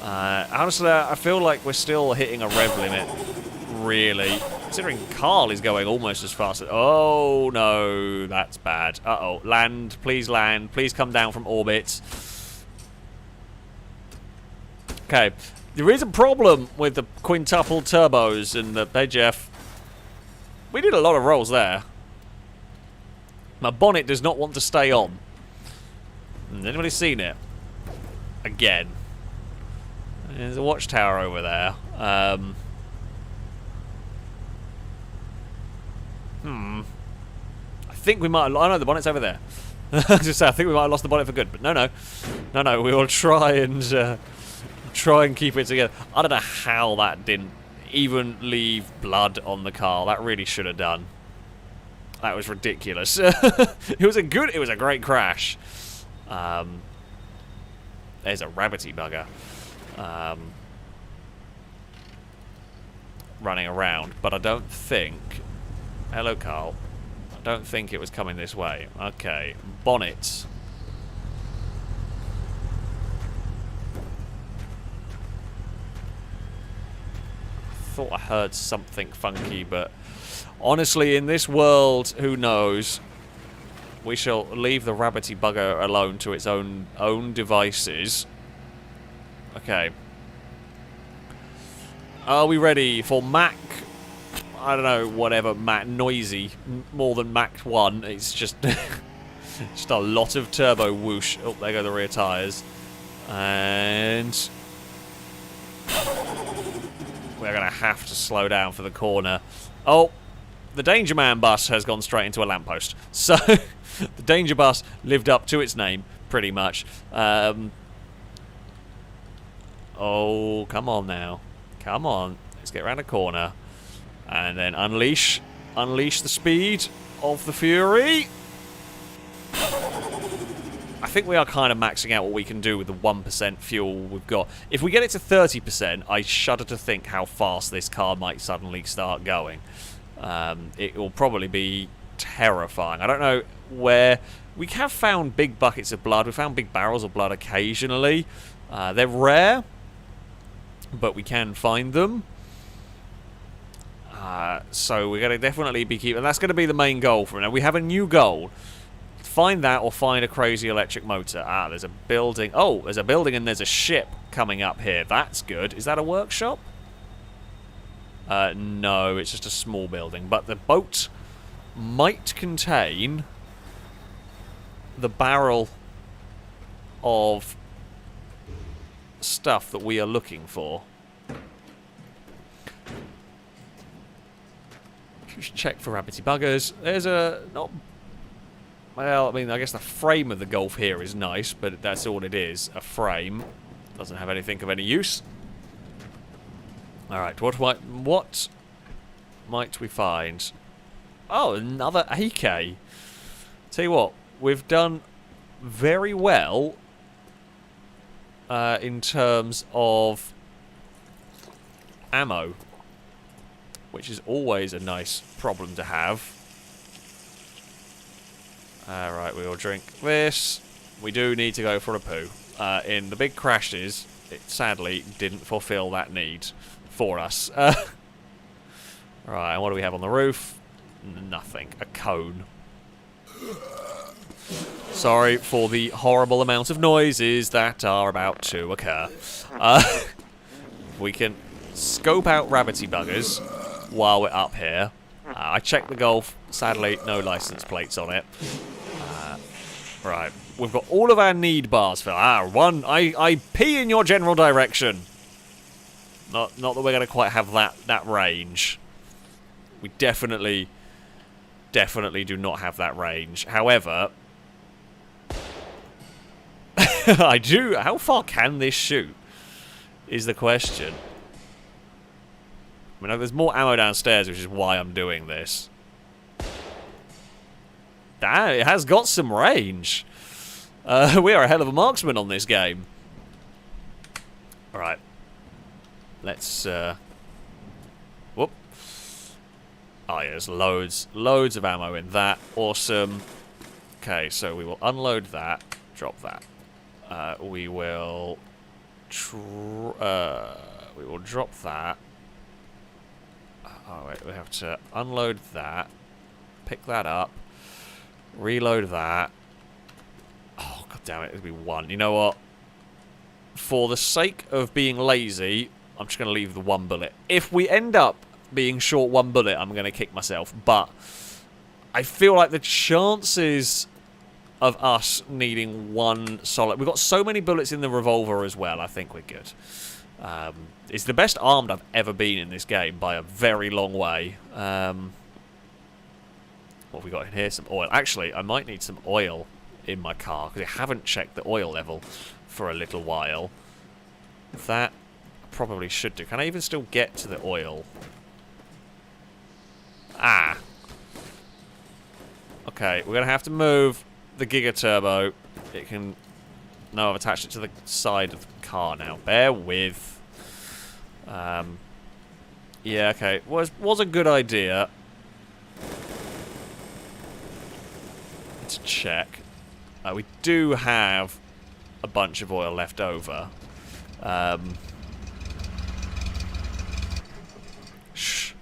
Honestly, I feel like we're still hitting a rev limit, really. Considering Carl is going almost as fast as... Oh, no, that's bad. Uh-oh. Land, please come down from orbit. Okay, there is a problem with the quintuple turbos and the... Hey, Jeff. We did a lot of rolls there. My bonnet does not want to stay on. Has anybody seen it? Again. There's a watchtower over there. I think we might have... Oh no, the bonnet's over there. I was just say, I think we might have lost the bonnet for good, but no. We will try and keep it together. I don't know how that didn't even leave blood on the car. That really should have done. That was ridiculous. It was a great crash. There's a rabbity bugger running around, but I don't think... Hello, Carl. I don't think it was coming this way. Okay, bonnet. Thought I heard something funky, but... Honestly, in this world, who knows? We shall leave the rabbity bugger alone to its own devices. Okay. Are we ready for Mach... I don't know, whatever, Mach noisy. More than Mach 1. It's just... just a lot of turbo whoosh. Oh, there go the rear tyres. And... we're going to have to slow down for the corner. Oh... The Danger Man bus has gone straight into a lamppost. So, the Danger bus lived up to its name, pretty much. Oh, come on now. Come on. Let's get around a corner. And then unleash the speed of the Fury. I think we are kind of maxing out what we can do with the 1% fuel we've got. If we get it to 30%, I shudder to think how fast this car might suddenly start going. It will probably be terrifying. I don't know where... We have found big buckets of blood. We've found big barrels of blood occasionally. They're rare, but we can find them. So we're going to definitely be keeping... And that's going to be the main goal for now. We have a new goal. Find that or find a crazy electric motor. There's a building. Oh, there's a building and there's a ship coming up here. That's good. Is that a workshop? No, it's just a small building. But the boat might contain the barrel of stuff that we are looking for. Just check for rabbity buggers. There's a... not... Well, I mean, I guess the frame of the Golf here is nice, but that's all it is. A frame. Doesn't have anything of any use. Alright, what might we find? Oh, another AK. Tell you what, we've done very well in terms of ammo, which is always a nice problem to have. Alright, we will drink this. We do need to go for a poo. In the big crashes, it sadly didn't fulfill that need for us. Right, and what do we have on the roof? Nothing. A cone. Sorry for the horrible amount of noises that are about to occur. We can scope out rabbity buggers while we're up here. I checked the Golf. Sadly, no license plates on it. Right, we've got all of our need bars filled. One, I pee in your general direction. Not that we're going to quite have that range. We definitely do not have that range. However, I do. How far can this shoot? Is the question. I mean, there's more ammo downstairs, which is why I'm doing this. Damn, it has got some range. We are a hell of a marksman on this game. Alright. Let's, whoop. Oh, yeah, there's loads of ammo in that. Awesome. Okay, so we will unload that. Drop that. We will drop that. Oh, wait, we have to unload that. Pick that up. Reload that. Oh, god damn it, it'll be one. You know what? For the sake of being lazy, I'm just going to leave the one bullet. If we end up being short one bullet, I'm going to kick myself. But I feel like the chances of us needing one solid... We've got so many bullets in the revolver as well. I think we're good. It's the best armed I've ever been in this game by a very long way. What have we got in here? Some oil. Actually, I might need some oil in my car because I haven't checked the oil level for a little while. That I probably should do. Can I even still get to the oil? Ah. Okay, we're going to have to move the Giga Turbo. It can... No, I've attached it to the side of the car now. Bear with. Yeah, okay. Was a good idea to check. We do have a bunch of oil left over. Shh.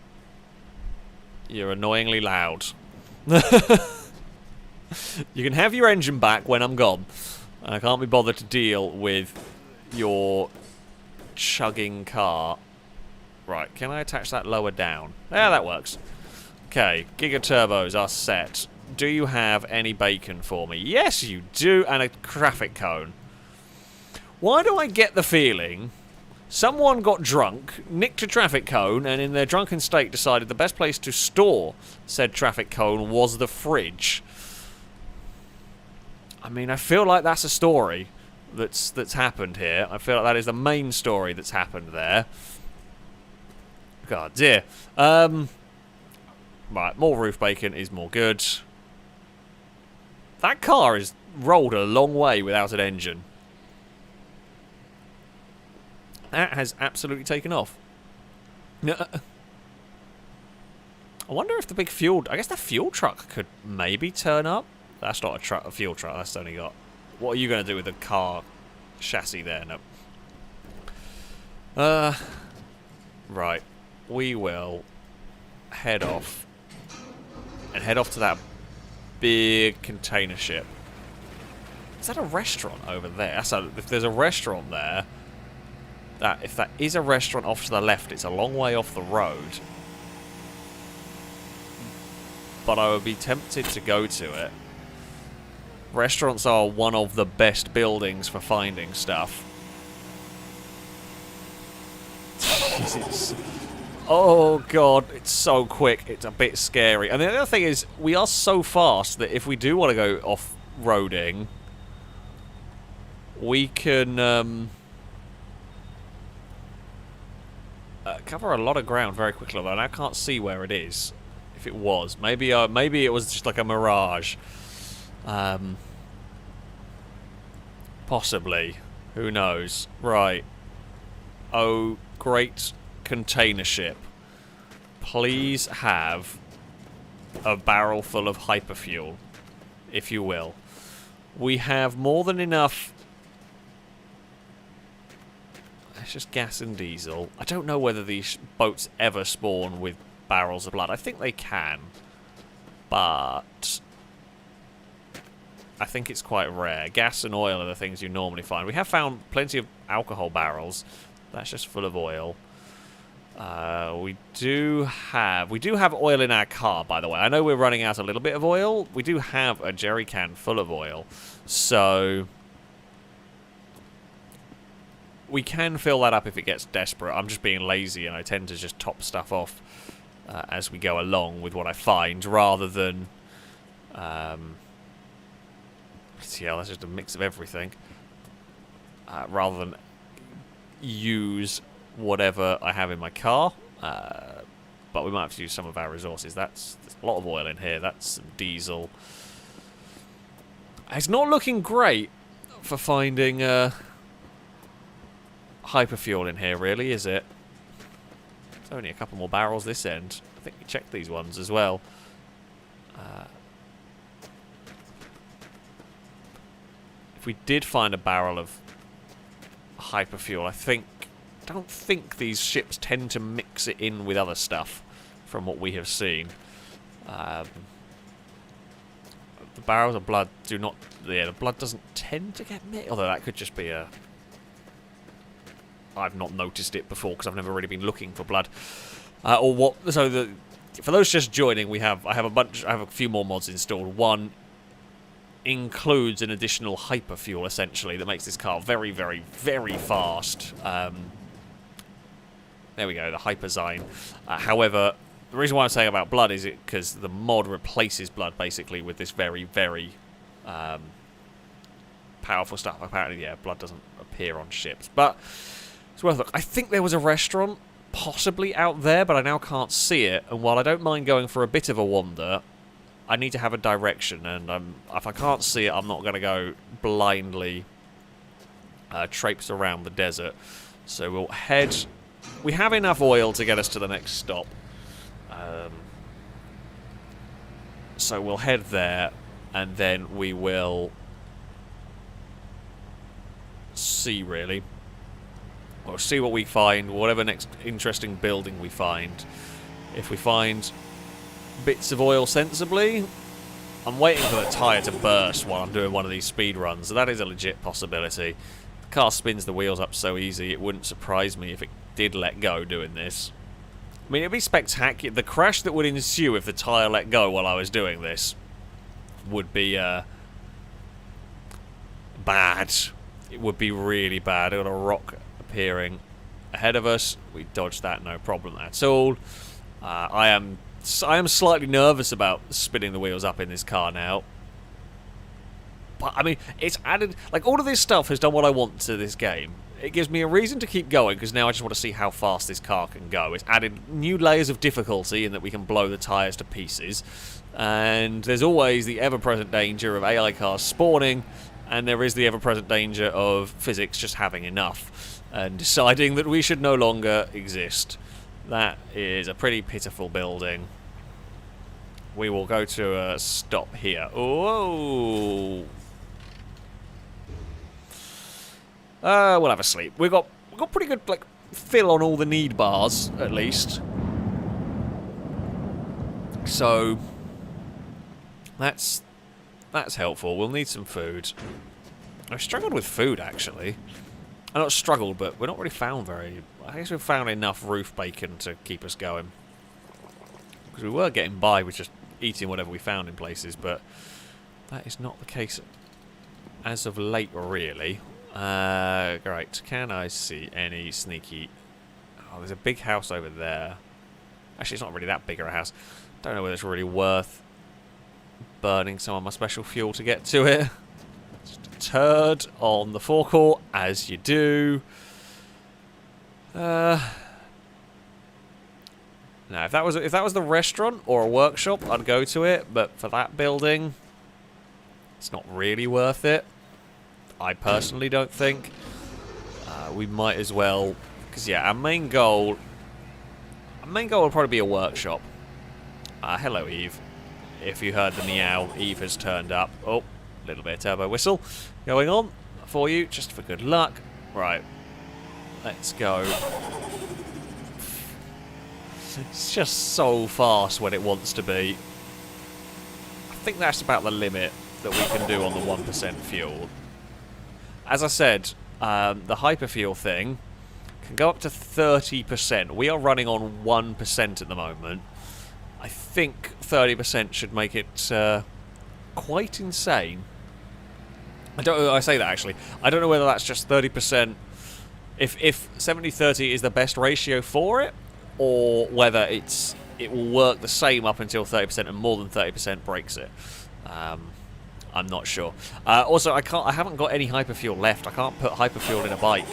You're annoyingly loud. You can have your engine back when I'm gone. I can't be bothered to deal with your chugging car. Right, can I attach that lower down? Yeah, that works. Okay, Giga Turbos are set. Do you have any bacon for me? Yes, you do, and a traffic cone. Why do I get the feeling someone got drunk, nicked a traffic cone, and in their drunken state decided the best place to store said traffic cone was the fridge? I mean, I feel like that's a story that's happened here. I feel like that is the main story that's happened there. God dear. Right, more roof bacon is more good. That car has rolled a long way without an engine. That has absolutely taken off. I wonder if the big fuel... I guess the fuel truck could maybe turn up. That's not a fuel truck. That's only got... What are you going to do with the car chassis there? No. Right. We will head off. And head off to that big container ship. Is that a restaurant over there? If there's a restaurant there... if that is a restaurant off to the left, it's a long way off the road. But I would be tempted to go to it. Restaurants are one of the best buildings for finding stuff. Jesus. Oh god, it's so quick. It's a bit scary. And the other thing is, we are so fast that if we do want to go off-roading, we can cover a lot of ground very quickly. Although I can't see where it is. If it was, maybe it was just like a mirage. Possibly. Who knows? Right. Oh, great container ship. Please have a barrel full of hyperfuel, if you will. We have more than enough. It's just gas and diesel. I don't know whether these boats ever spawn with barrels of blood. I think they can. But I think it's quite rare. Gas and oil are the things you normally find. We have found plenty of alcohol barrels. That's just full of oil. We do have oil in our car, by the way. I know we're running out a little bit of oil. We do have a jerry can full of oil. So we can fill that up if it gets desperate. I'm just being lazy, and I tend to just top stuff off as we go along with what I find, rather than... yeah, that's just a mix of everything. Rather than use whatever I have in my car. But we might have to use some of our resources. There's a lot of oil in here. That's some diesel. It's not looking great for finding hyperfuel in here, really, is it? There's only a couple more barrels this end. I think we checked these ones as well. If we did find a barrel of hyperfuel, I don't think these ships tend to mix it in with other stuff, from what we have seen. The barrels of blood do not... Yeah, the blood doesn't tend to get mixed, although that could just be a... I've not noticed it before, because I've never really been looking for blood. Or what... So, for those just joining, I have a few more mods installed. One includes an additional hyperfuel, essentially, that makes this car very, very, very fast. There we go, the Hyperzyme. However, the reason why I'm saying about blood is because the mod replaces blood, basically, with this very, very powerful stuff. Apparently, yeah, blood doesn't appear on ships. But it's worth a look. I think there was a restaurant possibly out there, but I now can't see it. And while I don't mind going for a bit of a wander, I need to have a direction. And if I can't see it, I'm not going to go blindly traipse around the desert. So we'll head... We have enough oil to get us to the next stop. So we'll head there, and then we will see, really. We'll see what we find, whatever next interesting building we find. If we find bits of oil sensibly, I'm waiting for the tyre to burst while I'm doing one of these speed runs. So that is a legit possibility. The car spins the wheels up so easy, it wouldn't surprise me if it did let go doing this. I mean, it'd be spectacular. The crash that would ensue if the tyre let go while I was doing this would be bad. It would be really bad. It got a rock appearing ahead of us. We dodged that, no problem at all. I am slightly nervous about spinning the wheels up in this car now. But, I mean, it's added... Like, all of this stuff has done what I want to this game. It gives me a reason to keep going, because now I just want to see how fast this car can go. It's added new layers of difficulty in that we can blow the tyres to pieces. And there's always the ever-present danger of AI cars spawning, and there is the ever-present danger of physics just having enough and deciding that we should no longer exist. That is a pretty pitiful building. We will go to a stop here. Whoa! We'll have a sleep. We've got pretty good, like, fill on all the need bars, at least. So that's helpful. We'll need some food. I've struggled with food, actually. I'm not struggled, but we're not really found very... I guess we've found enough roof bacon to keep us going. Because we were getting by with just eating whatever we found in places, but that is not the case as of late, really. Great. Can I see any sneaky... Oh, there's a big house over there. Actually, it's not really that big of a house. Don't know whether it's really worth burning some of my special fuel to get to it. Just a turd on the forecourt, as you do. No, if that was the restaurant or a workshop, I'd go to it. But for that building, it's not really worth it. I personally don't think. We might as well, because yeah, our main goal will probably be a workshop. Hello, Eve. If you heard the meow, Eve has turned up. Oh, a little bit of turbo whistle going on for you, just for good luck. Right, let's go. It's just so fast when it wants to be. I think that's about the limit that we can do on the 1% fuel. As I said, the hyperfuel thing can go up to 30%. We are running on 1% at the moment. I think 30% should make it quite insane. I say that, actually. I don't know whether that's just 30% if 70-30 is the best ratio for it, or whether it will work the same up until 30% and more than 30% breaks it. I'm not sure. Also, I haven't got any hyperfuel left. I can't put hyperfuel in a bike.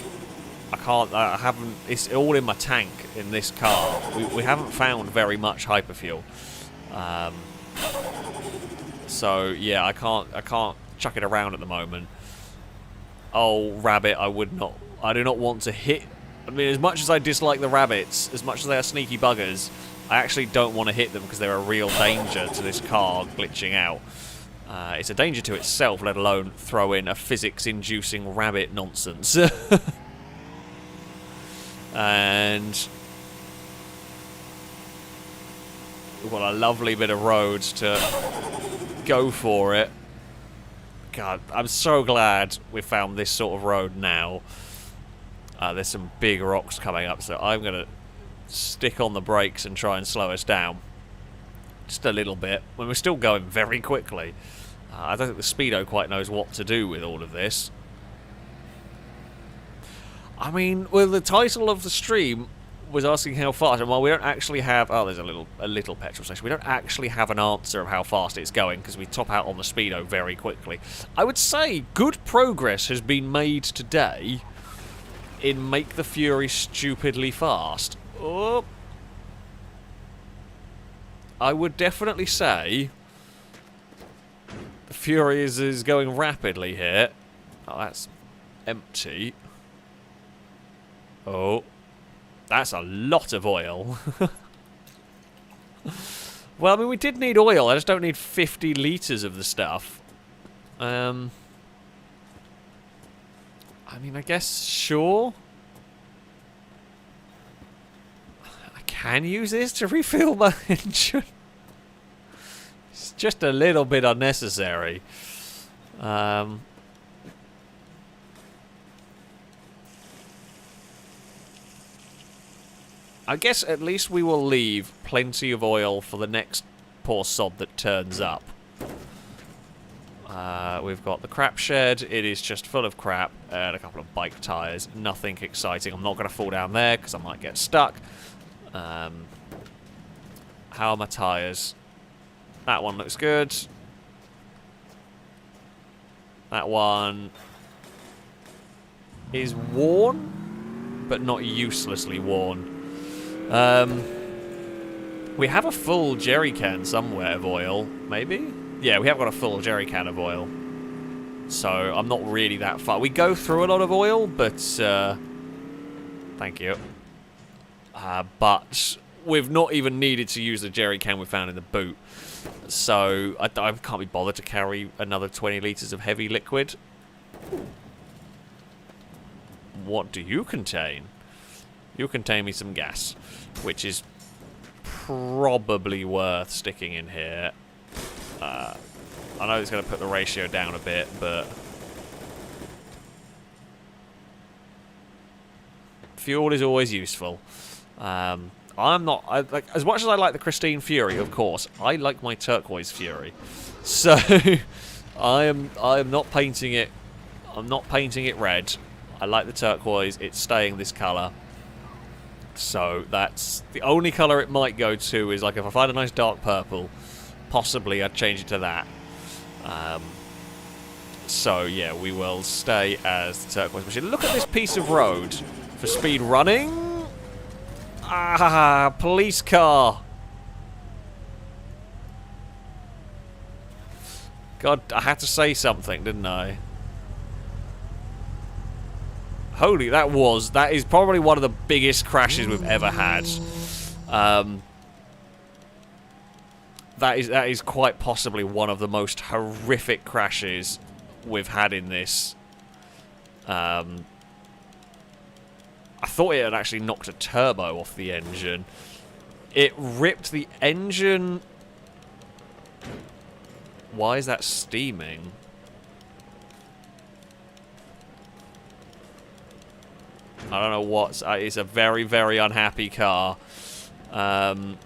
I haven't. It's all in my tank in this car. We haven't found very much hyperfuel. So yeah, I can't chuck it around at the moment. Oh, rabbit! I do not want to hit. I mean, as much as I dislike the rabbits, as much as they are sneaky buggers, I actually don't want to hit them because they're a real danger to this car glitching out. It's a danger to itself, let alone throw in a physics-inducing rabbit nonsense. And we've got a lovely bit of roads to go for it. God, I'm so glad we found this sort of road now. There's some big rocks coming up, so I'm going to stick on the brakes and try and slow us down. Just a little bit, when we're still going very quickly. I don't think the Speedo quite knows what to do with all of this. I mean, well, the title of the stream was asking how fast, and while we don't actually have... Oh, there's a little petrol station. We don't actually have an answer of how fast it's going, because we top out on the Speedo very quickly. I would say good progress has been made today in Make the Fury Stupidly Fast. Oh. I would definitely say the Fury is going rapidly here. Oh, that's empty. Oh, that's a lot of oil. Well, I mean, we did need oil. I just don't need 50 litres of the stuff. I mean, I guess, sure. I can use this to refill my engine. It's just a little bit unnecessary. I guess at least we will leave plenty of oil for the next poor sod that turns up. We've got the crap shed. It is just full of crap and a couple of bike tyres. Nothing exciting. I'm not going to fall down there because I might get stuck. How are my tyres? That one looks good. That one is worn, but not uselessly worn. We have a full jerry can somewhere of oil, maybe? Yeah, we have got a full jerry can of oil. So, I'm not really that far. We go through a lot of oil, but, thank you. But we've not even needed to use the jerry can we found in the boot. So, I can't be bothered to carry another 20 litres of heavy liquid. What do you contain? You contain me some gas, which is probably worth sticking in here. I know it's going to put the ratio down a bit, but fuel is always useful. I'm not like as much as I like the Christine Fury, of course. I like my turquoise Fury, so I am not painting it. I'm not painting it red. I like the turquoise. It's staying this colour. So that's the only colour it might go to is like if I find a nice dark purple, possibly I'd change it to that. So yeah, we will stay as the turquoise machine. Look at this piece of road for speed running. Ah, police car. God, I had to say something, didn't I? Holy, that is probably one of the biggest crashes we've ever had. That is quite possibly one of the most horrific crashes we've had in this. I thought it had actually knocked a turbo off the engine. It ripped the engine. Why is that steaming? I don't know what's... it's a very, very unhappy car. I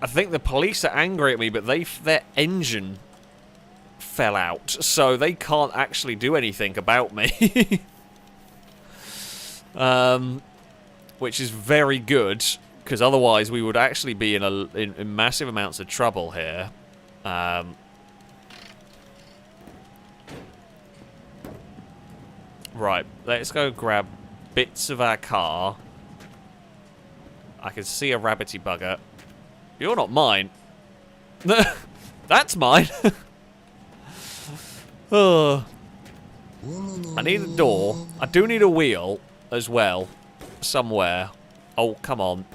think the police are angry at me, but their engine fell out, so they can't actually do anything about me. Which is very good, because otherwise we would actually be in massive amounts of trouble here. Right, let's go grab bits of our car. I can see a rabbity bugger. You're not mine. That's mine. Oh. I need a door. I do need a wheel as well. Somewhere. Oh, come on.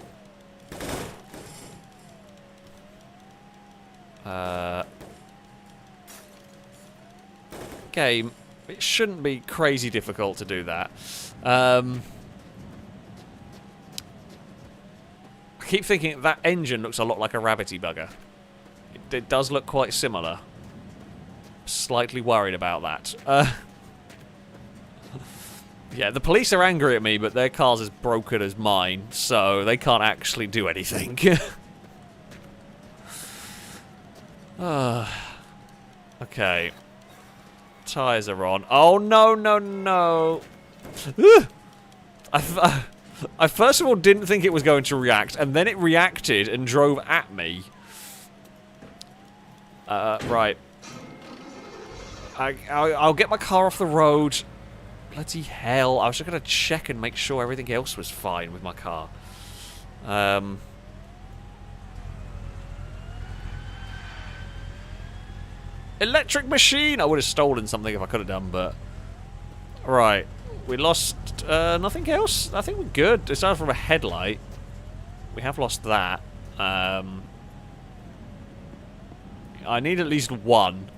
Game. It shouldn't be crazy difficult to do that. I keep thinking that engine looks a lot like a rabbity bugger. It does look quite similar. Slightly worried about that. Yeah, the police are angry at me, but their car's as broken as mine, so they can't actually do anything. Okay. Tyres are on. Oh, no, no, no. I first of all didn't think it was going to react, and then it reacted and drove at me. Right. I'll get my car off the road. Bloody hell. I was just going to check and make sure everything else was fine with my car. Electric machine! I would have stolen something if I could have done, but... Right. We lost nothing else? I think we're good. Aside from a headlight. We have lost that. I need at least one.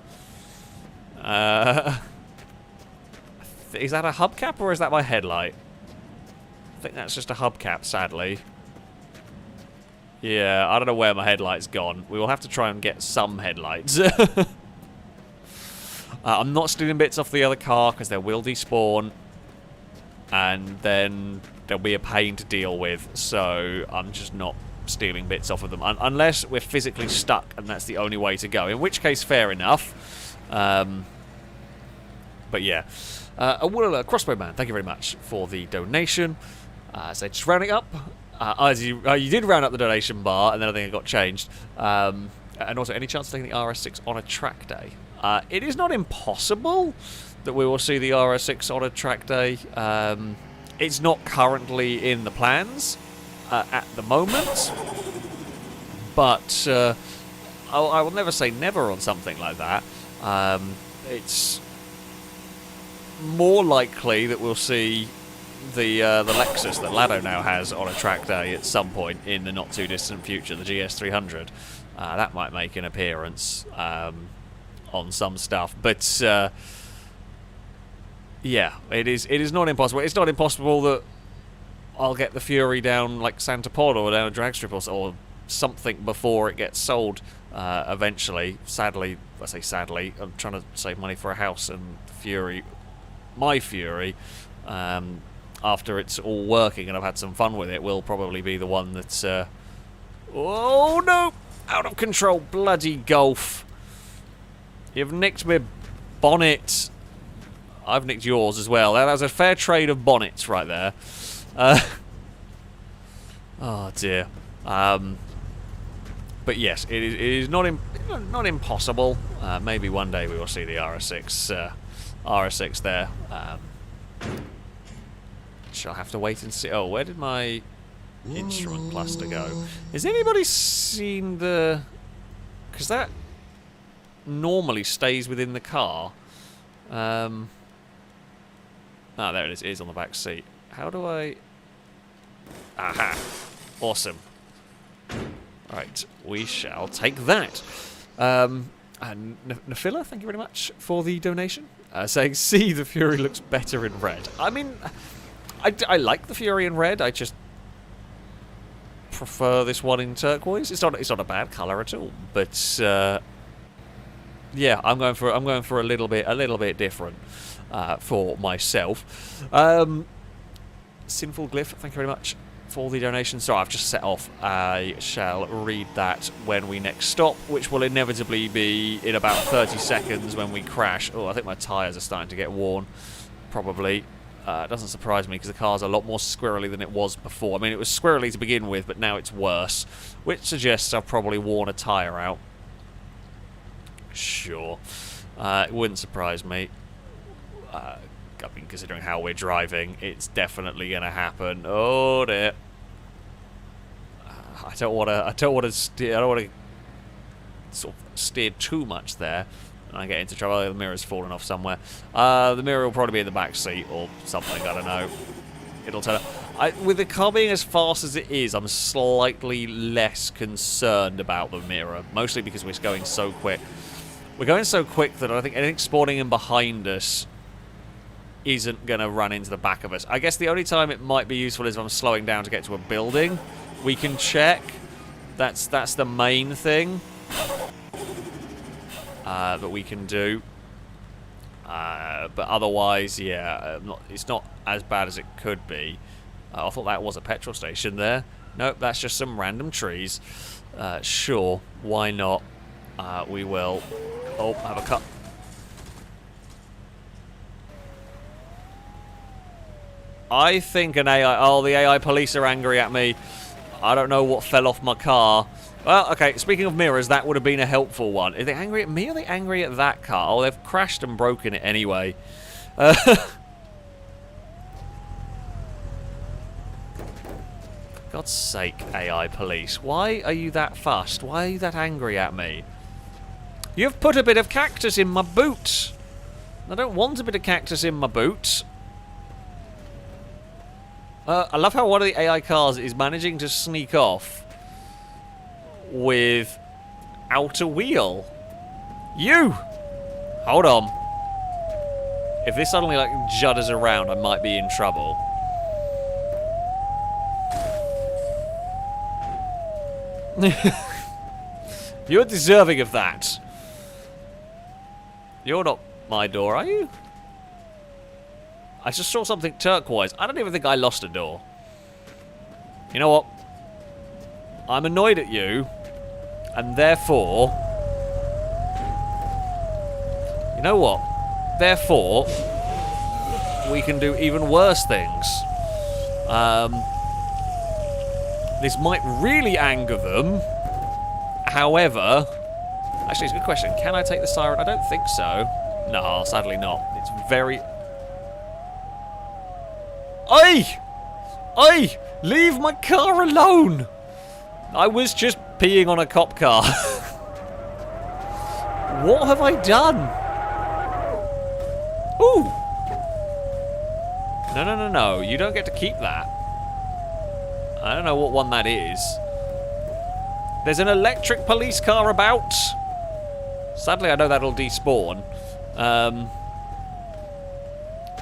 Is that a hubcap or is that my headlight? I think that's just a hubcap, sadly. Yeah, I don't know where my headlight's gone. We will have to try and get some headlights. I'm not stealing bits off the other car because they will despawn. And then there'll be a pain to deal with. So I'm just not stealing bits off of them. Unless we're physically stuck and that's the only way to go. In which case, fair enough. But yeah. A Crossbow Man, thank you very much for the donation. So just rounding up. You did round up the donation bar, and then I think it got changed. And also, any chance of taking the RS6 on a track day? It is not impossible that we will see the RS6 on a track day. It's not currently in the plans at the moment. But I will never say never on something like that. It's more likely that we'll see the Lexus that Lado now has on a track day at some point in the not too distant future, the GS300. That might make an appearance on some stuff, but yeah, it is not impossible. It's not impossible that I'll get the Fury down like Santa Pod or down a drag strip or something before it gets sold eventually. Sadly, I say sadly, I'm trying to save money for a house, and Fury, my Fury, after it's all working and I've had some fun with it, will probably be the one that's oh no, out of control. Bloody Golf, you've nicked my bonnet. I've nicked yours as well. That was a fair trade of bonnets right there. Oh dear. But yes, it is not impossible. Maybe one day we will see the RS6 there. Shall have to wait and see. Oh, where did my instrument cluster go? Has anybody seen the... Because that normally stays within the car. Oh, there it is. It is on the back seat. How do I... Aha. Awesome. Right, we shall take that. And Nafila, thank you very much for the donation. Saying, see, the Fury looks better in red. I mean, I like the Fury in red. I just prefer this one in turquoise. It's not a bad colour at all. But yeah, I'm going for a little bit different for myself. Sinful Glyph, thank you very much for the donation. Sorry, I've just set off. I shall read that when we next stop, which will inevitably be in about 30 seconds when we crash. Oh, I think my tyres are starting to get worn. Probably. It doesn't surprise me because the car's a lot more squirrely than it was before. I mean, it was squirrely to begin with, but now it's worse, which suggests I've probably worn a tyre out. Sure. It wouldn't surprise me. I mean, considering how we're driving, it's definitely going to happen. Oh dear. I don't want to sort of steer too much there. I get into trouble. The mirror's fallen off somewhere. The mirror will probably be in the back seat or something. I don't know. It'll turn up. With the car being as fast as it is, I'm slightly less concerned about the mirror. Mostly because we're going so quick. We're going so quick that I think anything spawning in behind us isn't going to run into the back of us. I guess the only time it might be useful is if I'm slowing down to get to a building. We can check. That's the main thing. That we can do, but otherwise, yeah, it's not as bad as it could be. I thought that was a petrol station there. Nope, that's just some random trees. Sure, why not? We will. Oh, have a cut. I think an AI. Oh, the AI police are angry at me. I don't know what fell off my car. Well, okay, speaking of mirrors, that would have been a helpful one. Are they angry at me or are they angry at that car? Oh, they've crashed and broken it anyway. God's sake, AI police. Why are you that fussed? Why are you that angry at me? You've put a bit of cactus in my boot. I don't want a bit of cactus in my boot. I love how one of the AI cars is managing to sneak off without a wheel. You! Hold on. If this suddenly, like, judders around, I might be in trouble. You're deserving of that. You're not my door, are you? I just saw something turquoise. I don't even think I lost a door. You know what? I'm annoyed at you. And therefore... You know what? Therefore, we can do even worse things. This might really anger them. However... Actually, it's a good question. Can I take the siren? I don't think so. No, sadly not. It's very... Oi! Oi! Leave my car alone! I was just peeing on a cop car. What have I done? Ooh! No, no, no, no. You don't get to keep that. I don't know what one that is. There's an electric police car about. Sadly, I know that'll despawn.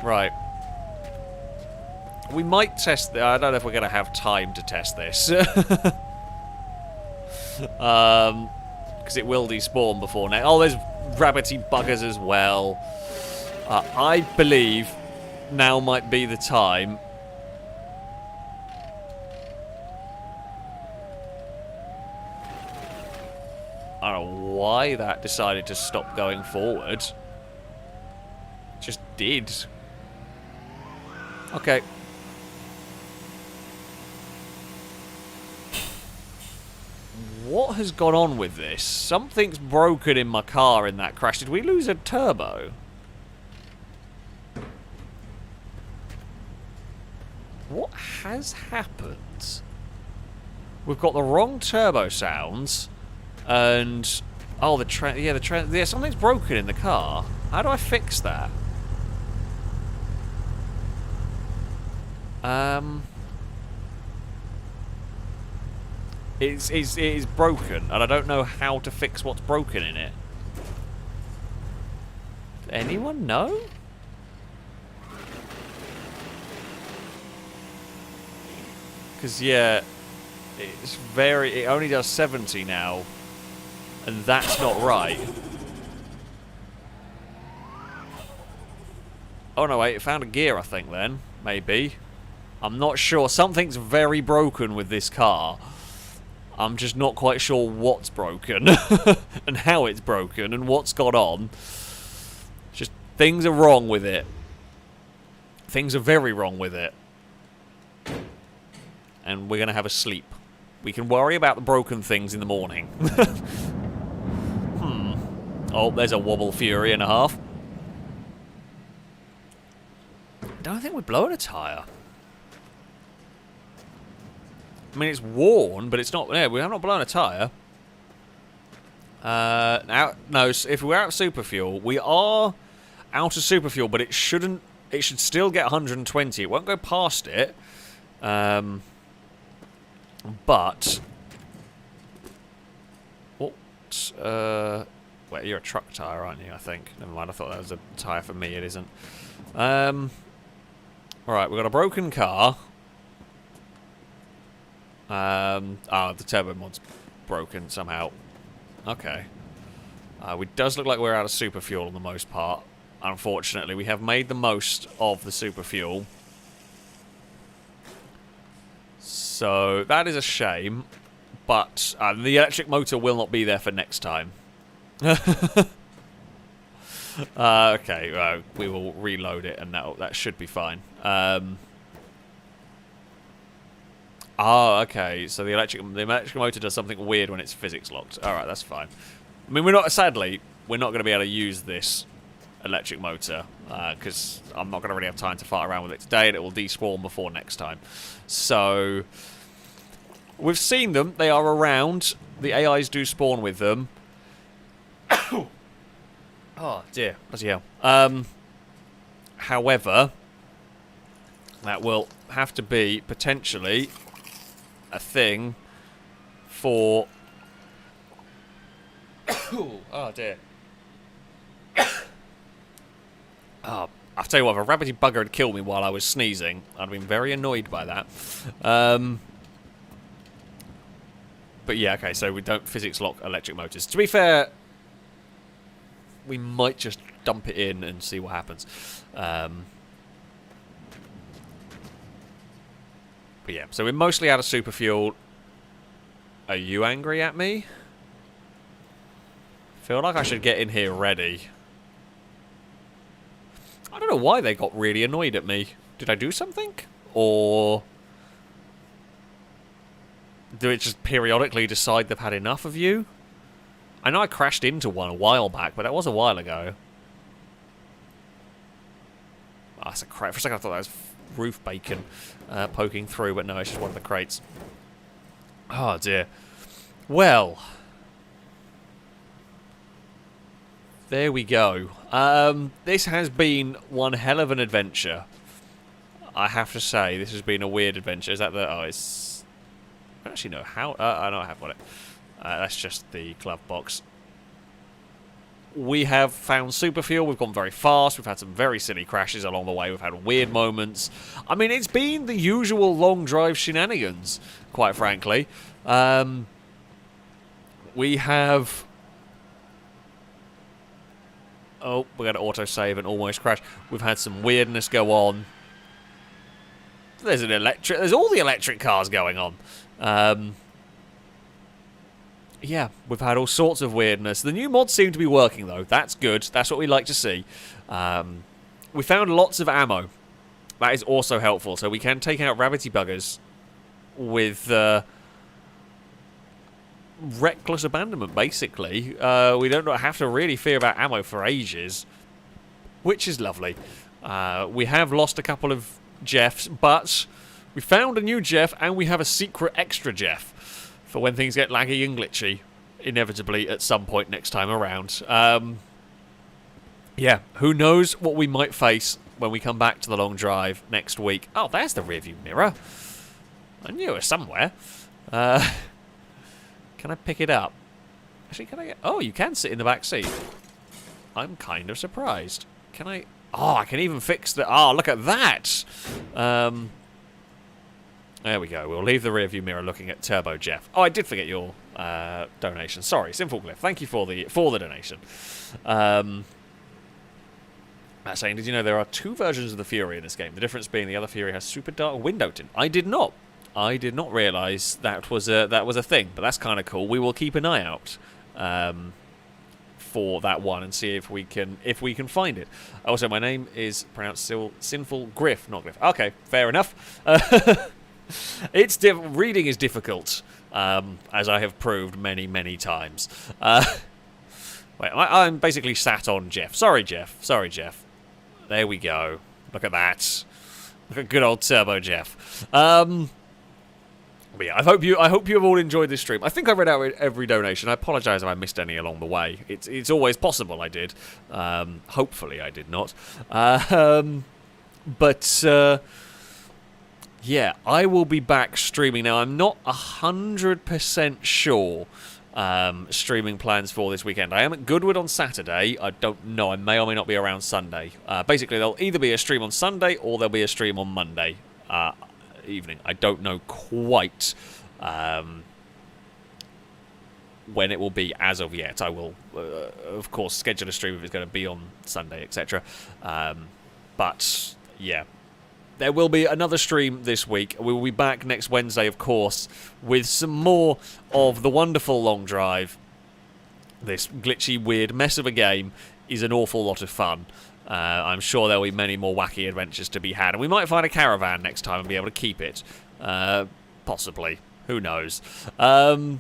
Right. We might test... I don't know if we're going to have time to test this. Because it will despawn before now. Oh, there's rabbity buggers as well. I believe now might be the time. I don't know why that decided to stop going forward. Just did. Okay. What has gone on with this? Something's broken in my car in that crash. Did we lose a turbo? What has happened? We've got the wrong turbo sounds, and oh, yeah, something's broken in the car. How do I fix that? It is broken, and I don't know how to fix what's broken in it. Does anyone know? Because, yeah, it only does 70 now, and that's not right. Oh, no, wait, it found a gear, I think, then. Maybe. I'm not sure. Something's very broken with this car. I'm just not quite sure what's broken and how it's broken and what's gone on. Just things are wrong with it. Things are very wrong with it. And we're going to have a sleep. We can worry about the broken things in the morning. Oh, there's a wobble fury and a half. I don't think we're blowing a tyre. I mean, it's worn, but it's not... Yeah, we have not blown a tyre. Now, no, if we're out of super fuel, we are out of super fuel, but it shouldn't... It should still get 120. It won't go past it. But... What? Wait, you're a truck tyre, aren't you, I think? Never mind, I thought that was a tyre for me. It isn't. Alright, we've got a broken car. The turbo mod's broken somehow. Okay. It does look like we're out of super fuel on the most part. Unfortunately, we have made the most of the super fuel. So, that is a shame. But the electric motor will not be there for next time. Okay, we will reload it and that should be fine. Okay, so the electric motor does something weird when it's physics locked. Alright, that's fine. I mean, sadly, we're not going to be able to use this electric motor, because I'm not going to really have time to fart around with it today, and it will despawn before next time. So, we've seen them, they are around, the AIs do spawn with them. Oh dear, bloody hell. However, that will have to be, potentially, a thing for... Oh dear. Oh, I'll tell you what, if a rabbity bugger had killed me while I was sneezing, I'd have been very annoyed by that. But yeah, okay, so we don't physics lock electric motors. To be fair, we might just dump it in and see what happens. But yeah, so we're mostly out of super fuel. Are you angry at me? Feel like I should get in here ready. I don't know why they got really annoyed at me. Did I do something? Or do it just periodically decide they've had enough of you? I know I crashed into one a while back, but that was a while ago. Oh, that's a crate. For a second I thought that was roof bacon poking through, but no, it's just one of the crates. Oh dear. Well, there we go. This has been one hell of an adventure. I have to say, this has been a weird adventure. Is that the... Oh, it's... I don't actually know how... I know I have got it. That's just the glove box. We have found super fuel. We've gone very fast. We've had some very silly crashes along the way. We've had weird moments. I mean, it's been the usual long drive shenanigans, quite frankly. We have... Oh, we're going to autosave and almost crash. We've had some weirdness go on. There's an electric... There's all the electric cars going on. Yeah, we've had all sorts of weirdness. The new mods seem to be working, though. That's good. That's what we like to see. We found lots of ammo. That is also helpful. So we can take out rabbity buggers with reckless abandonment, basically. We don't have to really fear about ammo for ages, which is lovely. We have lost a couple of Jeffs, but we found a new Jeff, and we have a secret extra Jeff for when things get laggy and glitchy, inevitably at some point next time around. Yeah, who knows what we might face when we come back to the long drive next week. Oh, there's the rearview mirror. I knew it was somewhere. Can I pick it up? Actually, can I get... Oh, you can sit in the back seat. I'm kind of surprised. Can I... Oh, I can even fix the... Oh, look at that! There we go. We'll leave the rearview mirror looking at Turbo Jeff. Oh, I did forget your donation. Sorry, Sinful Glyph. Thank you for the donation. Saying, did you know there are 2 versions of the Fury in this game? The difference being the other Fury has super dark window tint. I did not. I did not realise that was a thing, but that's kind of cool. We will keep an eye out for that one and see if we can find it. Also, my name is pronounced Sinful Griff, not Griff. Okay, fair enough. Reading is difficult, as I have proved many times. Wait, I'm basically sat on Jeff. Sorry, Jeff. There we go. Look at that. Look at good old Turbo Jeff. But yeah, I hope you have all enjoyed this stream. I think I read out every donation. I apologise if I missed any along the way. It's always possible I did. Hopefully I did not. Yeah, I will be back streaming now. I'm not 100% sure streaming plans for this weekend. I am at Goodwood on Saturday. I don't know. I may or may not be around Sunday. Basically, there'll either be a stream on Sunday or there'll be a stream on Monday evening. I don't know quite when it will be as of yet. I will, of course, schedule a stream if it's going to be on Sunday, etc. But, yeah. There will be another stream this week. We will be back next Wednesday, of course, with some more of the wonderful long drive. This glitchy, weird mess of a game is an awful lot of fun. I'm sure there will be many more wacky adventures to be had. And we might find a caravan next time and be able to keep it. Possibly. Who knows? But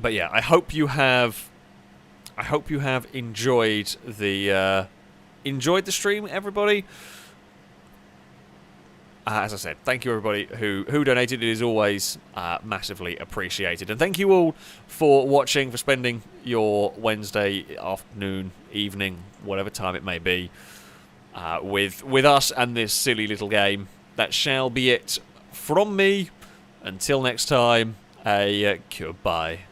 yeah, I hope you have enjoyed the stream, everybody. As I said, thank you everybody who donated. It is always massively appreciated. And thank you all for watching, for spending your Wednesday afternoon, evening, whatever time it may be, with us and this silly little game. That shall be it from me. Until next time, goodbye.